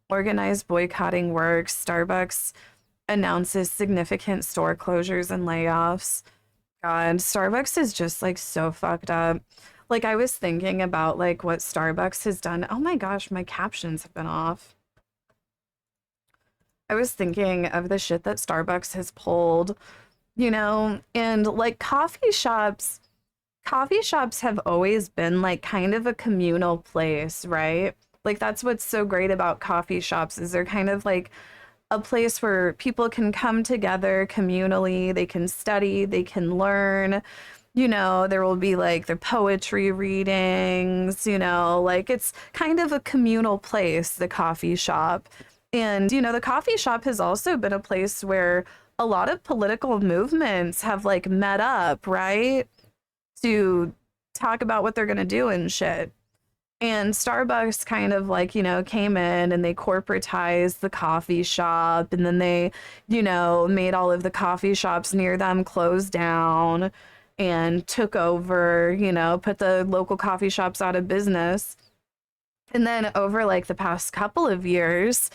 Organized boycotting works. Starbucks announces significant store closures and layoffs. God, Starbucks is just like so fucked up. Like I was thinking about like what Starbucks has done. Oh my gosh, my captions have been off. I was thinking of the shit that Starbucks has pulled, you know, and like coffee shops have always been like kind of a communal place, right? Like that's what's so great about coffee shops is they're kind of like a place where people can come together communally, they can study, they can learn. You know, there will be like their poetry readings, you know, like it's kind of a communal place, the coffee shop. And, you know, the coffee shop has also been a place where a lot of political movements have like met up, right? To talk about what they're going to do and shit. And Starbucks kind of like, you know, came in and they corporatized the coffee shop and then they, you know, made all of the coffee shops near them close down and took over, you know, put the local coffee shops out of business. And then over like the past couple of years,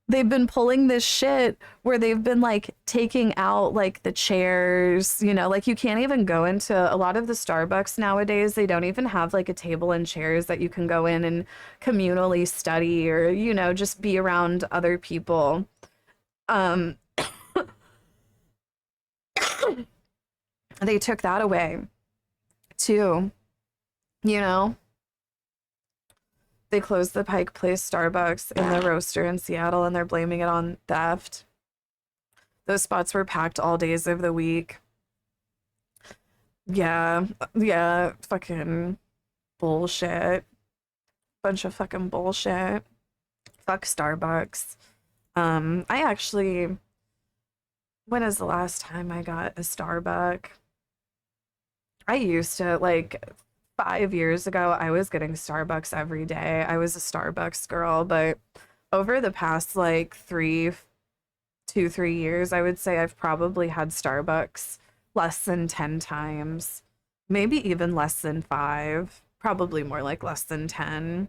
they've been pulling this shit where they've been like taking out like the chairs, you know, like you can't even go into a lot of the Starbucks nowadays. They don't even have like a table and chairs that you can go in and communally study or, you know, just be around other people. They took that away too, you know. They closed the Pike Place Starbucks in the Roaster in Seattle and they're blaming it on theft. Those spots were packed all days of the week. Yeah, fucking bullshit. Bunch of fucking bullshit. Fuck Starbucks. I actually, when is the last time I got a Starbucks? I used to, like, 5 years ago, I was getting Starbucks every day. I was a Starbucks girl, but over the past, like, 3 years, I would say I've probably had Starbucks less than 10 times. Maybe even less than 5. Probably more like less than 10.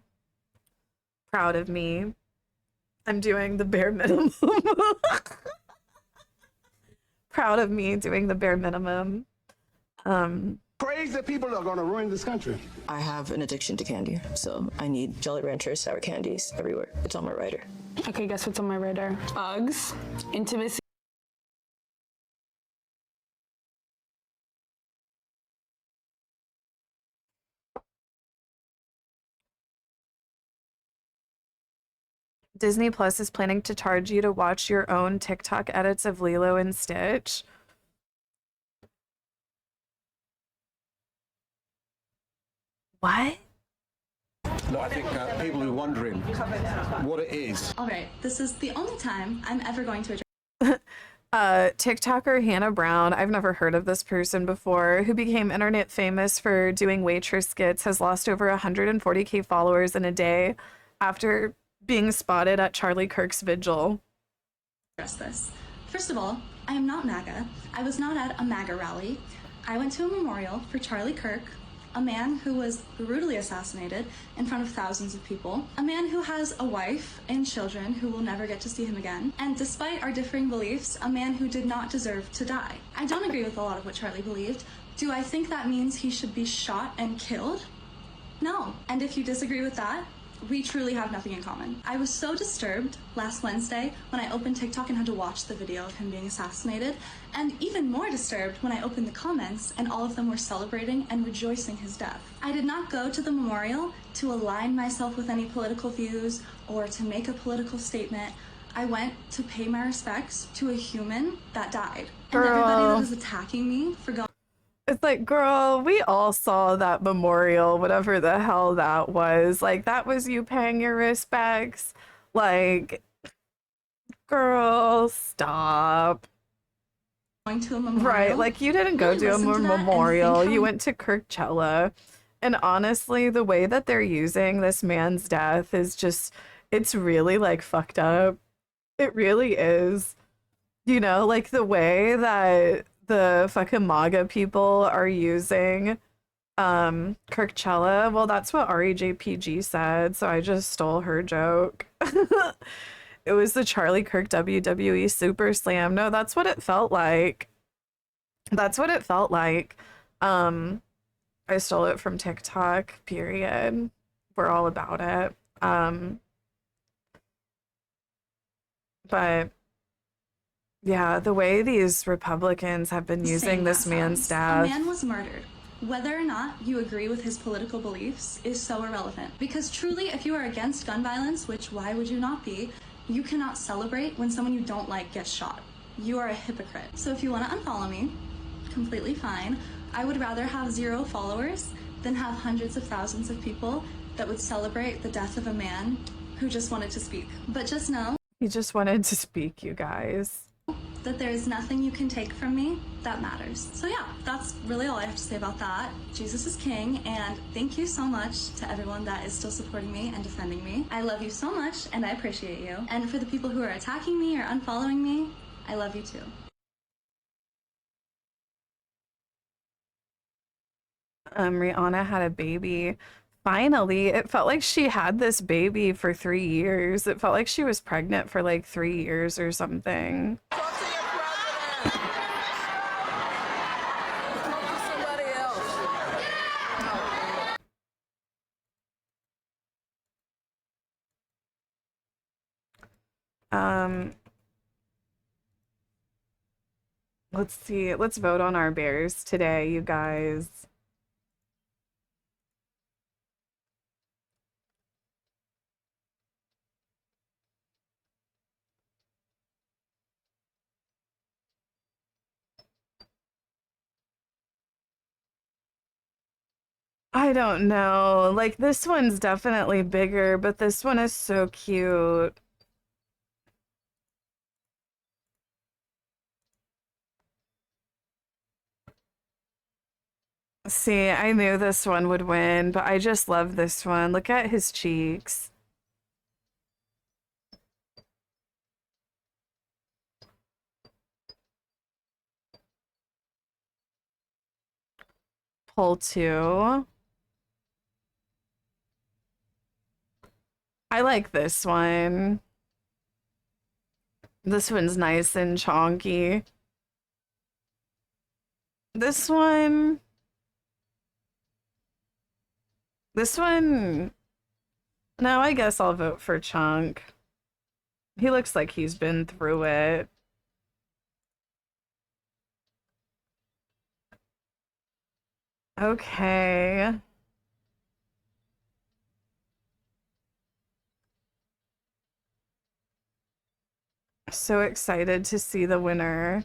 Proud of me. I'm doing the bare minimum. Proud of me doing the bare minimum. Crazy people are going to ruin this country. I have an addiction to candy, so I need Jolly Ranchers, sour candies everywhere. It's on my rider. Okay, guess what's on my radar? Uggs, intimacy. Disney Plus is planning to charge you to watch your own TikTok edits of Lilo and Stitch. What? No, I think people are wondering what it is. All right, this is the only time I'm ever going to TikToker Hannah Brown, I've never heard of this person before, who became internet famous for doing waitress skits, has lost over 140K followers in a day after being spotted at Charlie Kirk's vigil. address this. First of all, I am not MAGA. I was not at a MAGA rally. I went to a memorial for Charlie Kirk, a man who was brutally assassinated in front of thousands of people, a man who has a wife and children who will never get to see him again, and despite our differing beliefs, a man who did not deserve to die. I don't agree with a lot of what Charlie believed. Do I think that means he should be shot and killed? No. And if you disagree with that, we truly have nothing in common. I was so disturbed last Wednesday when I opened TikTok and had to watch the video of him being assassinated, and even more disturbed when I opened the comments and all of them were celebrating and rejoicing his death. I did not go to the memorial to align myself with any political views or to make a political statement. I went to pay my respects to a human that died. And everybody that is attacking me for going. It's like, girl, we all saw that memorial, whatever the hell that was. Like, that was you paying your respects. Like, girl, stop. Going to a memorial. Right, like, you didn't go to a memorial. You went to Kirkchella. And honestly, the way that they're using this man's death is just, it's really, like, fucked up. It really is. You know, like, the way that the fucking MAGA people are using Kirkchella. Well, that's what REJPG said, so I just stole her joke. It was the Charlie Kirk WWE Super Slam. No, that's what it felt like. That's what it felt like. I stole it from TikTok, period. We're all about it. But yeah, the way these Republicans have been using this man's A staff. man was murdered. Whether or not you agree with his political beliefs is so irrelevant. Because truly, if you are against gun violence, which why would you not be, you cannot celebrate when someone you don't like gets shot. You are a hypocrite. So if you want to unfollow me, completely fine. I would rather have 0 followers than have hundreds of thousands of people that would celebrate the death of a man who just wanted to speak. But just know He just wanted to speak, you guys. that there is nothing you can take from me that matters. So yeah, that's really all I have to say about that. Jesus is king, and thank you so much to everyone that is still supporting me and defending me. I love you so much, and I appreciate you. And for the people who are attacking me or unfollowing me, I love you too. Rihanna had a baby. Finally, it felt like she had this baby for 3 years. It felt like she was pregnant for like 3 years or something. Let's see. Let's vote on our bears today, you guys. I don't know. Like, this one's definitely bigger, but this one is so cute. See, I knew this one would win, but I just love this one. Look at his cheeks. Pull 2. I like this one. This one's nice and chonky. This one... This one... No, I guess I'll vote for Chunk. He looks like he's been through it. Okay. So excited to see the winner.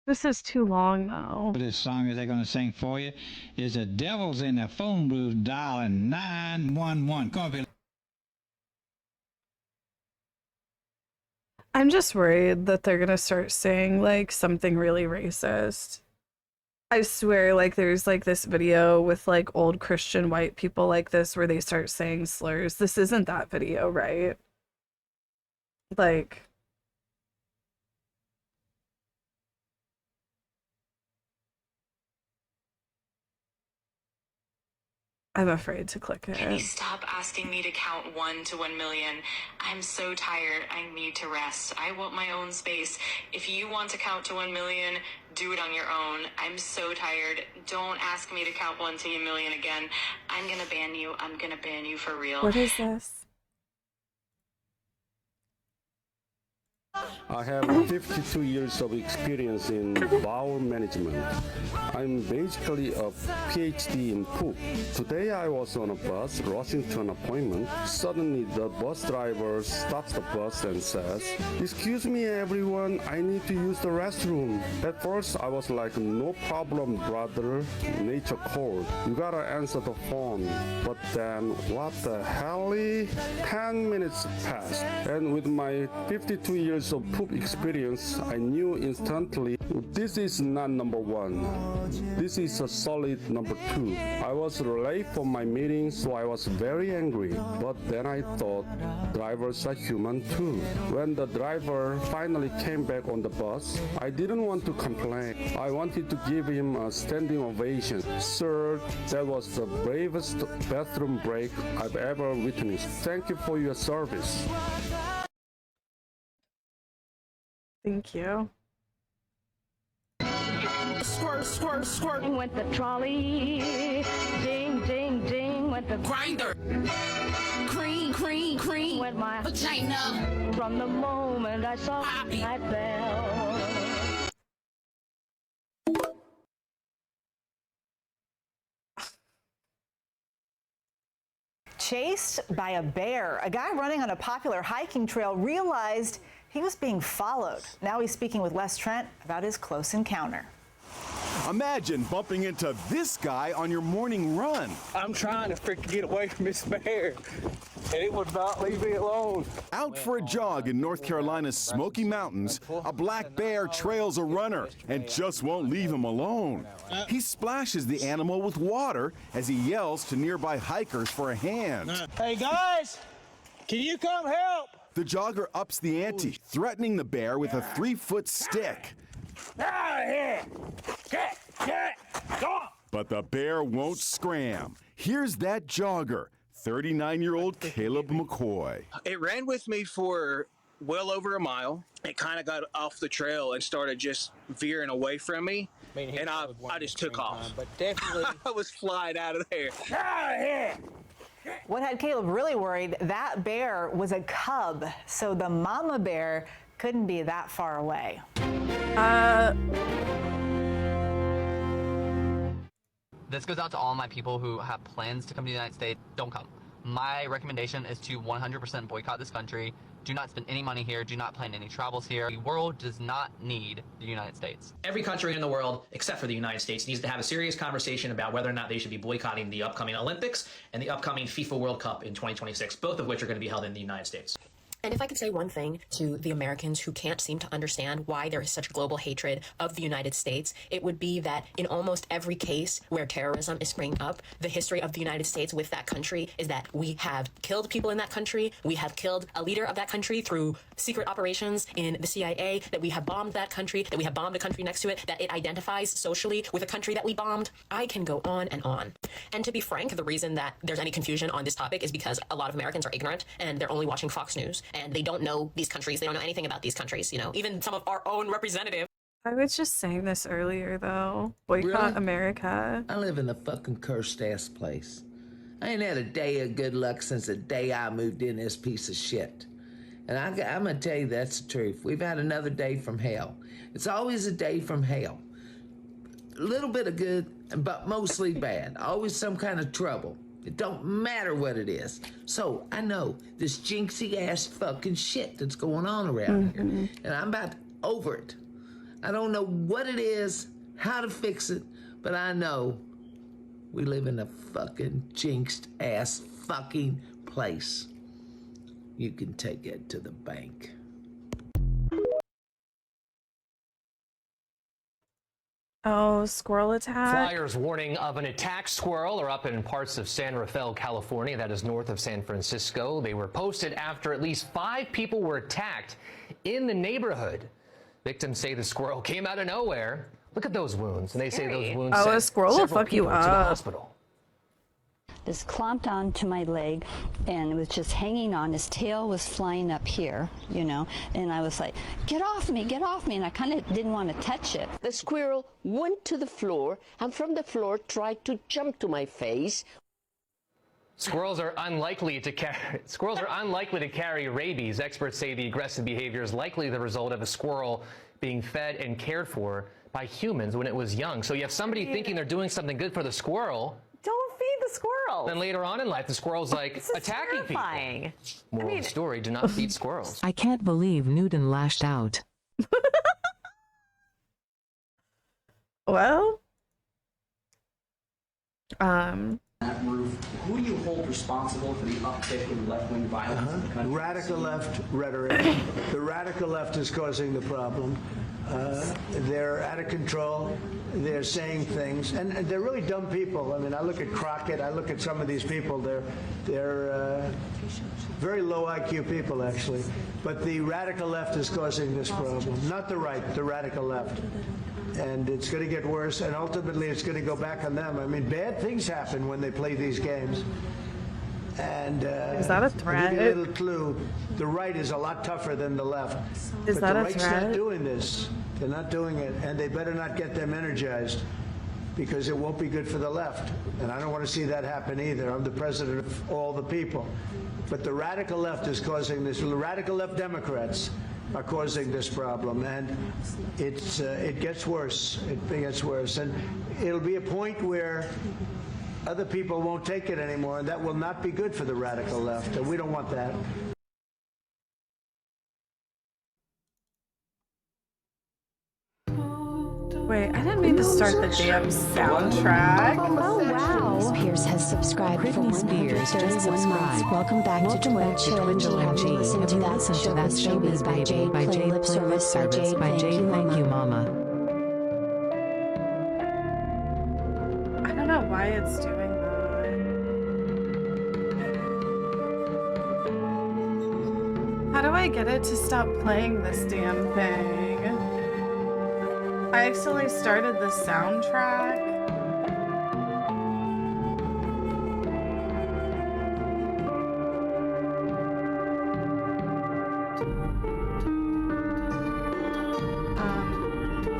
This is too long, though. This song is they're going to sing for you is the devil's in the phone booth dialing 911. Come on, I'm just worried that they're gonna start saying like something really racist. I swear, like there's like this video with like old Christian white people like this where they start saying slurs. This isn't that video, right? Like, I'm afraid to click it. Can you stop asking me to count 1 to 1 million? I'm so tired. I need to rest. I want my own space. If you want to count to 1 million, do it on your own. I'm so tired. Don't ask me to count 1 to a million again. I'm gonna ban you. I'm gonna ban you for real. What is this? I have 52 years of experience in bowel management. I'm basically a PhD in poop. Today I was on a bus rushing to an appointment. Suddenly the bus driver stops the bus and says, "Excuse me everyone, I need to use the restroom." At first I was like, "No problem brother, nature called. You gotta answer the phone." But then, what the hell? 10 minutes passed, and with my 52 years of poop experience, I knew instantly this is not number 1. This is a solid number 2. I was late for my meeting, so I was very angry. But then I thought, drivers are human too. When the driver finally came back on the bus, I didn't want to complain. I wanted to give him a standing ovation. Sir, that was the bravest bathroom break I've ever witnessed. Thank you for your service. Thank you. Squirt, squirt, squirting with the trolley. Ding, ding, ding with the grinder. Cream, cream, cream with my vagina. From the moment I saw that bell. Chased by a bear. A guy running on a popular hiking trail realized he was being followed. Now he's speaking with Les Trent about his close encounter. Imagine bumping into this guy on your morning run. I'm trying to freaking get away from this bear, and it would not leave me alone. Out for a jog in North Carolina's Smoky Mountains, a black bear trails a runner and just won't leave him alone. He splashes the animal with water as he yells to nearby hikers for a hand. Hey guys, can you come help? The jogger ups the ante, threatening the bear with a 3-foot stick. Out of here! Get, go! But the bear won't scram. Here's that jogger, 39-year-old Caleb McCoy. It ran with me for well over a mile. It kind of got off the trail and started just veering away from me. And I just took off. But definitely, I was flying out of there. Out of here! What had Caleb really worried, that bear was a cub, so the mama bear couldn't be that far away. This goes out to all my people who have plans to come to the United States. Don't come. My recommendation is to 100% boycott this country. Do not spend any money here. Do not plan any travels here. The world does not need the United States. Every country in the world, except for the United States, needs to have a serious conversation about whether or not they should be boycotting the upcoming Olympics and the upcoming FIFA World Cup in 2026, both of which are going to be held in the United States. And if I could say one thing to the Americans who can't seem to understand why there is such global hatred of the United States, it would be that in almost every case where terrorism is springing up, the history of the United States with that country is that we have killed people in that country, we have killed a leader of that country through secret operations in the CIA, that we have bombed that country, that we have bombed a country next to it, that it identifies socially with a country that we bombed. I can go on and on. And to be frank, the reason that there's any confusion on this topic is because a lot of Americans are ignorant and they're only watching Fox News. And they don't know these countries. They don't know anything about these countries, you know, even some of our own representatives. I was just saying this earlier, though. Boycott Really? America. I live in a fucking cursed ass place. I ain't had a day of good luck since the day I moved in this piece of shit. And I'm gonna tell you that's the truth. We've had another day from hell. It's always a day from hell. A little bit of good, but mostly bad. Always some kind of trouble. It don't matter what it is. So I know this jinxy ass fucking shit that's going on around here. And I'm about over it. I don't know what it is, how to fix it, but I know we live in a fucking jinxed ass fucking place. You can take it to the bank. Oh, squirrel attack. Flyers warning of an attacked squirrel are up in parts of San Rafael, California. That is north of San Francisco. They were posted after at least 5 people were attacked in the neighborhood. Victims say the squirrel came out of nowhere. Look at those wounds. And they say those wounds a sent squirrel will several fuck you people to the up. hospital. is clomped onto my leg and it was just hanging on. His tail was flying up here, you know, and I was like, get off me, and I kind of didn't want to touch it. The squirrel went to the floor and from the floor tried to jump to my face. Squirrels are unlikely to carry rabies. Experts say the aggressive behavior is likely the result of a squirrel being fed and cared for by humans when it was young. So you have somebody thinking they're doing something good for the squirrel. Don't feed the squirrel. Then later on in life, the squirrel's like attacking terrifying. people. Moral of the story, do not feed squirrels. I can't believe Newton lashed out. Well, That roof, who do you hold responsible for the uptick in left-wing violence in the country? Radical left rhetoric. The radical left is causing the problem. They're out of control. They're saying things, and they're really dumb people. I mean, I look at Crockett. I look at some of these people. They're very low IQ people, actually. But the radical left is causing this problem, not the right. The radical left. And it's going to get worse, and ultimately it's going to go back on them. I mean, bad things happen when they play these games. And is that a threat? I'll give you a little clue. The right is a lot tougher than the left. Is but that the a right's threat? not doing this. They're not doing it, and they better not get them energized, because it won't be good for the left. And I don't want to see that happen either. I'm the president of all the people. But the radical left is causing this. The radical left Democrats are causing this problem, and it gets worse. It gets worse, and it'll be a point where other people won't take it anymore, and that will not be good for the radical left, and we don't want that. Wait, I didn't mean to start the damn soundtrack. Oh, wow. Pierce has subscribed for 131 months. Welcome back to Twitch. Have you listened to that Sugar Baby by Jade? Play lip service by Jade. Thank you, Mama. I don't know why it's doing that. How do I get it to stop playing this damn thing? I accidentally started the soundtrack.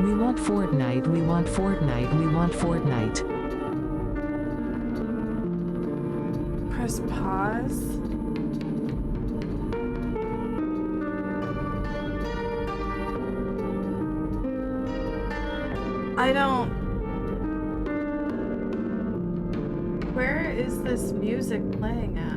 We want Fortnite, we want Fortnite, we want Fortnite. Press pause. I don't... Where is this music playing at?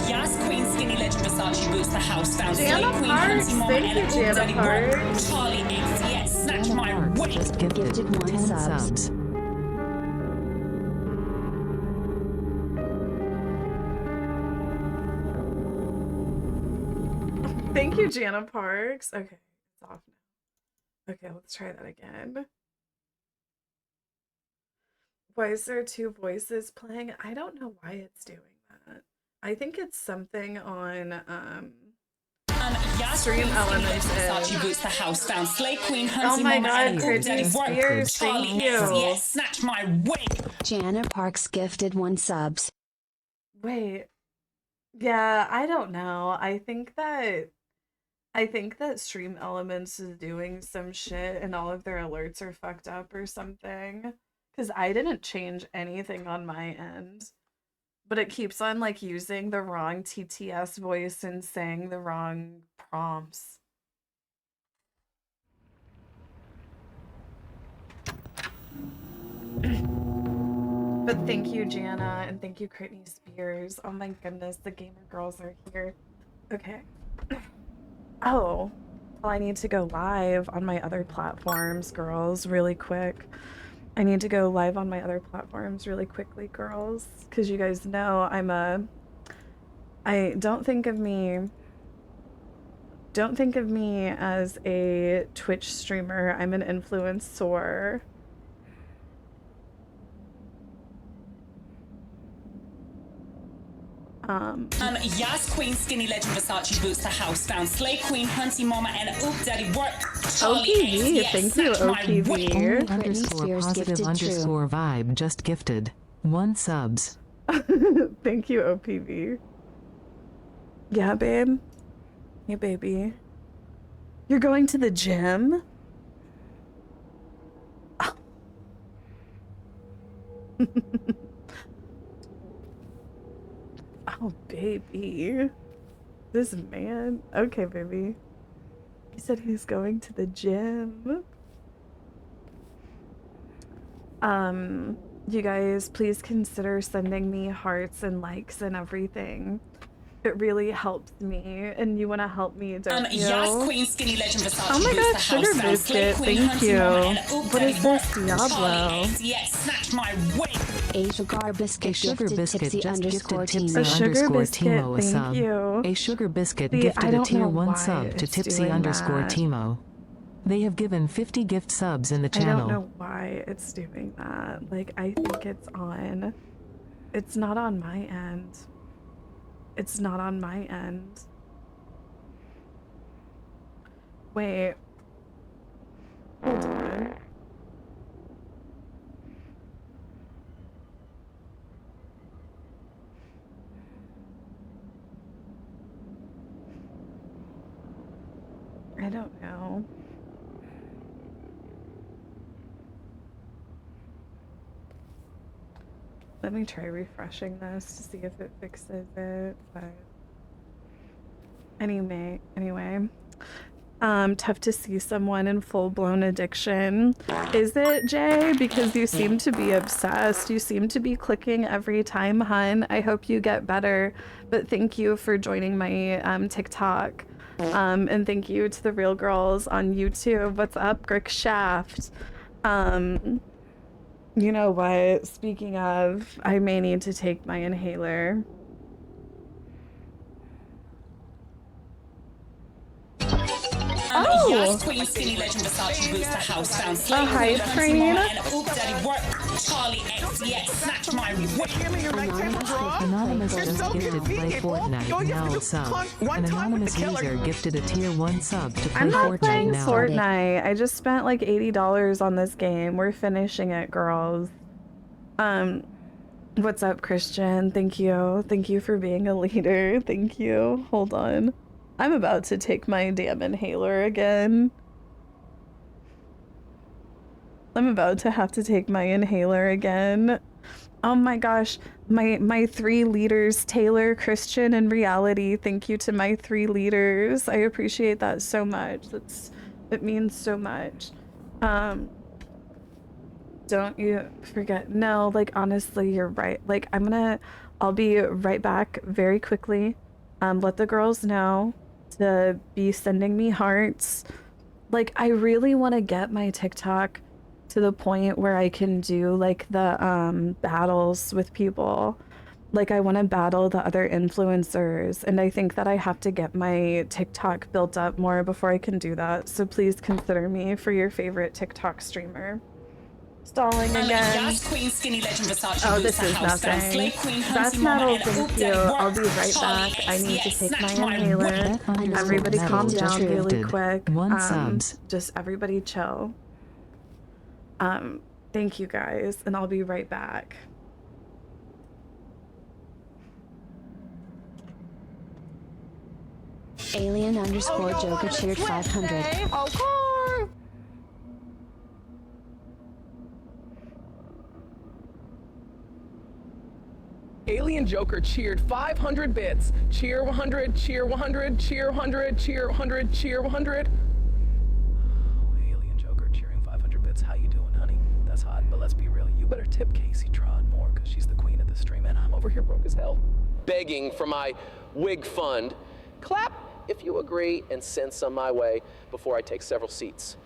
Yes, Queen Skinny Legend Versace boots the house down. Jana Queen Parks, Handsy Mama thank you, Ella, Jana Daddy Brock, Parks. Charlie X, yes, snatch my weight. Just gifted 10 subs. Thank you, Jana Parks. Okay, it's off now. Okay, let's try that again. Why is there two voices playing? I don't know why it's doing that. I think it's something on Stream Elements. Versace boots the house down. Slay Queen Handsy Oh my Mama god, Ella, Britney Daddy Brock, Spears, Charlie thank X, you. yes, snatch my weight. Jana Parks gifted 1 subs. Wait. Yeah, I don't know. I think that Stream Elements is doing some shit and all of their alerts are fucked up or something. Because I didn't change anything on my end. But it keeps on like using the wrong TTS voice and saying the wrong prompts. But thank you, Jana, and thank you, Britney Spears. Oh my goodness, the gamer girls are here. Okay. Oh, well, I need to go live on my other platforms, girls, really quick. I need to go live on my other platforms really quickly, girls, because you guys know don't think of me as a Twitch streamer. I'm an influencer. Yas Queen, Skinny Legend, Versace Boots, The House Found, Slay Queen, Hunty Mama, and Oop Daddy Work. OPV, thank you, OPV. Underscore positive underscore vibe just gifted 1 subs. Thank you, OPV. Yeah, babe. Hey, baby. You're going to the gym? Oh. Oh, baby. This man. Okay, baby. He said he's going to the gym. You guys, please consider sending me hearts and likes and everything. It really helps me, and you want to help me, don't you? Yas Queen, Skinny Legend, Versace Oh my Boots, gosh, The House Sugar Found, Slay Biscuit, Queen, thank Hunty you. Mama, and Oop What Daddy is Work. this, Diablo? Yes, snatch my wig. A sugar biscuit, A sugar biscuit tipsy just underscore gifted team. tipsy A sugar underscore biscuit, Timo a thank sub. you. A sugar biscuit See, I gifted a don't tier know 1 why sub to it's tipsy doing underscore that. Timo. They have given 50 gift subs in the I don't channel. know why it's doing that. Like, I think it's on. It's not on my end. It's not on my end. Wait. Hold on. I don't know. Let me try refreshing this to see if it fixes it, but anyway, tough to see someone in full-blown addiction. Is it, Jay? Because you seem to be obsessed. You seem to be clicking every time, hun. I hope you get better, but thank you for joining my TikTok. And thank you to the real girls on YouTube. What's up, Grick Shaft? You know what? Speaking of, I may need to take my inhaler. Oh! Yas Queen, Skinny Legend, Versace Boots, The House Found, Slay A hype Queen, Hunty train? Mama, and Oop Daddy Work. Charlie X, yes, snatch my wig. Anonymous just gifted play Fortnite now a sub. An anonymous user gifted a tier 1 sub to play I'm not Fortnite playing now. Fortnite. I just spent like $80 on this game. We're finishing it, girls. What's up, Christian? Thank you. Thank you for being a leader. Thank you. Hold on. I'm about to take my damn inhaler again. I'm about to have to take my inhaler again. Oh my gosh. My 3 leaders, Taylor, Christian, and Reality. Thank you to my 3 leaders. I appreciate that so much. It means so much. Don't you forget. No, like honestly, you're right. Like I'll be right back very quickly. Let the girls know to be sending me hearts. Like I really want to get my TikTok to the point where I can do like the battles with people. Like I want to battle the other influencers, and I think that I have to get my TikTok built up more before I can do that. So please consider me for your favorite TikTok streamer. Stalling again. Yas Queen, Skinny Legend, Versace Oh, Boots, this The is House Found, Slay nothing. Queen, That's Hunty Mama, metal, and thank Oop you. Daddy Work. I'll be right Charlie back. I X, need to yes, take my snatch my inhaler. wig. Everybody calm Metal just down really gifted quick. 1 subs. Just everybody chill. Thank you guys, and I'll be right back. Alien underscore Joker cheered 500. Okay. Alien Joker cheered 500 bits. Cheer 100, cheer 100, cheer 100, cheer 100, cheer 100. Oh, Alien Joker cheering 500 bits. How you doing, honey? That's hot, but let's be real. You better tip Casey Trod more, because she's the queen of the stream, and I'm over here broke as hell. Begging for my wig fund. Clap if you agree and send some my way before I take several seats.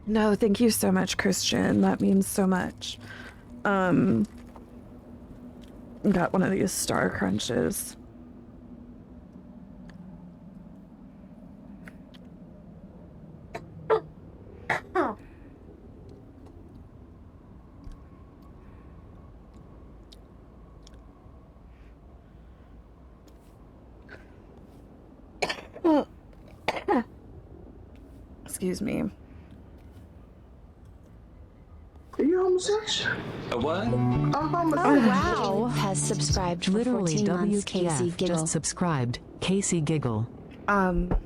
No, thank you so much, Christian. That means so much. Got one of these star crunches. Excuse me. Are you homosexual? A what? Oh wow! Has subscribed for Literally 14 months. Casey WTF Giggle. just subscribed. Casey Giggle. Can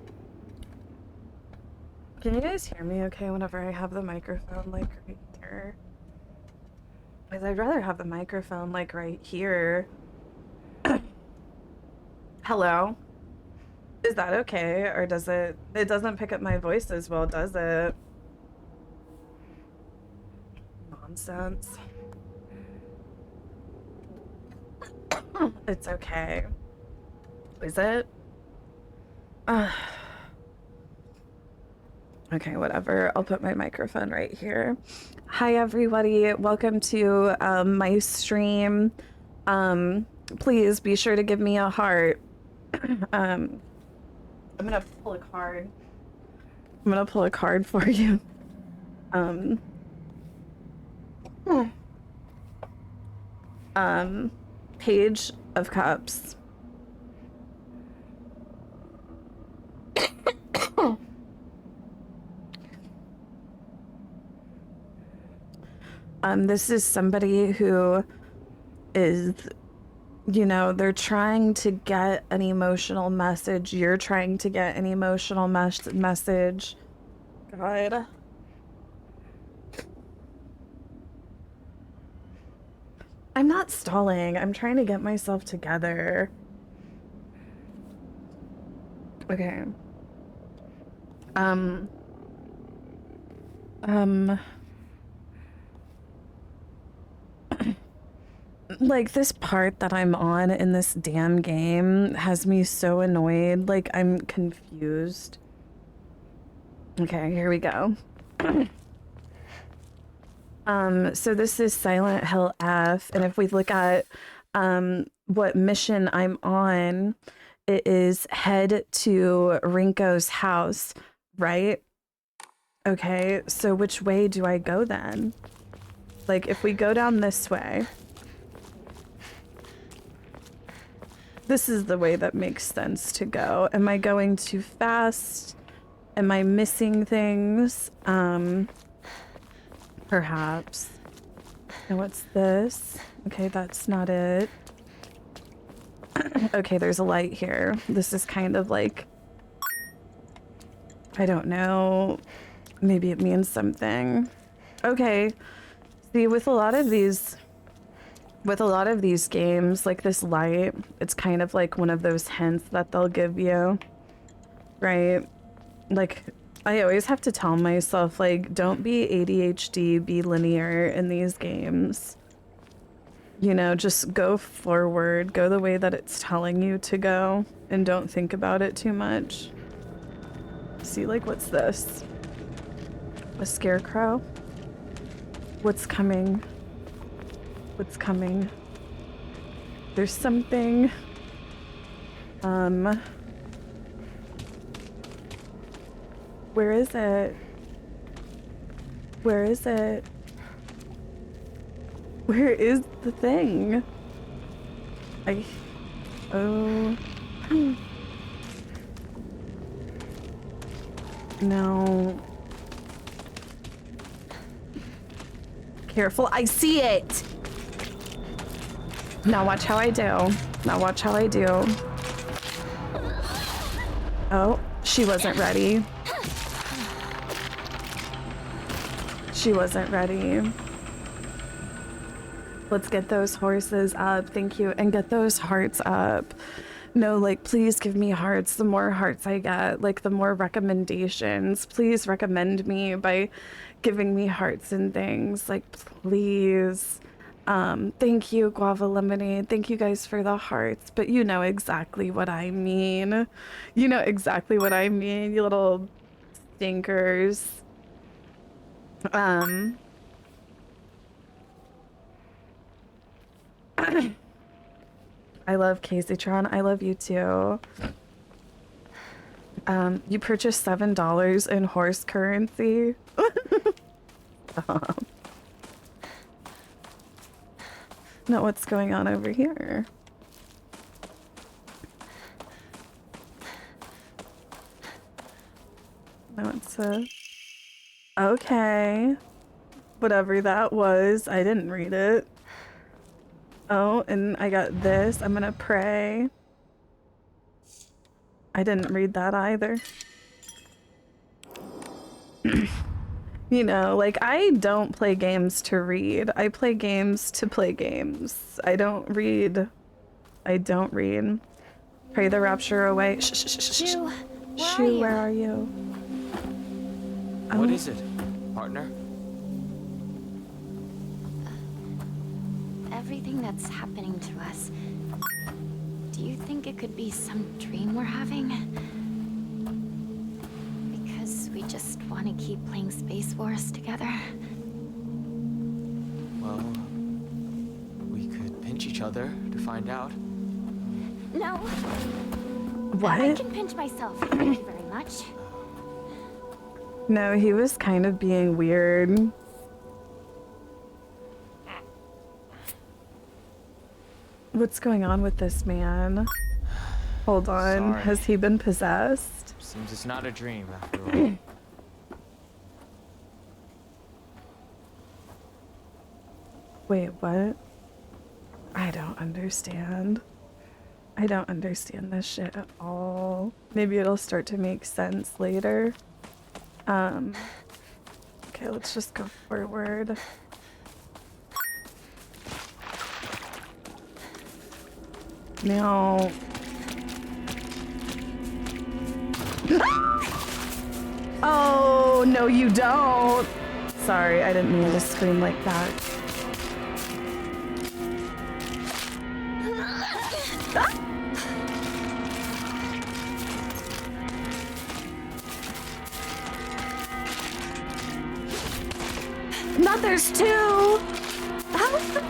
you guys hear me okay whenever I have the microphone like right here? Because I'd rather have the microphone like right here. Hello? Is that okay? Or does it doesn't pick up my voice as well, does it? Nonsense. It's okay. Is it? Okay, whatever. I'll put my microphone right here. Hi, everybody. Welcome to my stream. Please be sure to give me a heart. I'm gonna pull a card. I'm gonna pull a card for you. Page of Cups. This is somebody who is, you know, they're trying to get an emotional message. You're trying to get an emotional message. God. I'm not stalling. I'm trying to get myself together. Okay. Like, this part that I'm on in this damn game has me so annoyed. Like, I'm confused. Okay, here we go. So this is Silent Hill F, and if we look at what mission I'm on, it is head to Rinko's house, right? Okay, so which way do I go then? Like, if we go down this way, this is the way that makes sense to go. Am I going too fast? Am I missing things? Perhaps. And what's this? Okay, that's not it. Okay, there's a light here. This is kind of like, I don't know. Maybe it means something. Okay. See, with a lot of these games, like this light, it's kind of like one of those hints that they'll give you, right? Like, I always have to tell myself, like, don't be ADHD, be linear in these games. You know, just go forward, go the way that it's telling you to go, and don't think about it too much. See, like, what's this? A scarecrow? What's coming? What's coming? There's something. Where is it? Where is it? Where is the thing? Oh. No. Careful, I see it! Now watch how I do. Now watch how I do. Oh, she wasn't ready. She wasn't ready. Let's get those horses up. Thank you. And get those hearts up. No, like, please give me hearts. The more hearts I get, like, the more recommendations. Please recommend me by giving me hearts and things. Like, please. Thank you, Guava Lemonade. Thank you guys for the hearts. But you know exactly what I mean. You know exactly what I mean, you little stinkers. I love Caseytron. I love you too. You purchased $7 in horse currency. Stop. Now what's going on over here? No, it's okay. Whatever that was, I didn't read it. Oh, and I got this. I'm gonna pray. I didn't read that either. You know, like, I don't play games to read. I play games to play games. I don't read. I don't read. Pray the rapture away. Shh, shh, shh, shh, shh. Shoo, where are you? What is it, partner? Everything that's happening to us. Do you think it could be some dream we're having? Because we just want to keep playing Space Wars together? Well, we could pinch each other to find out. No. What? I can pinch myself. Thank you very much. No, he was kind of being weird. What's going on with this man? Hold on. Sorry. Has he been possessed? Seems it's not a dream after all. Wait, what? I don't understand. I don't understand this shit at all. Maybe it'll start to make sense later. Okay, let's just go forward. Now... Oh, no you don't! Sorry, I didn't mean to scream like that. Not there's two! How's the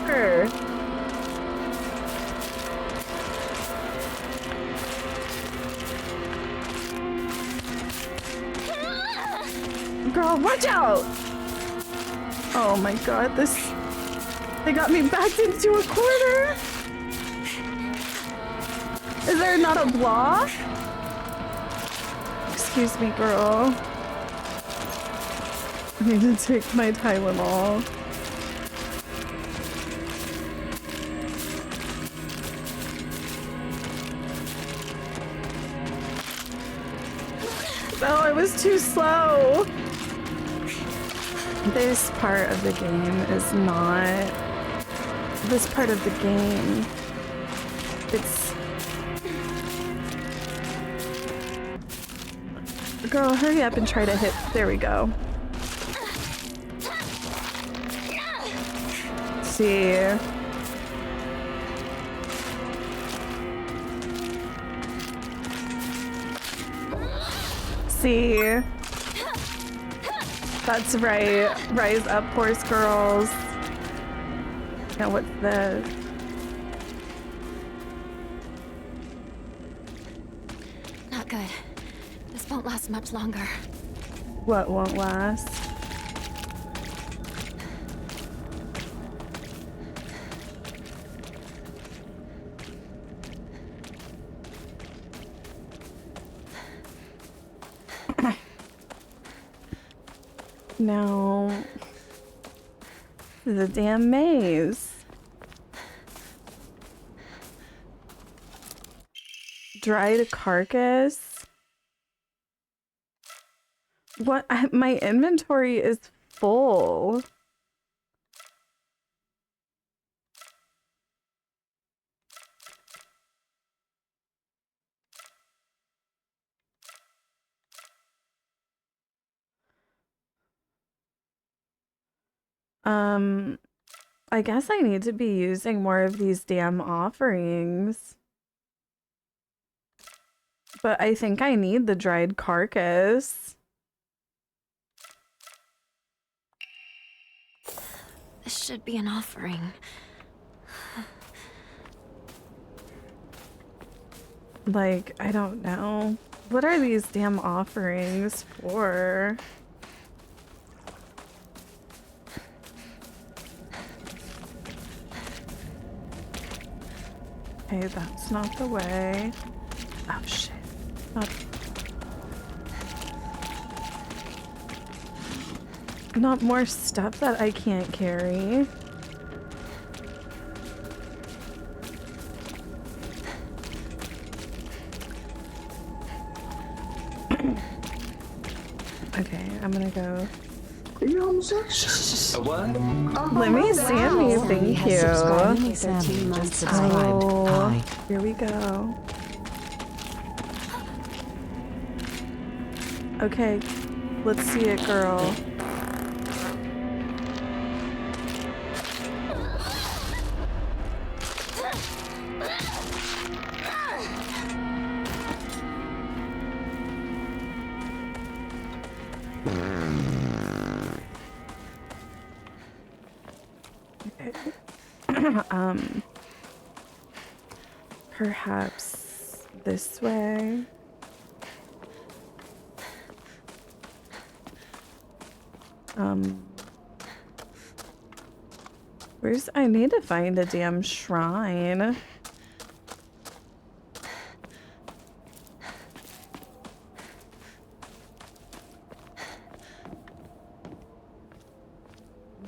fair? Girl, watch out! Oh my god, this... They got me backed into a corner! Is there not a block? Excuse me, girl. I need to take my Tylenol. No, I was too slow. This part of the game is not... This part of the game... It's... Girl, hurry up and try to hit... There we go. See. See. That's right. Rise up, horse girls. Now what's this? Not good. This won't last much longer. What won't last? No. The damn maze. Dried carcass. What? My inventory is full. I guess I need to be using more of these damn offerings. But I think I need the dried carcass. This should be an offering. Like, I don't know. What are these damn offerings for? Okay, that's not the way. Oh shit. Not more stuff that I can't carry. Okay, I'm gonna go. Are you homosexual? What? Let me Sammy, thank you. Oh, Hi. here we go. Okay, let's see it, girl. Perhaps this way. Where's I need to find a damn shrine.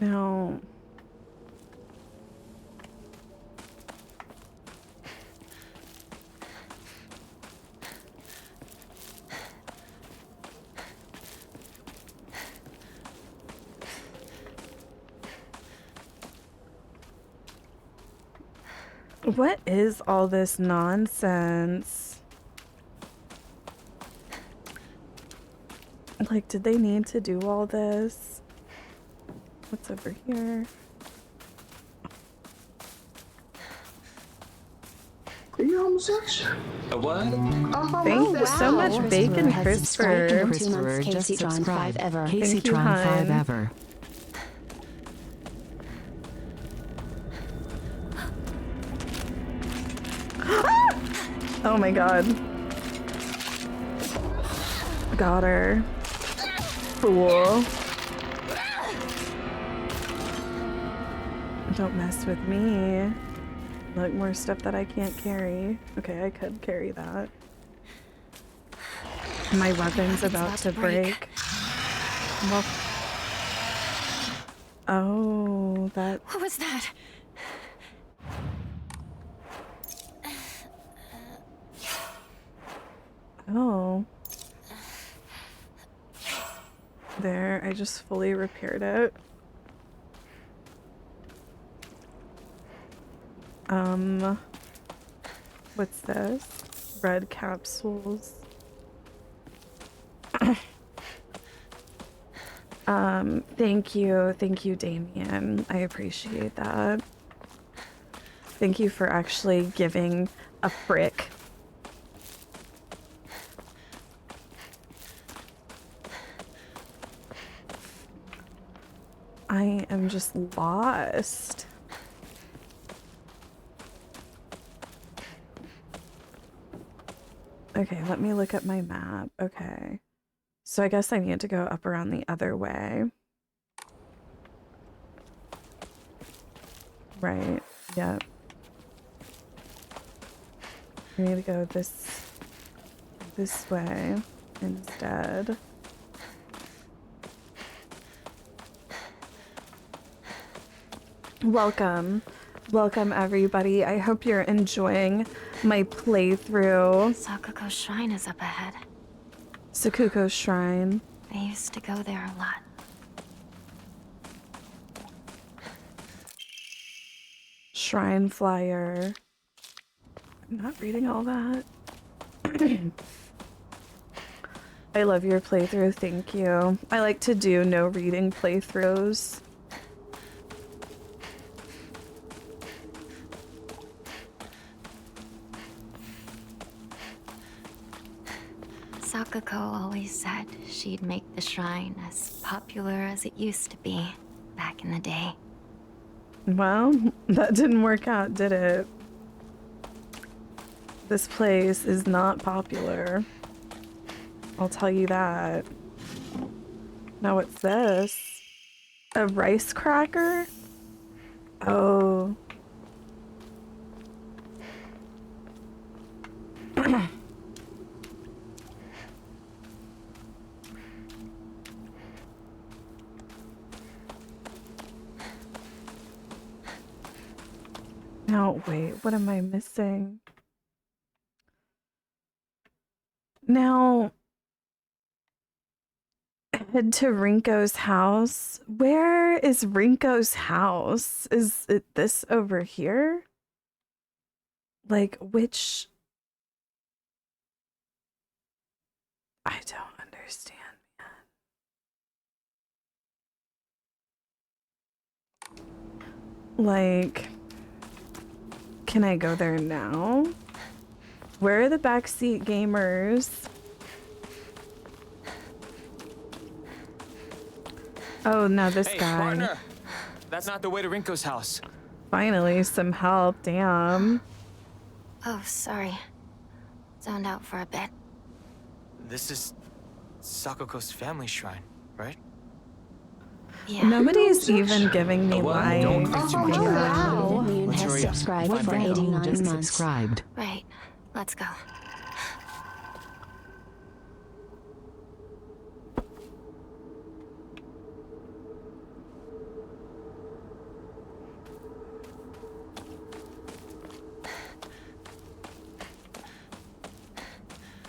No. What is all this nonsense? Like, did they need to do all this? What's over here? Are you homosexual? A what? Thank you so much, Bacon Crisper. Christopher just subscribed. Casey Thank you, Tron hun. 5 ever. Oh my god. Got her. Fool. Don't mess with me. Look, more stuff that I can't carry. Okay, I could carry that. My weapon's about to break. Well, oh, that... What was that? Oh. There, I just fully repaired it. What's this? Red capsules. Thank you, Damien. I appreciate that. Thank you for actually giving a frick. I am just lost. Okay, let me look at my map. Okay. So I guess I need to go up around the other way. Right. Yep. I need to go this way instead. Welcome. Welcome, everybody. I hope you're enjoying my playthrough. Sakuko's shrine is up ahead. Sakuko's shrine. I used to go there a lot. Shrine flyer. I'm not reading all that. I love your playthrough, thank you. I like to do no reading playthroughs. Sakako always said she'd make the shrine as popular as it used to be back in the day. Well, that didn't work out, did it? This place is not popular. I'll tell you that. Now what's this? A rice cracker? Oh. Now, wait, what am I missing? Now, head to Rinko's house. Where is Rinko's house? Is it this over here? Like, which... I don't understand, man. Like... Can I go there now? Where are the backseat gamers? Oh, no, this guy. Partner, that's not the way to Rinko's house. Finally, some help, damn. Oh, sorry. Zoned out for a bit. This is Sakoko's family shrine, right? Yeah. Nobody's even giving me I don't life. think you can. Wow. Immune has Victoria, subscribed find for Rinko. 89 Just months. subscribed. Right. Let's go.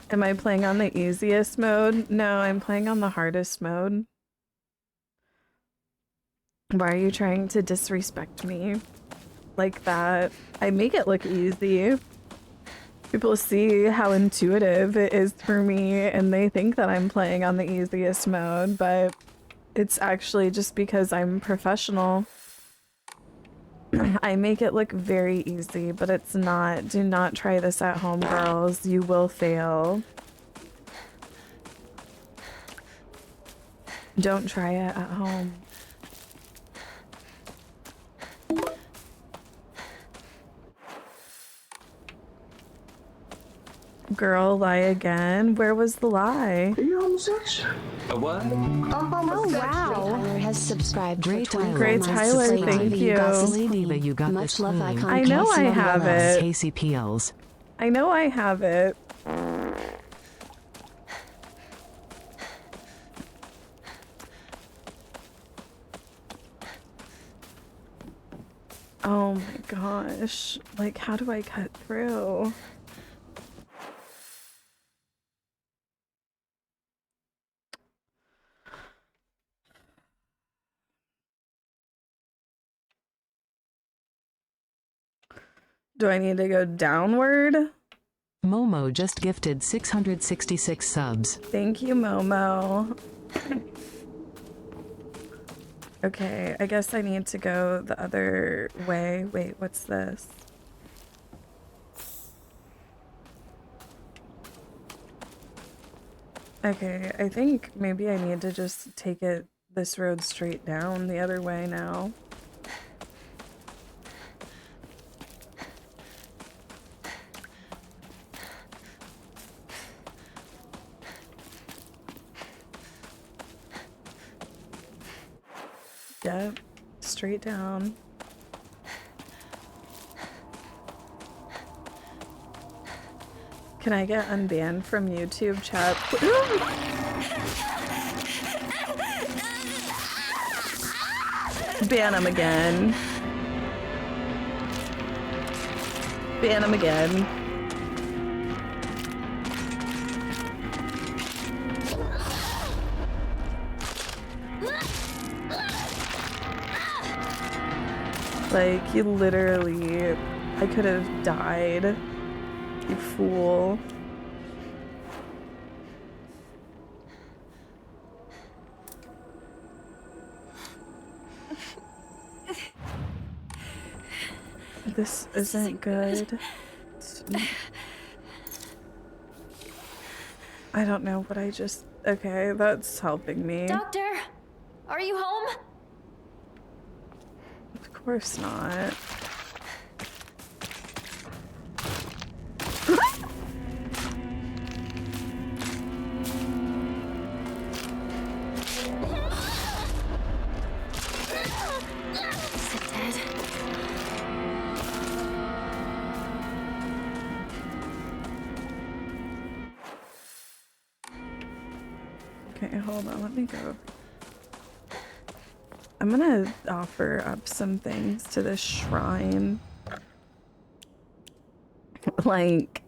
Am I playing on the easiest mode? No, I'm playing on the hardest mode. Why are you trying to disrespect me like that? I make it look easy. People see how intuitive it is for me and they think that I'm playing on the easiest mode, but it's actually just because I'm professional. I make it look very easy, but it's not. Do not try this at home, girls. You will fail. Don't try it at home. Girl, lie again. Where was the lie? You're homosexual. A what? Oh, wow. Tyler has subscribed Great for 24 Tyler. Great months. Tyler, Slay thank TV, you. got this Lady, queen. that you got Much this love, queen. icon. I know I Casey have Novelas. it. Casey Peels. I know I have it. Oh my gosh. Like, how do I cut through? Do I need to go downward? Momo just gifted 666 subs. Thank you, Momo. Okay, I guess I need to go the other way. Wait, what's this? Okay, I think maybe I need to just take it this road straight down the other way now. Yep, straight down. Can I get unbanned from YouTube chat? Ban him again. Ban him again. Like, you literally... I could have died. You fool. This isn't good. I don't know what I just... Okay, that's helping me. Doctor, are you home? Of course not. Okay, hold on, let me go. I'm gonna offer up some things to this shrine. Like...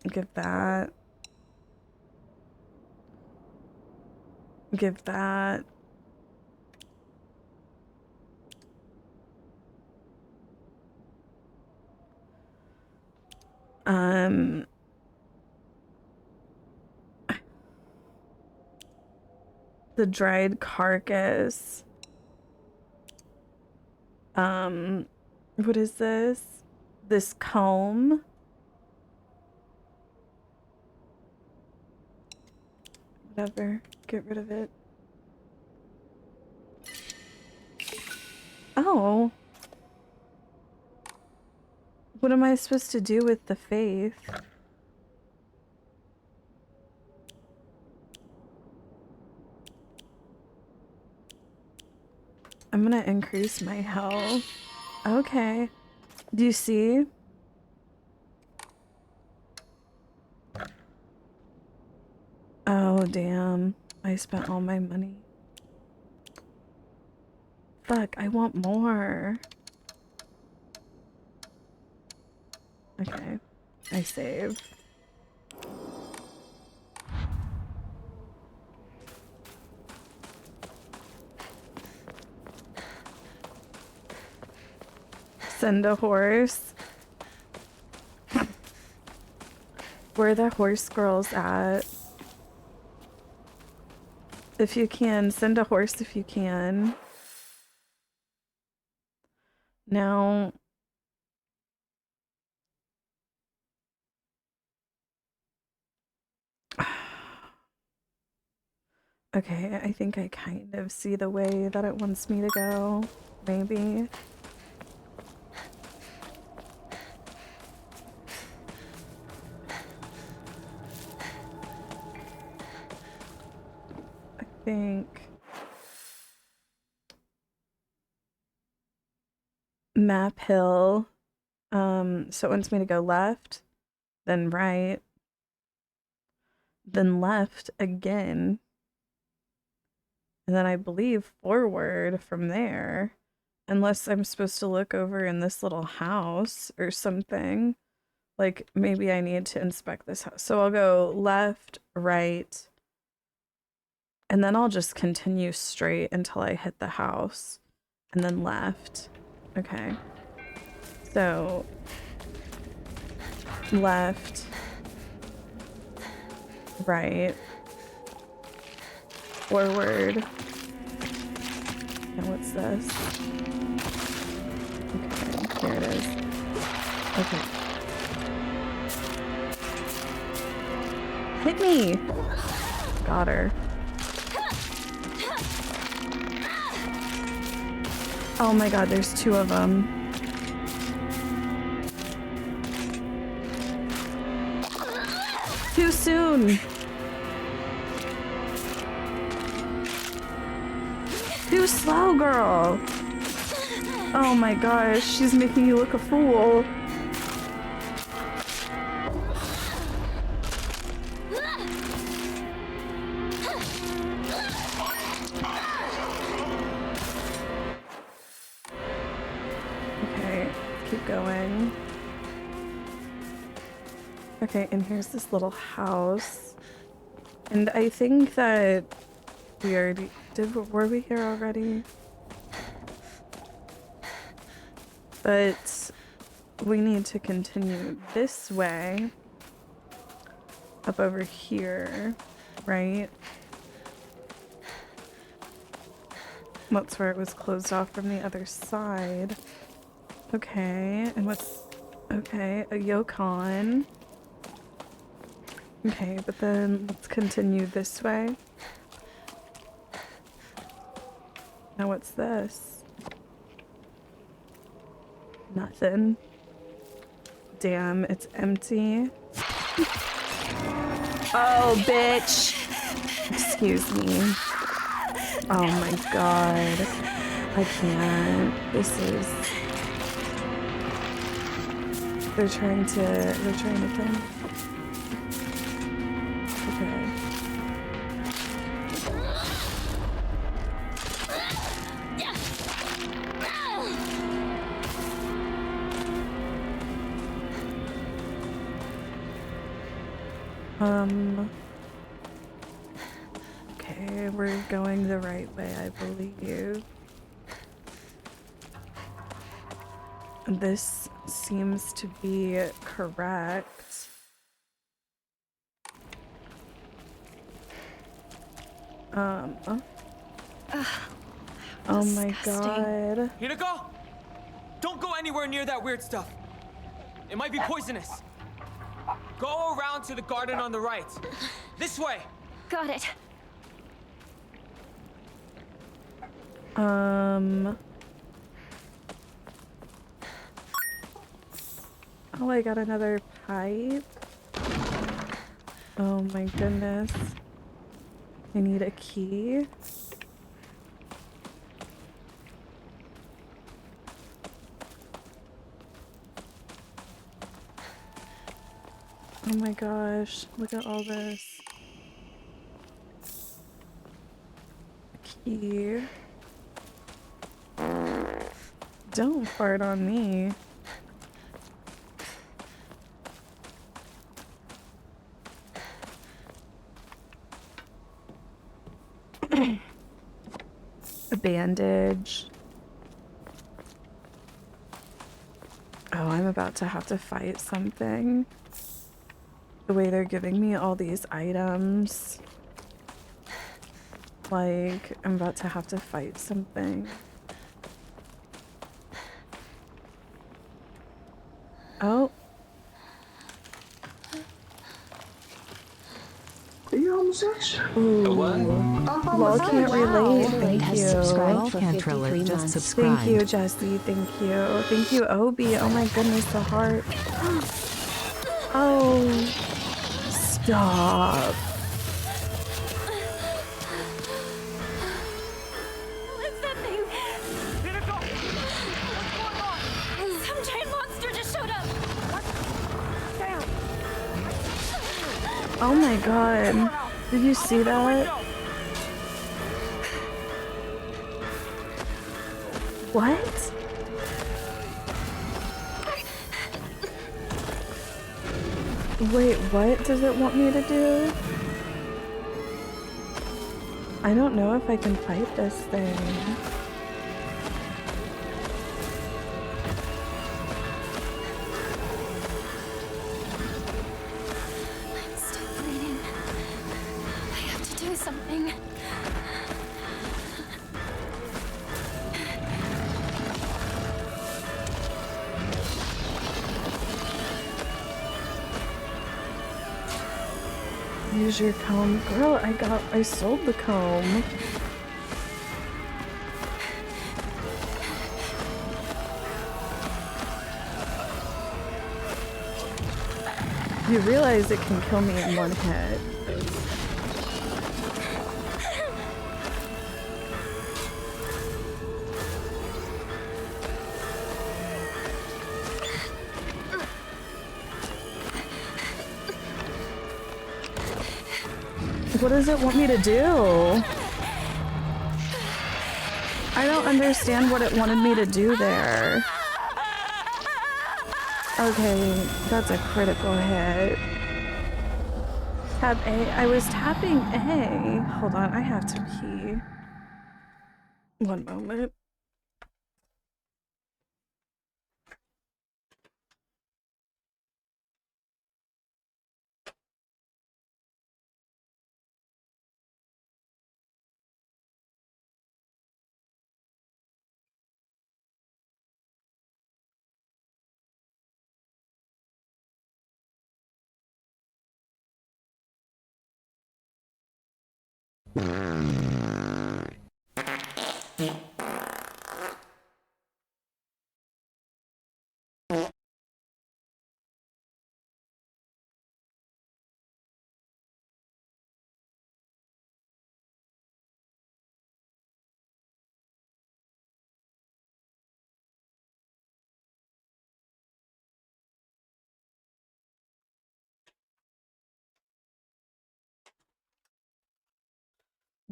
Give that. Give that. The dried carcass. What is this? This comb? Whatever. Get rid of it. Oh. What am I supposed to do with the faith? I'm gonna increase my health. Okay. Do you see? Oh, damn. I spent all my money. Fuck, I want more. Okay. I save. Send a horse. Where are the horse girls at? If you can, send a horse if you can. Now... Okay, I think I kind of see the way that it wants me to go. Maybe. I think... Map hill. So it wants me to go left, then right, then left again. And then I believe forward from there. Unless I'm supposed to look over in this little house or something. Like, maybe I need to inspect this house. So I'll go left, right, and then I'll just continue straight until I hit the house. And then left. Okay. So... left. Right. Forward. Now what's this? Okay, here it is. Okay. Hit me! Got her. Oh my god, there's two of them. Too soon! Too slow, girl! Oh my gosh, she's making you look a fool. Okay, keep going. Okay, and here's this little house. And I think that we already were we here already? But we need to continue this way up over here, right? That's where it was closed off from the other side. Okay, and what's... Okay, a Yukon. Okay, but then let's continue this way. Now what's this? Nothing. Damn, it's empty. Oh, bitch! Excuse me. Oh my god. I can't. This is... They're trying to kill me. Okay. Okay, we're going the right way, I believe. This seems to be correct. Oh my god. Hinako! Don't go anywhere near that weird stuff. It might be poisonous. Go around to the garden on the right. This way. Got it. Oh, I got another pipe. Oh my goodness. I need a key. Oh my gosh, look at all this. Key. Don't fart on me. A bandage. Oh, I'm about to have to fight something. The way they're giving me all these items. Like, I'm about to have to fight something. Oh. Are you homosexual? Ooh. Lol can't relate. Thank you. Can't relate, just subscribe. Thank you, Jesse. Thank you. Thank you, Obi. Oh my goodness, the heart. Oh. Stop. What's that thing? Some giant monster just showed up. Oh my god. Did you see that? What? Wait, what does it want me to do? I don't know if I can fight this thing. I'm still bleeding. I have to do something. Use your comb. Girl, I sold the comb. You realize it can kill me in one hit. What does it want me to do? I don't understand what it wanted me to do there. Okay, that's a critical hit. Tab A. I was tapping A. Hold on, I have to pee. One moment.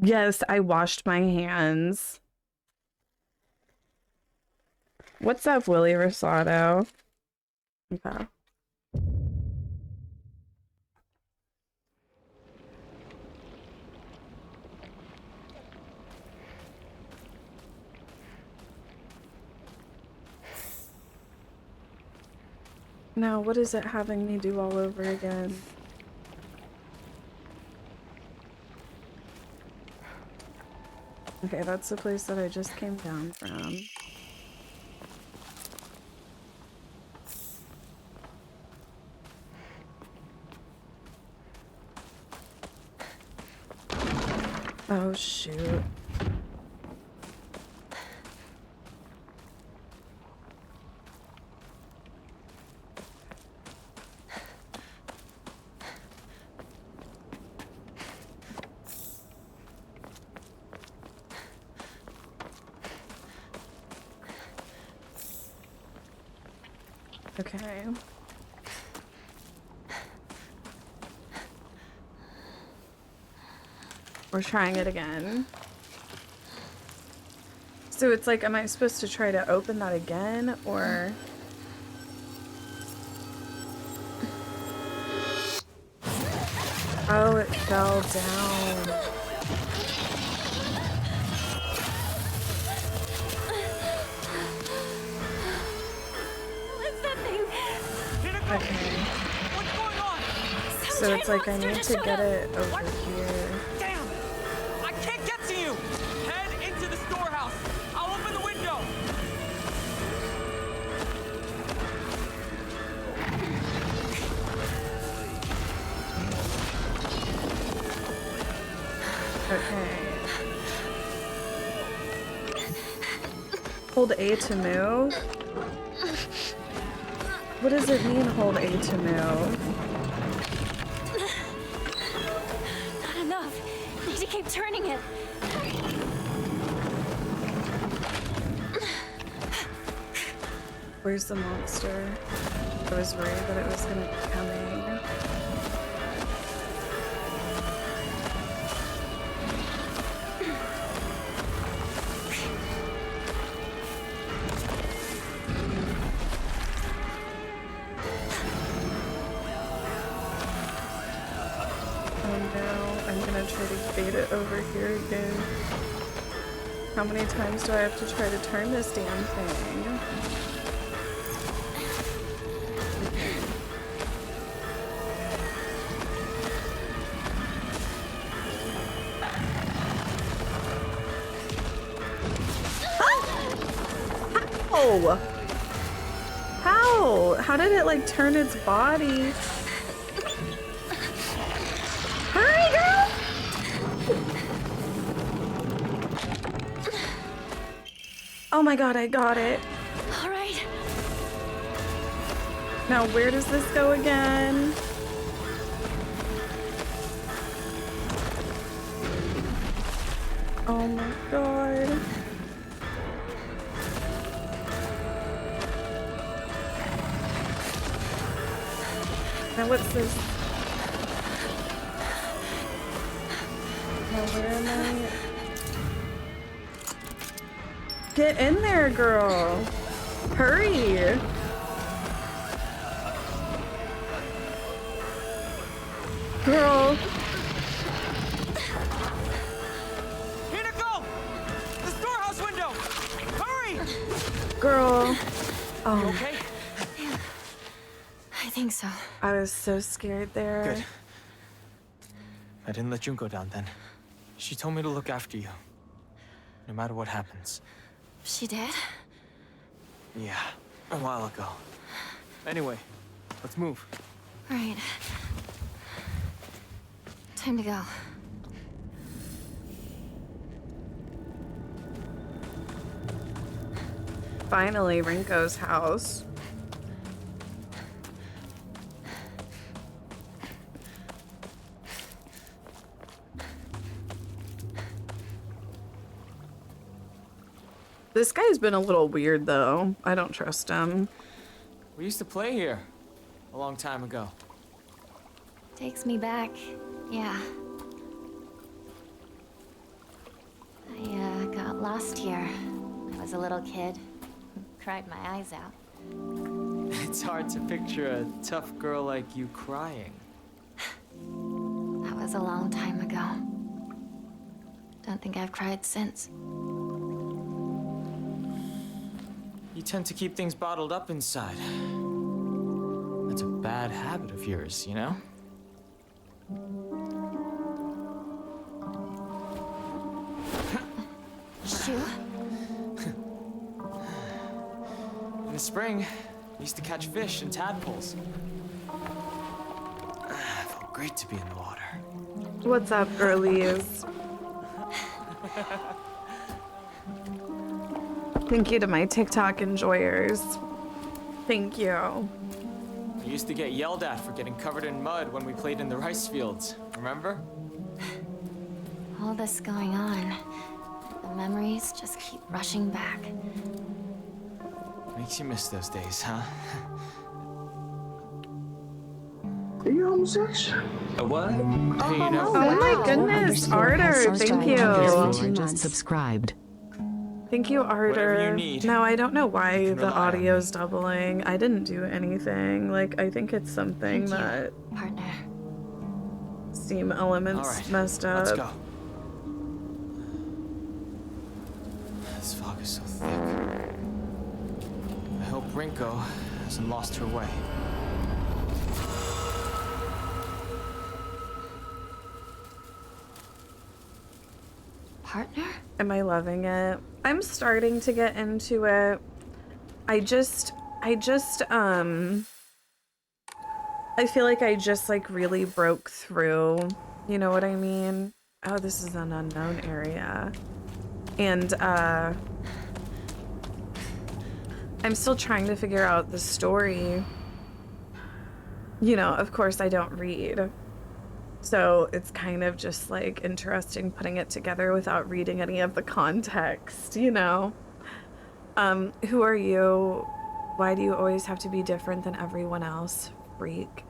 Yes, I washed my hands. What's up, Willie Rosado? Okay. Now, what is it having me do all over again? Okay, that's the place that I just came down from. Oh, shoot. Okay. We're trying it again. So it's like, am I supposed to try to open that again, or? Oh, it fell down. Okay. So it's like I need to get it over here. Damn! I can't get to you! Head into the storehouse. I'll open the window. Okay. Hold A to move? What does it mean, hold A to move? Not enough. Need to keep turning it. Where's the monster? I was worried that it was gonna be coming. Bait it over here again. How many times do I have to try to turn this damn thing? How? How? How did it like turn its body? Hurry, girl! Oh my god, I got it. All right. Now, where does this go again? Oh my god. Now, what's this? Now, where am I? Get in there, girl. Hurry. Girl. Here to go! The storehouse window! Hurry! Girl. Oh. You okay? I think so. I was so scared there. Good. I didn't let Junko down then. She told me to look after you. No matter what happens. She did? Yeah, a while ago. Anyway, let's move. Right. Time to go. Finally, Rinko's house. This guy's been a little weird, though. I don't trust him. We used to play here a long time ago. Takes me back. Yeah. I got lost here. I was a little kid. Cried my eyes out. It's hard to picture a tough girl like you crying. That was a long time ago. Don't think I've cried since. You tend to keep things bottled up inside. That's a bad habit of yours, you know? Shoe? In the spring, we used to catch fish and tadpoles. It felt great to be in the water. What's up, girlies? Thank you to my TikTok enjoyers. Thank you. We used to get yelled at for getting covered in mud when we played in the rice fields, remember? All this going on. The memories just keep rushing back. Makes you miss those days, huh? Are you homosexual? A what? Hey, you know. Oh my goodness, Arter, thank you. Just subscribed. Thank you, Arter. you need. Now, I don't know why can the rely on audio's doubling. I didn't do anything. Like, I think it's something that Partner. Steam Elements All right, messed up. let's go. This fog is so thick. I hope Rinko hasn't lost her way. Partner? Am I loving it? I'm starting to get into it. I feel like I just like really broke through. You know what I mean? Oh, this is an unknown area. And I'm still trying to figure out the story. You know, of course I don't read. So it's kind of just like interesting putting it together without reading any of the context, you know? Who are you? Why do you always have to be different than everyone else? Freak.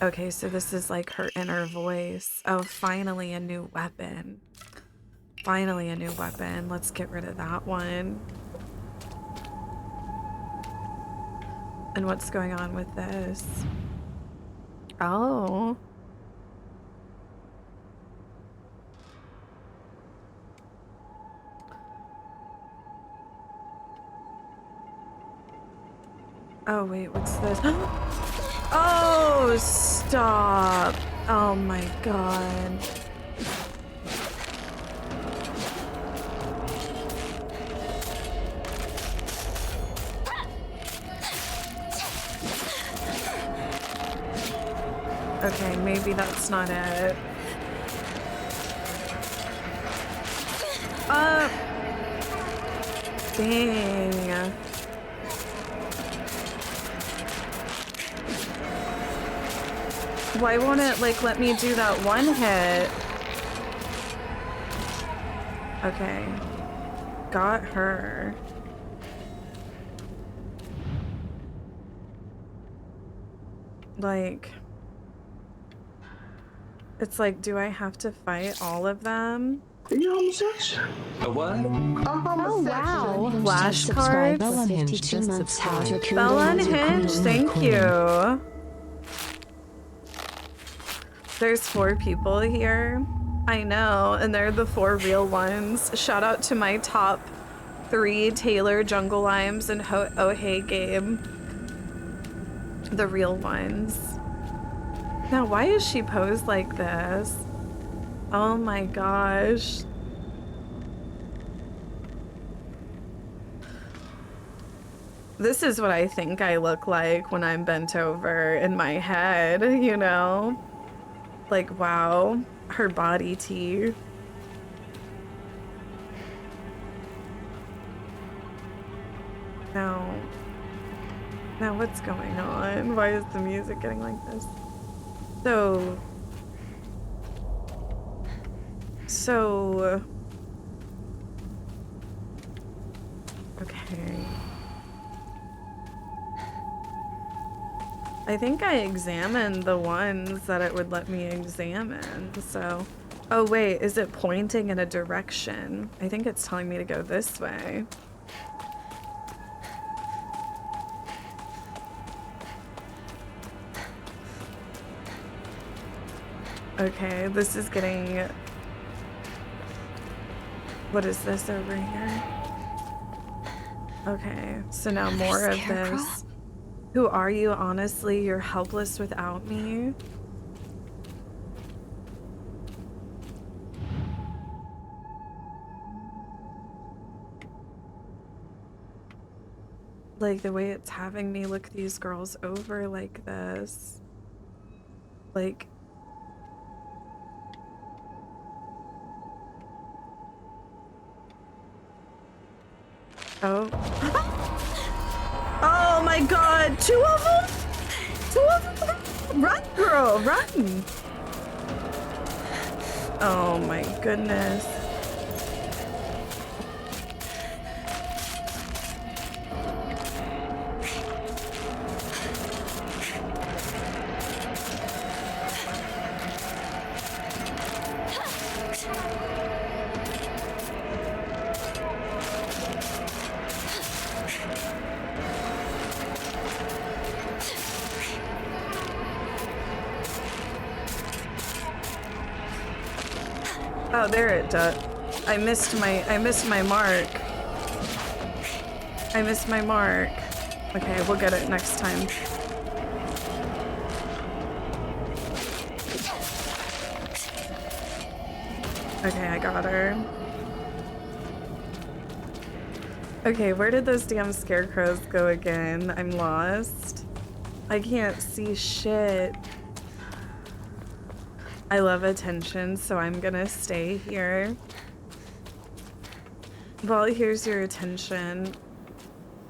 Okay, so this is like her inner voice. Oh, finally a new weapon. Finally a new weapon. Let's get rid of that one. And what's going on with this? Oh. Oh, wait, what's this? Oh, stop. Oh my god. Okay, maybe that's not it. Dang. Why won't it, like, let me do that one hit? Okay. Got her. Like... It's like, do I have to fight all of them? Are you homosexual? A what? Oh, wow. Flashcards? Bella Unhinged just subscribed. Bella Unhinged, thank you. There's 4 people here. I know, and they're the 4 real ones. Shout out to my top 3, Taylor, Jungle Limes, and Oh Hey Gabe. The real ones. Now, why is she posed like this? Oh my gosh. This is what I think I look like when I'm bent over in my head, you know? Like, wow, her body tea. Now, what's going on? Why is the music getting like this? So, okay. I think I examined the ones that it would let me examine, so. Oh wait, is it pointing in a direction? I think it's telling me to go this way. Okay, this is getting... What is this over here? Okay, so now more of this. Who are you? Honestly, you're helpless without me. Like the way it's having me look these girls over like this. Like... Oh. Oh my god, 2 of them? 2 of them? Run, girl, run! Oh my goodness. Oh, there it does. I missed my mark. I missed my mark. Okay, we'll get it next time. Okay, I got her. Okay, where did those damn scarecrows go again? I'm lost. I can't see shit. I love attention, so I'm gonna stay here. Well, here's your attention.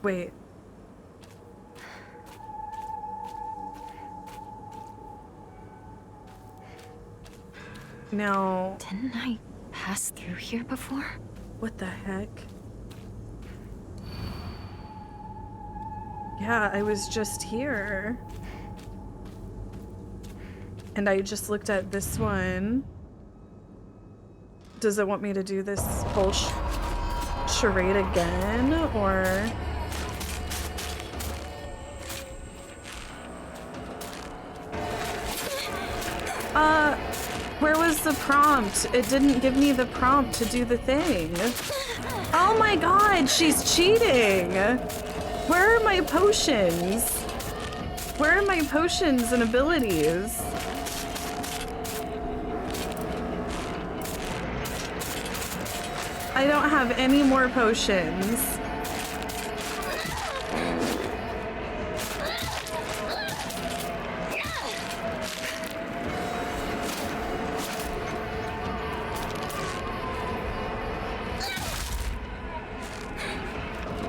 Wait. No. Didn't I pass through here before? What the heck? Yeah, I was just here. And I just looked at this one. Does it want me to do this whole charade again, or? Where was the prompt? It didn't give me the prompt to do the thing. Oh my god, she's cheating! Where are my potions? Where are my potions and abilities? I don't have any more potions.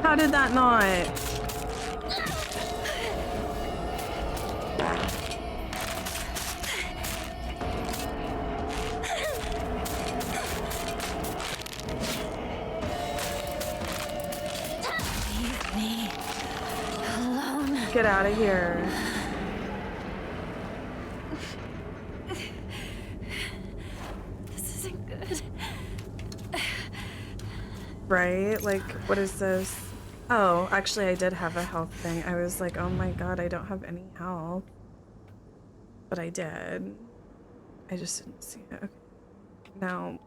How did that not? Leave me alone. Get out of here. This isn't good. Right? Like, what is this? Oh, actually, I did have a health thing. I was like, oh my god, I don't have any health. But I did. I just didn't see it. Okay. Now.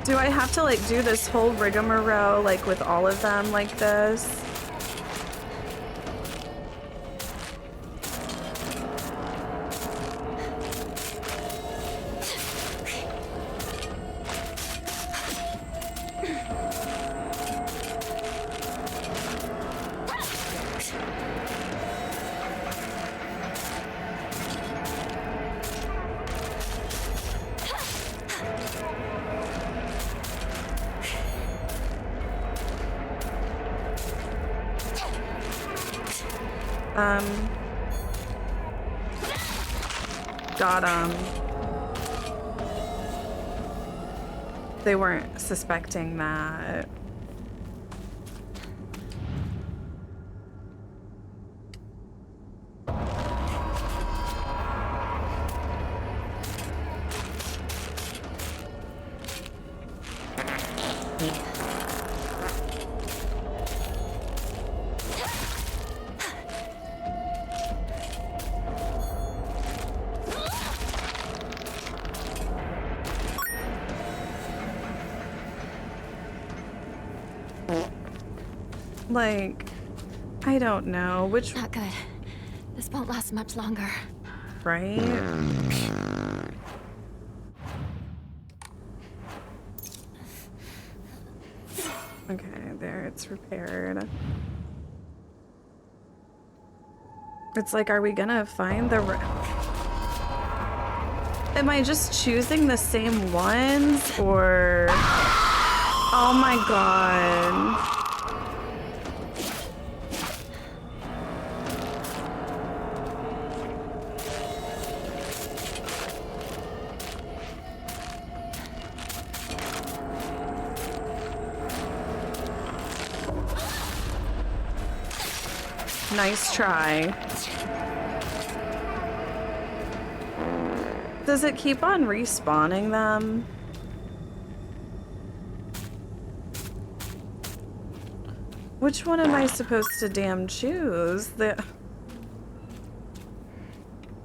Do I have to like do this whole rigmarole like with all of them like this? Got 'em. They weren't suspecting that. Like, I don't know which. Not good. This won't last much longer. Right? Okay, there, it's repaired. It's like, are we gonna find the Am I just choosing the same ones, or... Oh my god. Nice try. Does it keep on respawning them? Which one am I supposed to damn choose?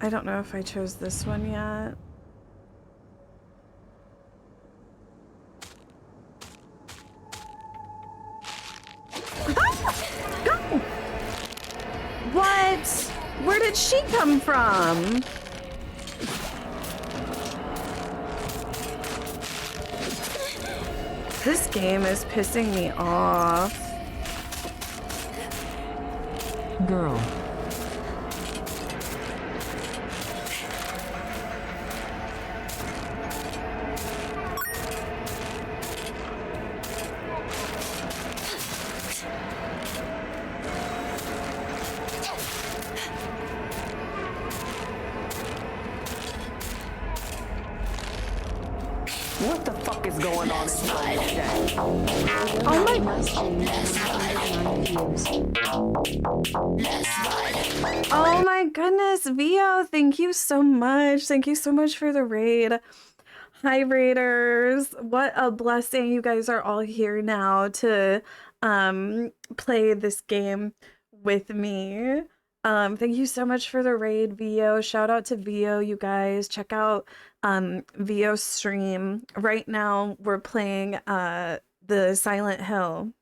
I don't know if I chose this one yet. What? Where did she come from? This game is pissing me off. Girl. What the fuck is going on inside today? Oh my Oh my goodness, Vio, thank you so much. Thank you so much for the raid. Hi raiders. What a blessing you guys are all here now to play this game with me. Thank you so much for the raid, Vio. Shout out to Vio, you guys. Check out Vio's stream. Right now we're playing the Silent Hill.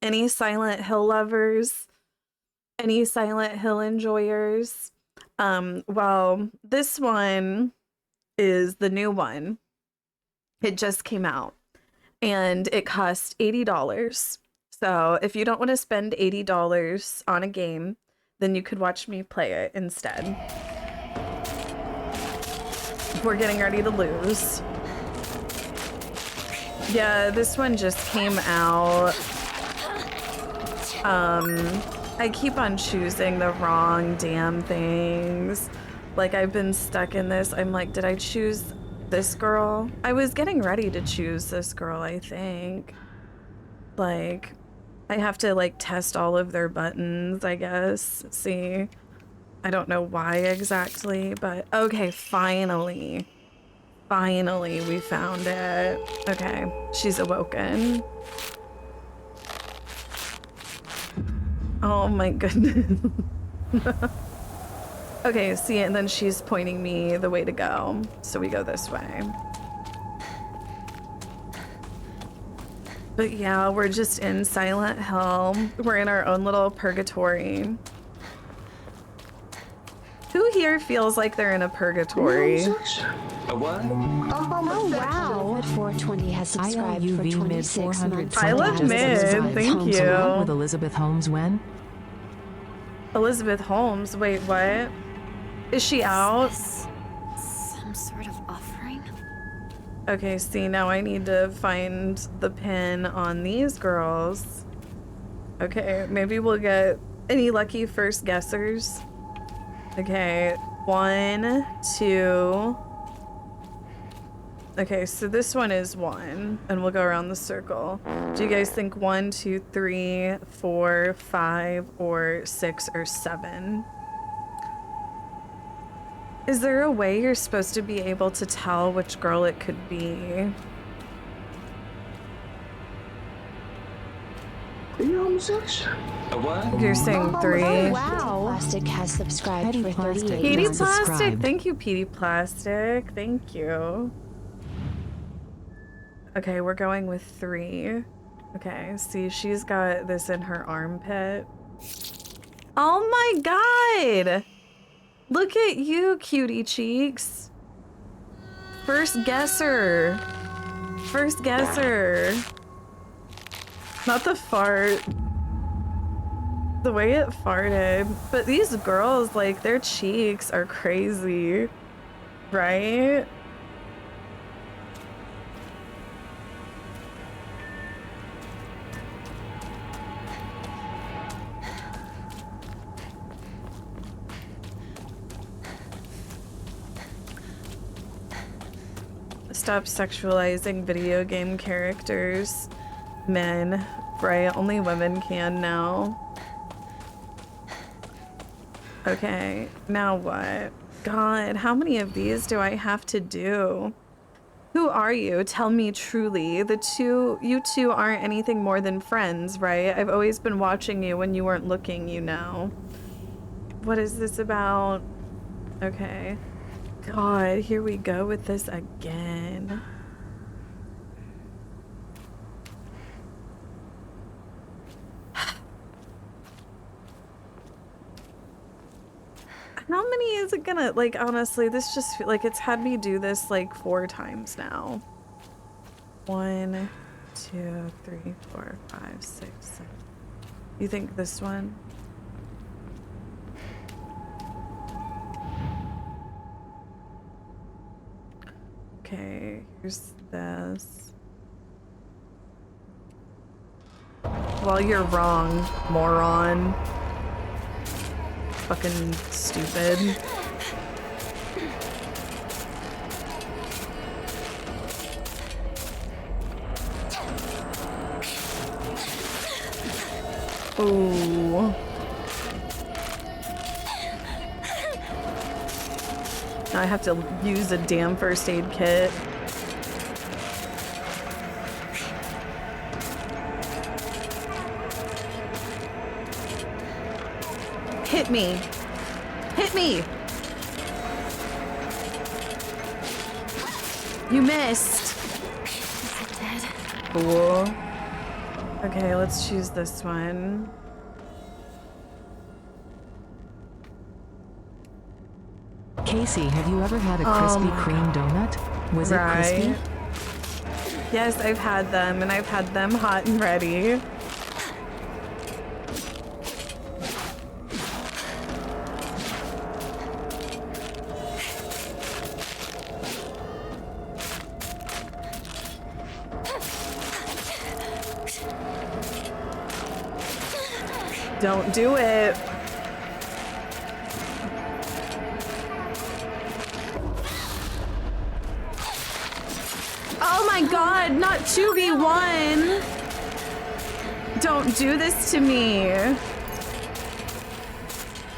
Any Silent Hill lovers? Any Silent Hill enjoyers? Well, this one is the new one. It just came out and it cost $80. So if you don't want to spend $80 on a game, then you could watch me play it instead. We're getting ready to lose. Yeah, this one just came out. I keep on choosing the wrong damn things. Like, I've been stuck in this. I'm like, did I choose this girl? I was getting ready to choose this girl, I think. Like, I have to, like, test all of their buttons, I guess. See? I don't know why exactly, but okay, finally. Finally, we found it. Okay, she's awoken. Oh my goodness. Okay, see, and then she's pointing me the way to go. So we go this way. But yeah, we're just in Silent Hill. We're in our own little purgatory. Who here feels like they're in a purgatory? A what? Oh wow. Mid 420 has subscribed for 26 months. I love Mid, thank you. With Elizabeth Holmes when? Elizabeth Holmes, wait, what? Is she out? Some sort of offering? Okay, see, now I need to find the pin on these girls. Okay, maybe we'll get any lucky first guessers. Okay, 1, 2. Okay, so this one is 1, and we'll go around the circle. Do you guys think 1, 2, 3, 4, 5, or 6, or 7? Is there a way you're supposed to be able to tell which girl it could be? Are you homosexual? A what? You're saying 3. Wow. Plastic has subscribed for 38 Petey months. Plastic, thank you, Petey Plastic. Thank you. Okay, we're going with 3. Okay, see, she's got this in her armpit. Oh my god! Look at you, cutie cheeks. First guesser. First guesser. Not the fart. The way it farted. But these girls, like, their cheeks are crazy. Right? Stop sexualizing video game characters. Men, right? Only women can now. Okay, now what? God, how many of these do I have to do? Who are you? Tell me truly. You two aren't anything more than friends, right? I've always been watching you when you weren't looking, you know. What is this about? Okay. God, here we go with this again. How many is it gonna, like, honestly, this just, like, it's had me do this, like, 4 times now. 1, 2, 3, 4, 5, 6, 7. You think this one? Okay, here's this. Well, you're wrong, moron. Fucking stupid. Ooh. Now I have to use a damn first aid kit. Hit me. Hit me. You missed. Is it dead? Cool. Okay, let's choose this one. Casey, have you ever had a Krispy Kreme donut? Was it crispy? Yes, I've had them, and I've had them hot and ready. Don't do it. Oh my god, not 2v1. Don't do this to me.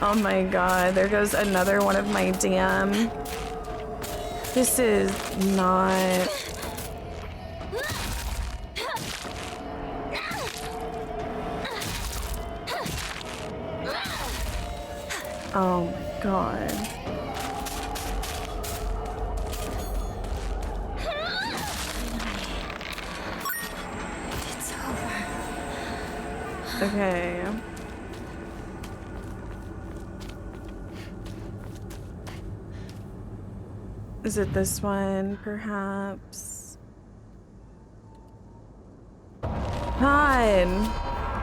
Oh my god, there goes another one of my damn. This is not. Oh my god. It's over. Okay. Is it this one, perhaps? God,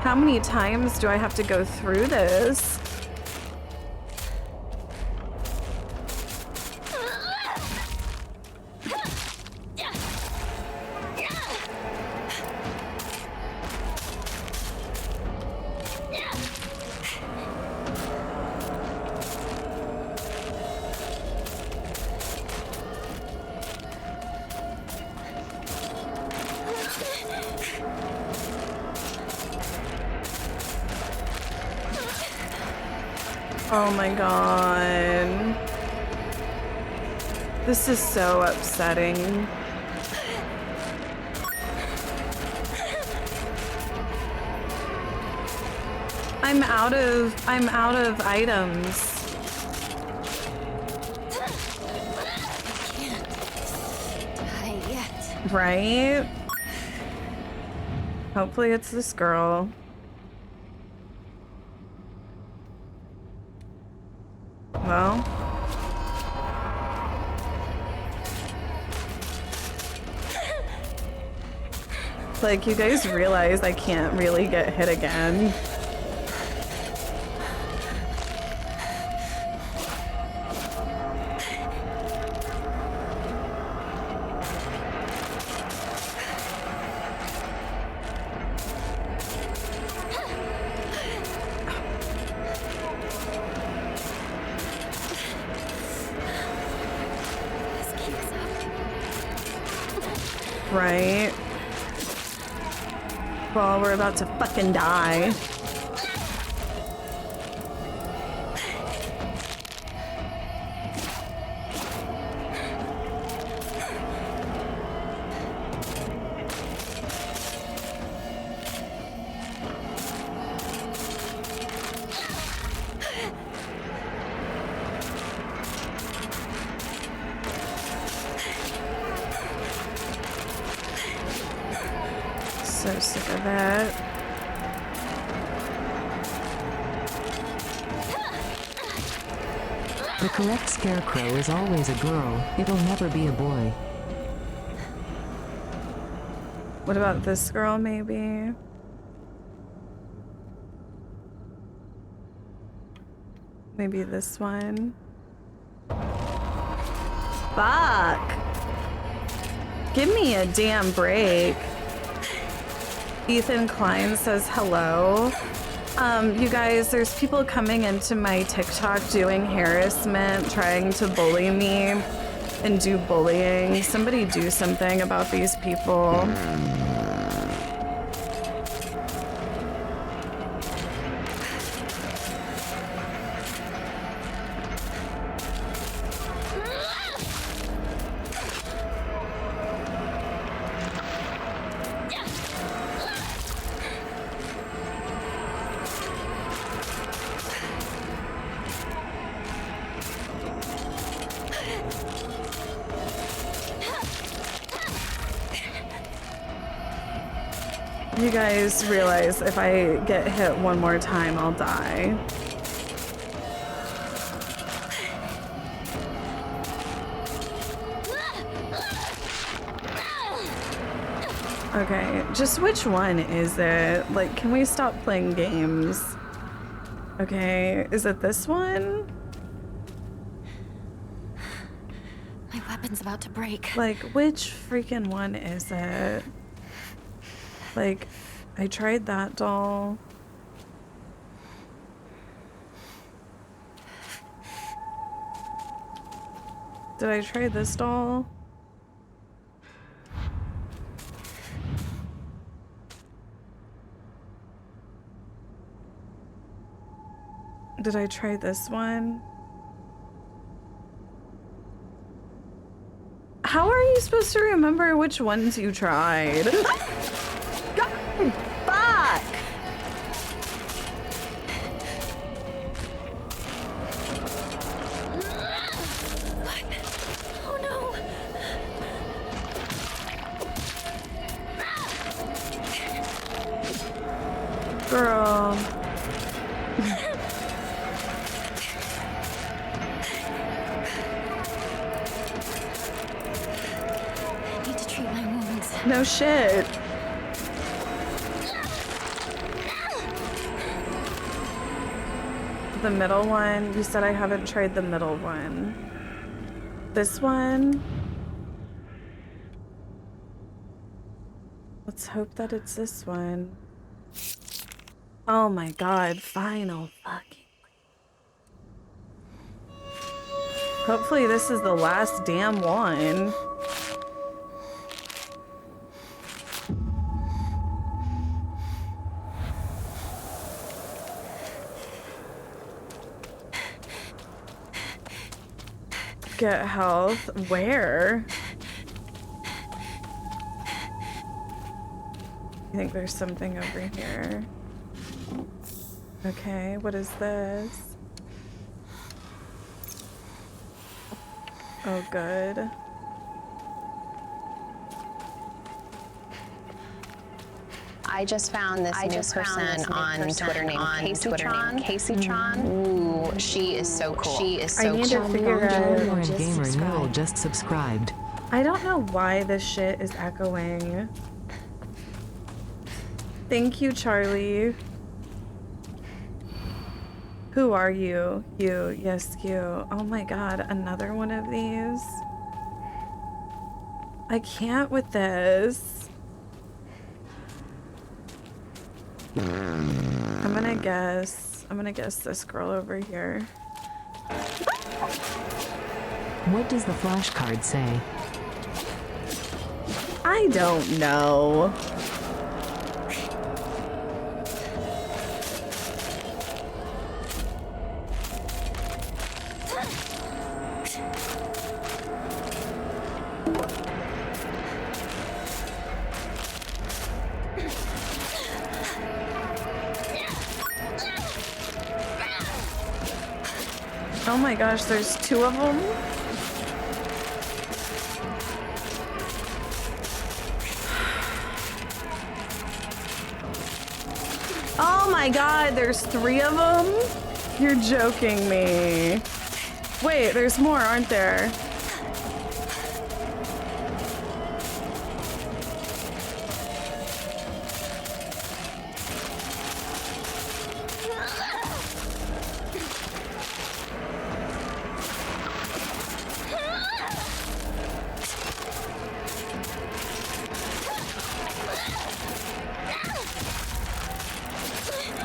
how many times do I have to go through this? Oh my god. This is so upsetting. I'm out of items. Die yet. Right? Hopefully it's this girl. Well. Like, you guys realize I can't really get hit again. Right. Well, we're about to fucking die. So sick of it. The correct Scarecrow is always a girl. It'll never be a boy. What about this girl, maybe? Maybe this one? Fuck! Give me a damn break. Ethan Klein says hello. You guys, there's people coming into my TikTok doing harassment, trying to bully me and do bullying. Somebody do something about these people. You guys realize if I get hit one more time, I'll die. Okay, just which one is it? Like, can we stop playing games? Okay, is it this one? My weapon's about to break. Like, which freaking one is it? Like, I tried that doll. Did I try this doll? Did I try this one? How are you supposed to remember which ones you tried? God, fuck! go. Need to treat my wounds. No shit. The middle one, you said I haven't tried the middle one. This one. Let's hope that it's this one. Oh my god, final fucking. Hopefully this is the last damn one. Get health. Where? I think there's something over here. Okay, what is this? Oh, good. I just found this new person on Twitter named Caseytron. Ooh, she is so cool. She is so cool. I need to figure out. Lauren Gamer Neural just subscribed. I don't know why this shit is echoing. Thank you, Charlie. Who are you? You. Yes, you. Oh my god, another one of these? I can't with this. I'm gonna guess this girl over here. What does the flashcard say? I don't know. Oh my gosh, there's two of them? Oh my god, there's three of them? You're joking me. Wait, there's more, aren't there?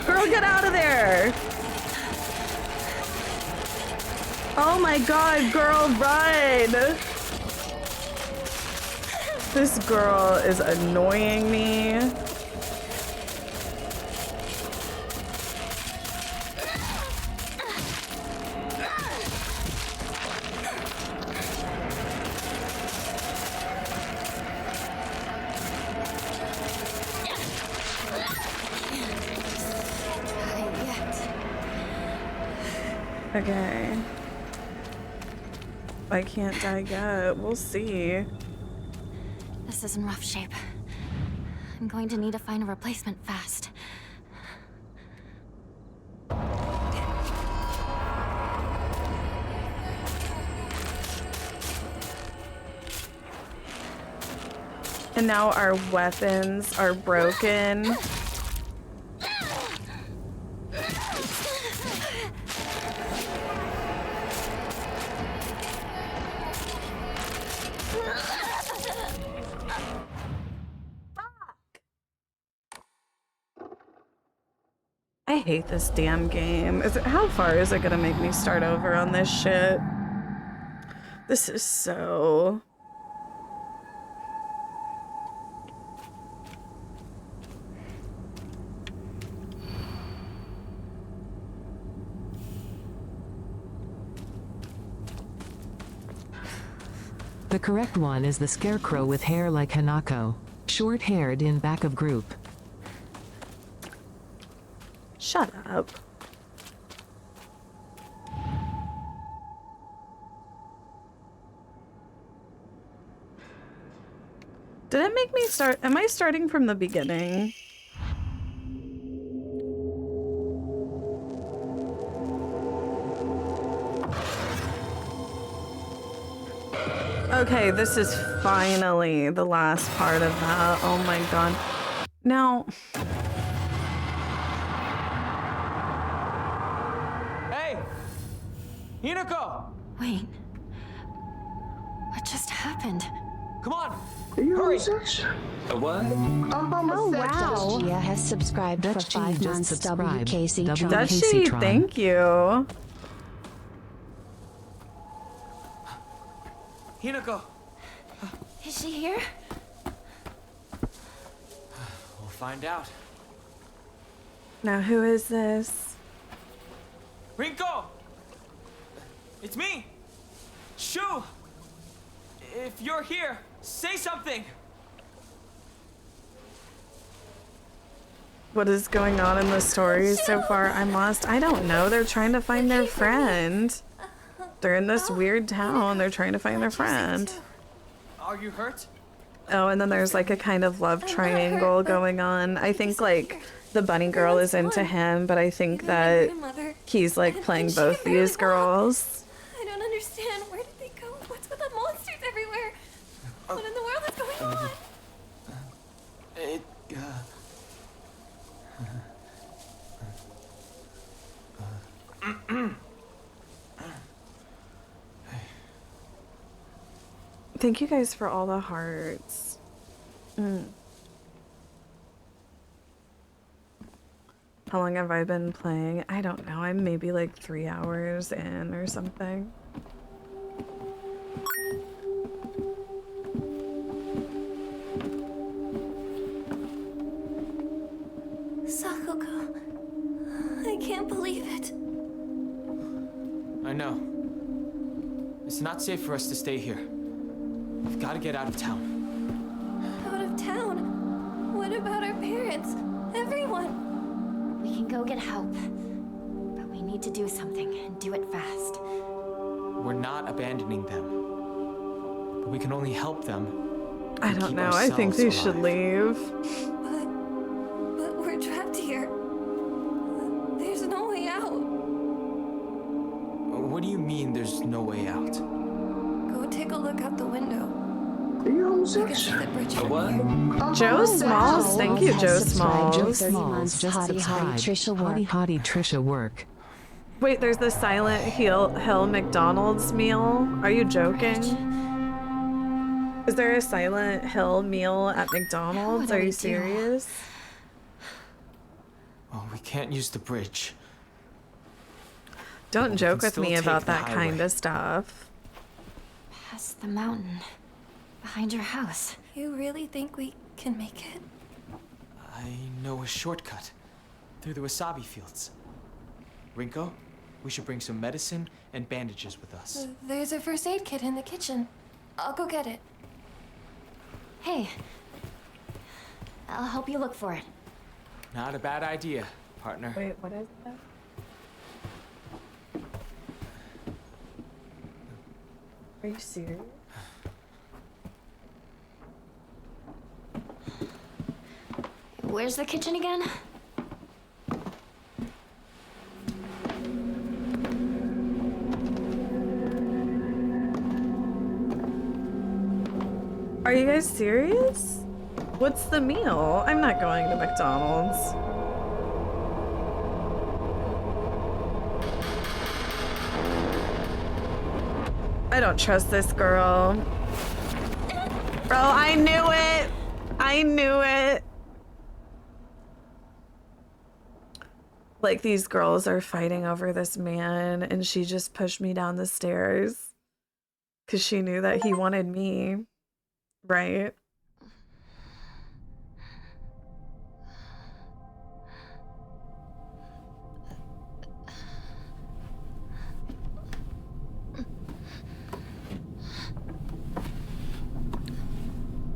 Girl, get out of there! Oh my god, girl, run! This girl is annoying me. Okay. I can't die yet. We'll see. This is in rough shape. I'm going to need to find a replacement fast. And now our weapons are broken. I hate this damn game. How far is it gonna make me start over on this shit? This is so... The correct one is the Scarecrow with hair like Hanako. Short-haired in back of group. Shut up. Did it make me start? Am I starting from the beginning? Okay, this is finally the last part of that. Oh my god. Now... Hey! Hinako! Wait. What just happened? Come on! Are you Hurry! A what? Oh wow! Gia has subscribed for 5 months. WKC Tron. Does she? Thank you. Hinako! Is she here? We'll find out. Now who is this? Rinko! It's me! Shu! If you're here, say something! What is going on in the story so far? I'm lost. I don't know. They're trying to find their friend. They're in this weird town. They're trying to find their friend. Are you hurt? Oh, and then there's like a kind of love triangle going on. I think like the bunny girl is into him, but I think that he's like playing both these girls. I don't understand. Where did they go? What's with the monsters everywhere? What in the world is going on? Thank you guys for all the hearts. How long have I been playing? I don't know. I'm maybe like 3 hours in or something. Sakuko. I can't believe it. I know. It's not safe for us to stay here. We've got to get out of town. Out of town? What about our parents? Everyone? We can go get help. But we need to do something and do it fast. We're not abandoning them. But we can only help them. I don't know. I think they should leave. But we're trapped here. There's no way out. What do you mean there's no way out? Go take a look out the window. Are you You can see the bridge from what? here. Joe Smalls, thank you, Joe Smalls. Joe Smalls just Hottie, subscribed. Trisha work. Hottie Trisha work. Wait, there's the Silent Hill McDonald's meal. Are you joking? Is there a Silent Hill meal at McDonald's? Are you serious? Oh, we can't use the bridge. Don't joke with still me take about the that kind highway. of stuff. Past the mountain. Behind your house. You really think we can make it? I know a shortcut. Through the wasabi fields. Rinko, we should bring some medicine and bandages with us. There's a first aid kit in the kitchen. I'll go get it. Hey. I'll help you look for it. Not a bad idea, partner. Wait, what is that? Are you serious? Where's the kitchen again? Are you guys serious? What's the meal? I'm not going to McDonald's. I don't trust this girl. Bro, I knew it! I knew it! Like, these girls are fighting over this man, and she just pushed me down the stairs. Because she knew that he wanted me. Right?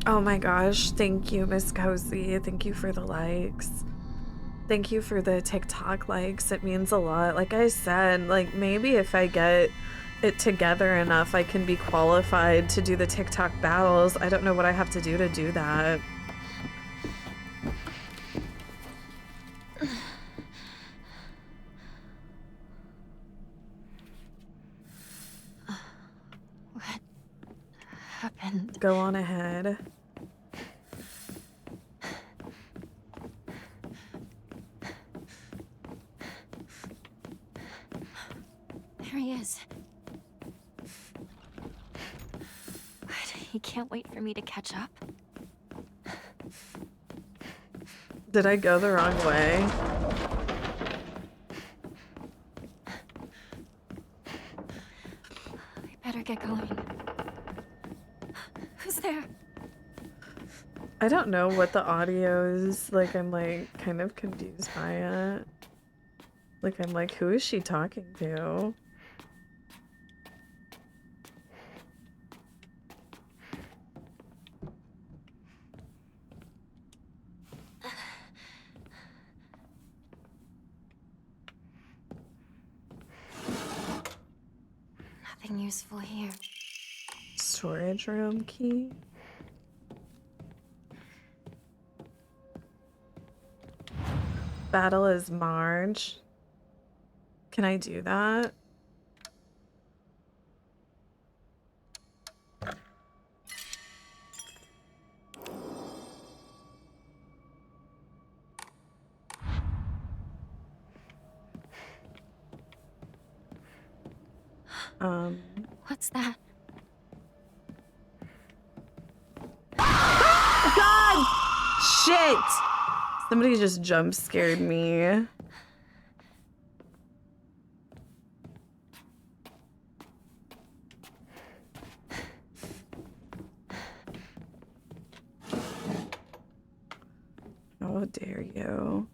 Oh my gosh, thank you, Miss Cozy. Thank you for the likes. Thank you for the TikTok likes. It means a lot. Like I said, like maybe if I get it together enough, I can be qualified to do the TikTok battles. I don't know what I have to do that. go on ahead. There he is. What? He can't wait for me to catch up? Did I go the wrong way? I better get going. Who's there? I don't know what the audio is. Like, I'm like kind of confused by it. Like, I'm like, who is she talking to? Nothing useful here. Storage room key? Battle is Marge. Can I do that? What's that? God! Shit! Somebody just jump scared me. How dare you?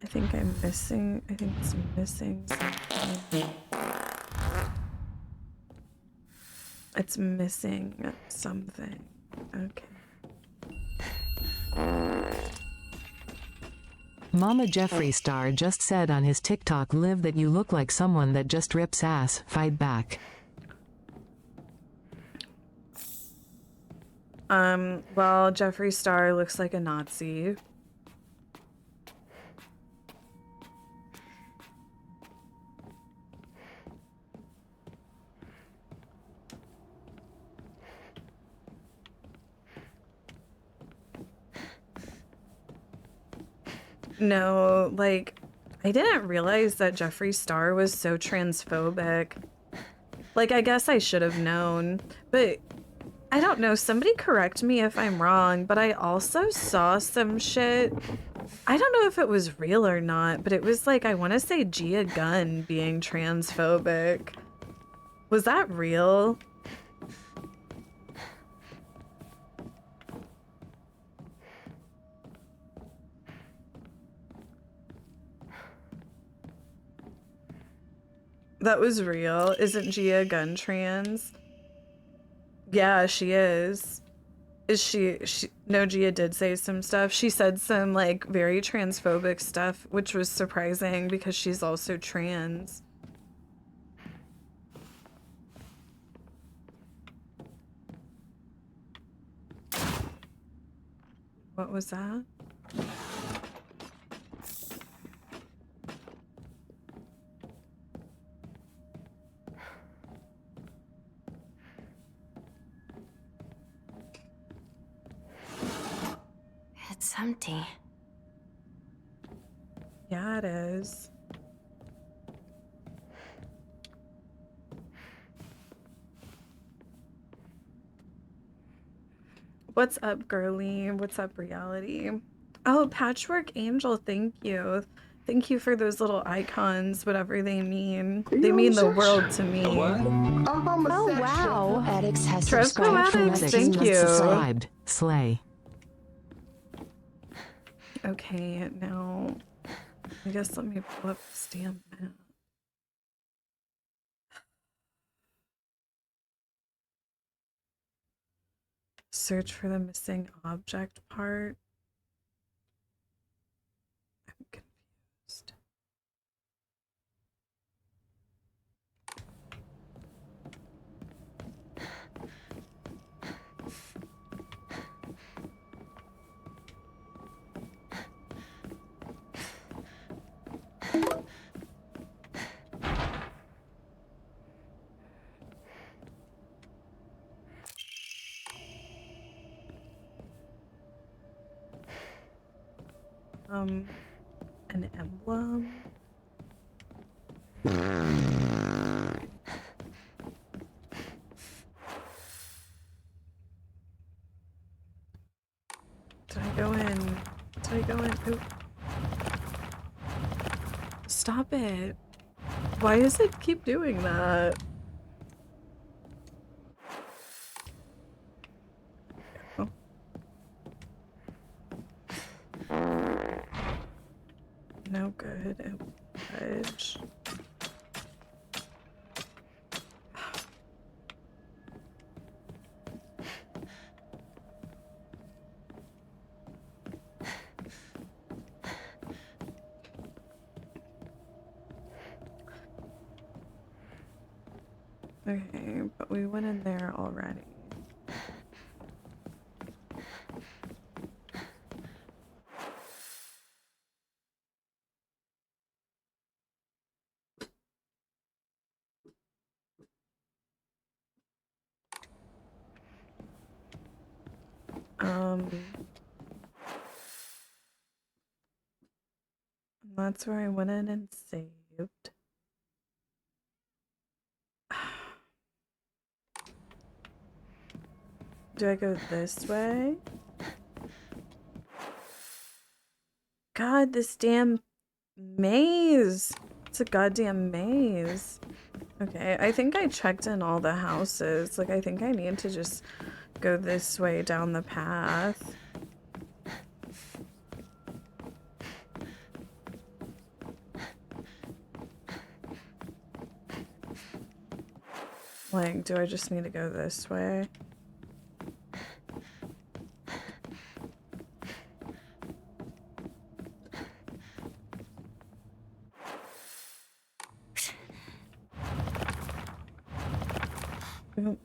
I think I'm missing. I think it's missing something. It's missing something. Okay. Mama Jeffree Star just said on his TikTok live that you look like someone that just rips ass. Fight back. Well, Jeffree Star looks like a Nazi. No, like, I didn't realize that Jeffree Star was so transphobic. Like, I guess I should have known, but I don't know. Somebody correct me if I'm wrong, but I also saw some shit. I don't know if it was real or not, but it was like, I want to say Gia Gunn being transphobic. Was that real? That was real. Isn't Gia Gunn trans? Yeah, she is. Is she no, Gia did say some stuff. She said some like very transphobic stuff, which was surprising because she's also trans. What was that? It's empty. Yeah, it is. What's up, girly? What's up, reality? Oh, Patchwork Angel, thank you. Thank you for those little icons, whatever they mean. They mean the world to me. Oh wow. Addicts has Trevco subscribed for Addicts, thank you. Subscribed. Slay. Okay, now I guess let me pull up this damn map. Search for the missing object part. I'm confused. An emblem. Did I go in? Did I go in? Ooh. Stop it. Why does it keep doing that? Oh. No good. Fudge. Okay, but we went in there already. That's where I went in and saved. Do I go this way? God, this damn maze. It's a goddamn maze. Okay, I think I checked in all the houses. Like, I think I need to just go this way down the path. Like, do I just need to go this way? Oop.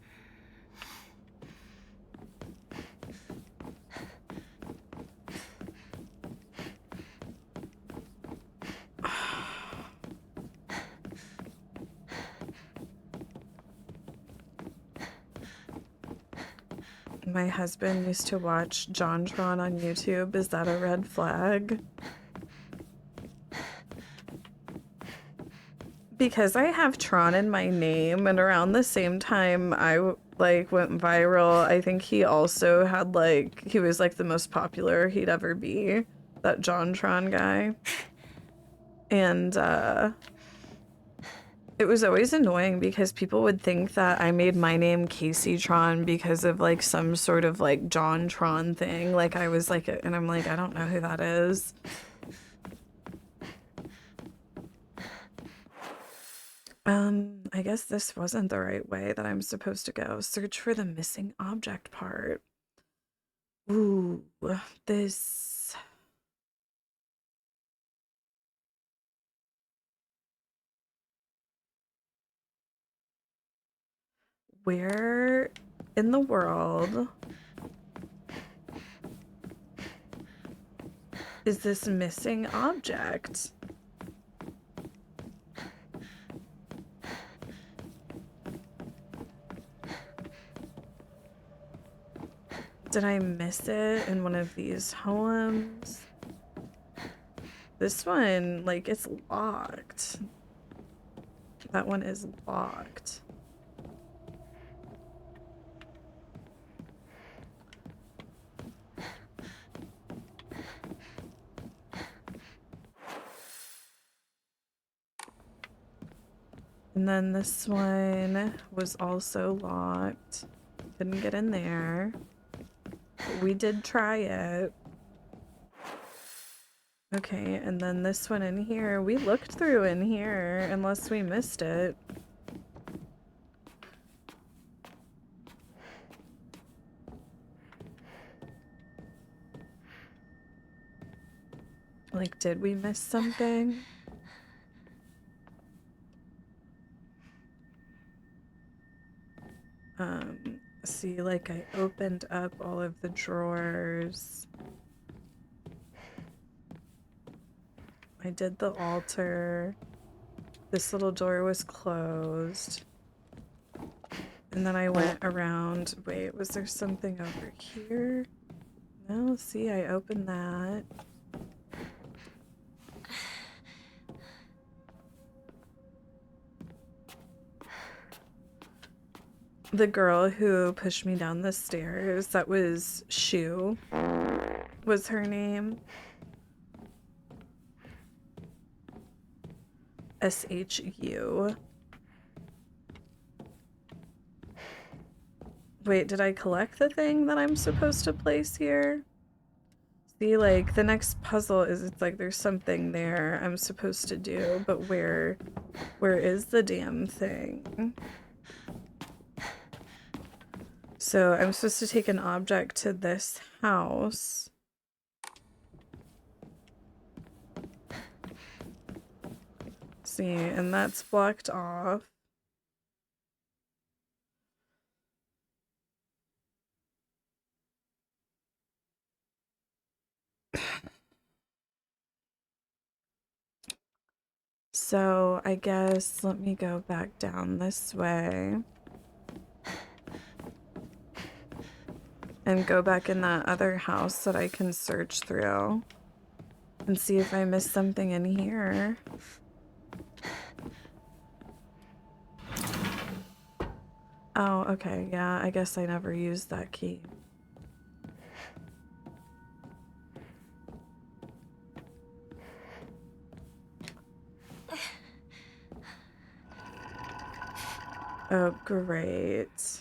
My husband used to watch JonTron on YouTube. Is that a red flag? Because I have Tron in my name, and around the same time I like went viral, I think he also had like, he was like the most popular he'd ever be, that JonTron guy. And it was always annoying because people would think that I made my name Casey Tron because of like some sort of like JonTron thing. Like I was like, and I'm like, I don't know who that is. I guess this wasn't the right way that I'm supposed to go. Search for the missing object part. Ooh, this. Where in the world is this missing object? Did I miss it in one of these homes? This one, like, it's locked. That one is locked. And then this one was also locked. Couldn't get in there. But we did try it. Okay, and then this one in here, we looked through in here, unless we missed it. Like, did we miss something? See, like, I opened up all of the drawers. I did the altar. This little door was closed. And then I went around. Wait, was there something over here? No, see, I opened that. the girl who pushed me down the stairs, that was Shu, was her name. SHU. Wait, did I collect the thing that I'm supposed to place here? See, like, the next puzzle is, it's like there's something there I'm supposed to do, but where is the damn thing? So I'm supposed to take an object to this house. See, and that's blocked off. So I guess let me go back down this way and go back in that other house that I can search through and see if I missed something in here. Oh, okay. Yeah, I guess I never used that key. Oh, great.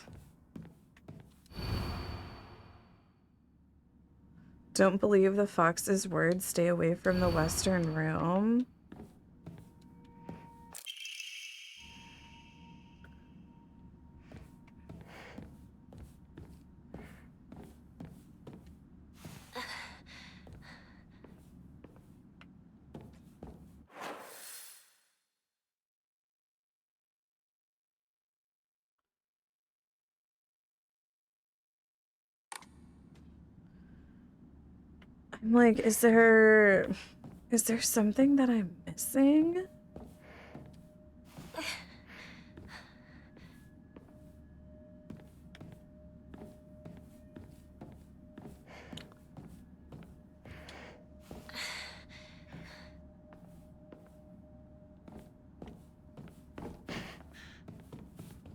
Don't believe the fox's words. Stay away from the western room. I'm like, is there something that I'm missing?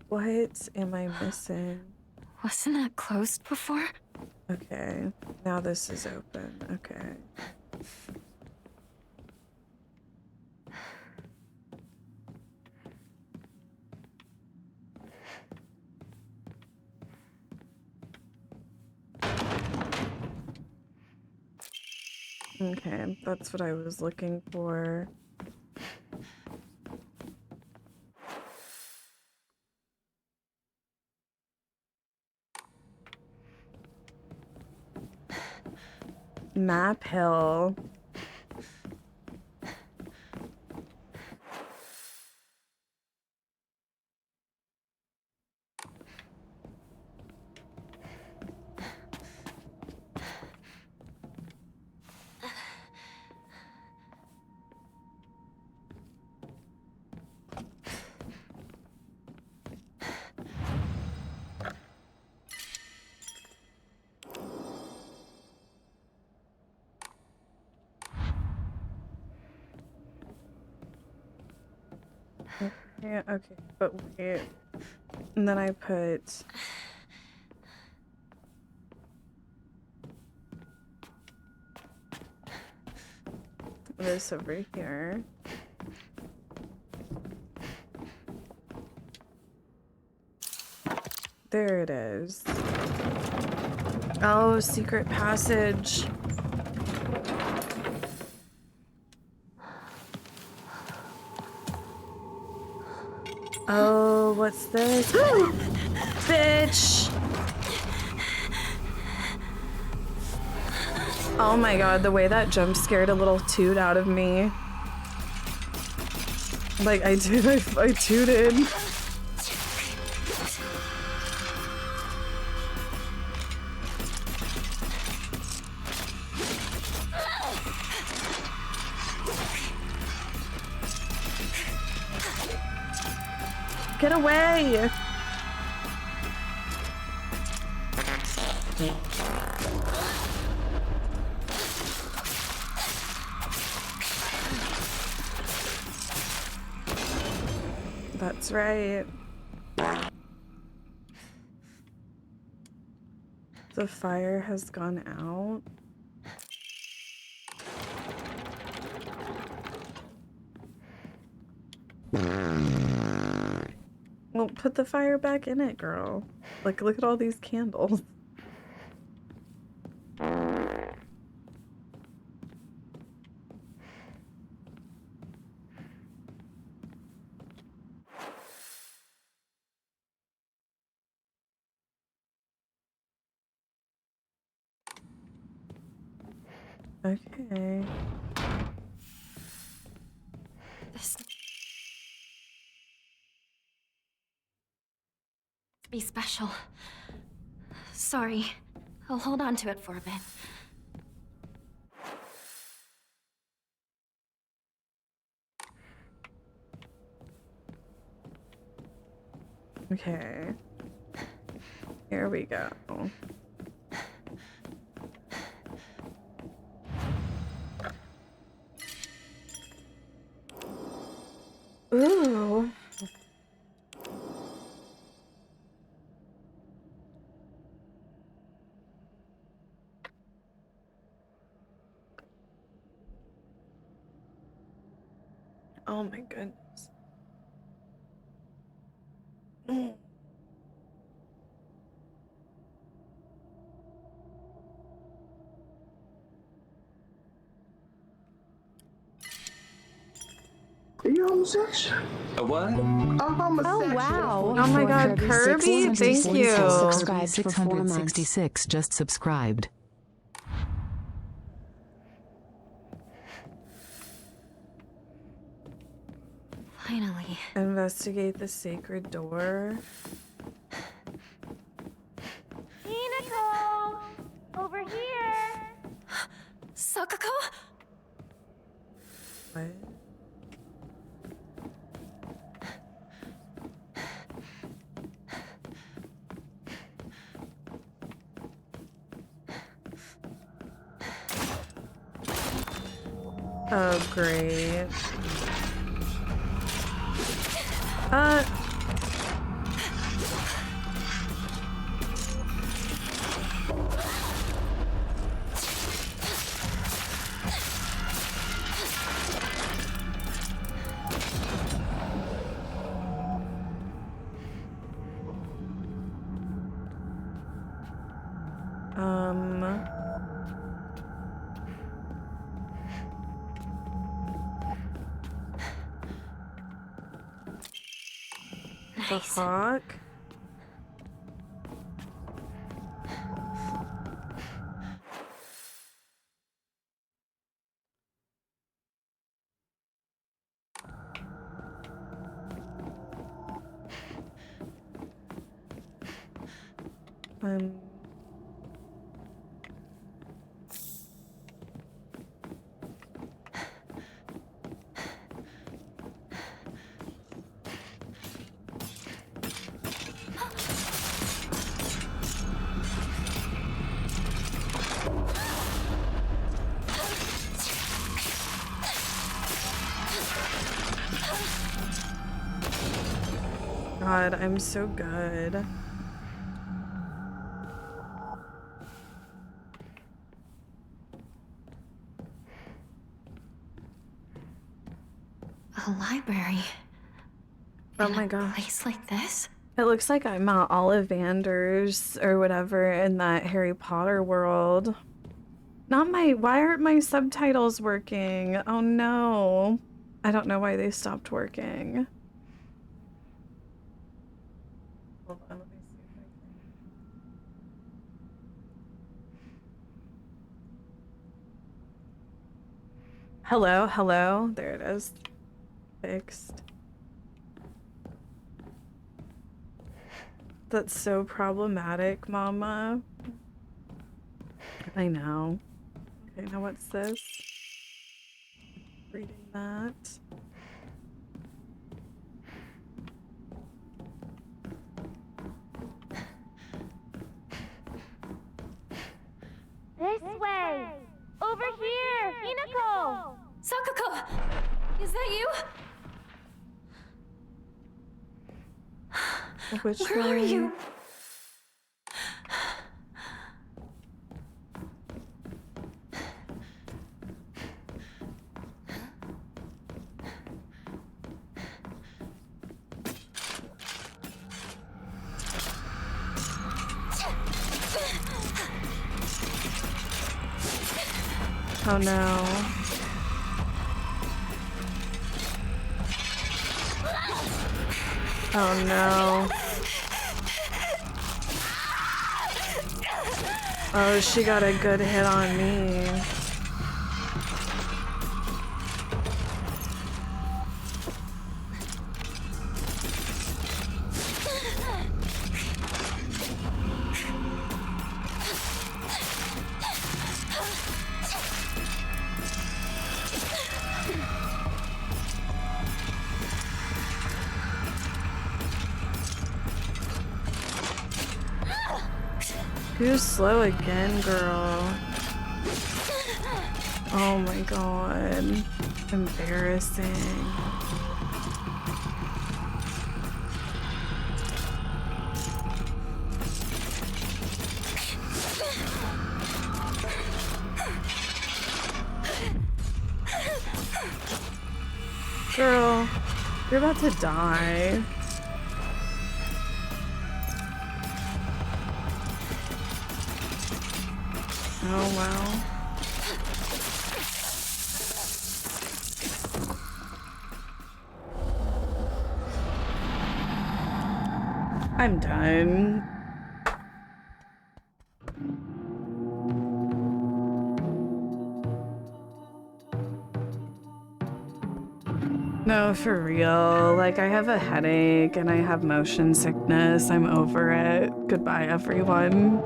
What am I missing? Wasn't that closed before? Okay, now this is open. Okay. Okay, that's what I was looking for. Map Hill. Yeah, okay, but wait. And then I put this over here. There it is. Oh, secret passage. Oh, what's this? Bitch! Oh my god, the way that jump scared a little toot out of me. Like, I tooted. Get away! That's right. The fire has gone out. Well, put the fire back in it, girl. Like, look at all these candles. Okay. This... Be special. Sorry. I'll hold on to it for a bit. Okay. Here we go. Ooh. Oh my goodness. Are you homosexual? A what? I'm homosexual. Oh wow. Oh my god, Kirby, thank you. Subscribed 666 just subscribed. Finally. Investigate the sacred door. Hinako! Over here! Sakako? What? Oh, great. The fuck? God, I'm so good. A library. Oh my gosh. A place like this? It looks like I'm at Ollivander's or whatever in that Harry Potter world. Not my, why aren't my subtitles working? Oh no. I don't know why they stopped working. Hold on, let me see if I can. Hello, hello. There it is. Fixed. That's so problematic, Mama. I know. Okay, now what's this? Reading that. This way! Over here! Hinako! Sakako! Is that you? Which Where are you? Oh no. Oh no. Oh, she got a good hit on me. Too slow again, girl. Oh my god. Embarrassing. Girl, you're about to die. Oh, wow. I'm done. No, for real. Like, I have a headache and I have motion sickness. I'm over it. Goodbye, everyone.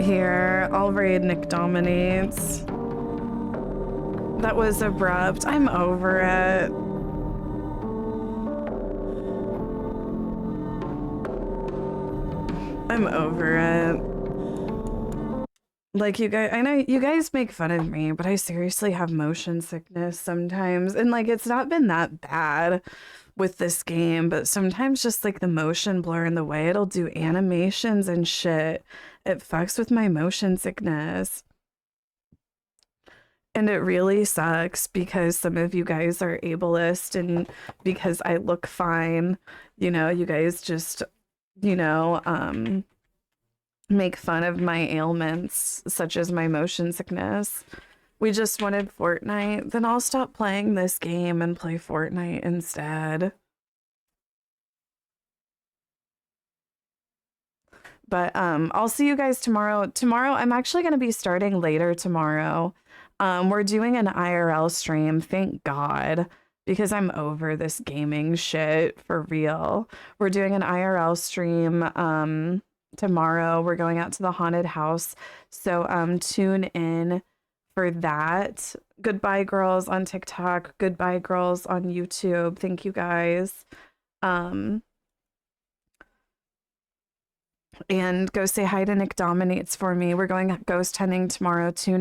Here, I'll raid Nick Dominates. That was abrupt. I'm over it. I'm over it. Like, you guys, I know you guys make fun of me, but I seriously have motion sickness sometimes. And like, it's not been that bad with this game, but sometimes just like the motion blur and the way it'll do animations and shit, it fucks with my motion sickness. And it really sucks because some of you guys are ableist and because I look fine, you know, you guys just, you know, make fun of my ailments, such as my motion sickness. We just wanted Fortnite. Then I'll stop playing this game and play Fortnite instead. But I'll see you guys tomorrow. Tomorrow, I'm actually going to be starting later tomorrow. We're doing an IRL stream, thank God, because I'm over this gaming shit for real. We're doing an IRL stream tomorrow. We're going out to the haunted house. So tune in for that. Goodbye girls on TikTok. Goodbye girls on YouTube. Thank you guys. And go say hi to Nick Dominates for me. We're going ghost hunting tomorrow. Tune in.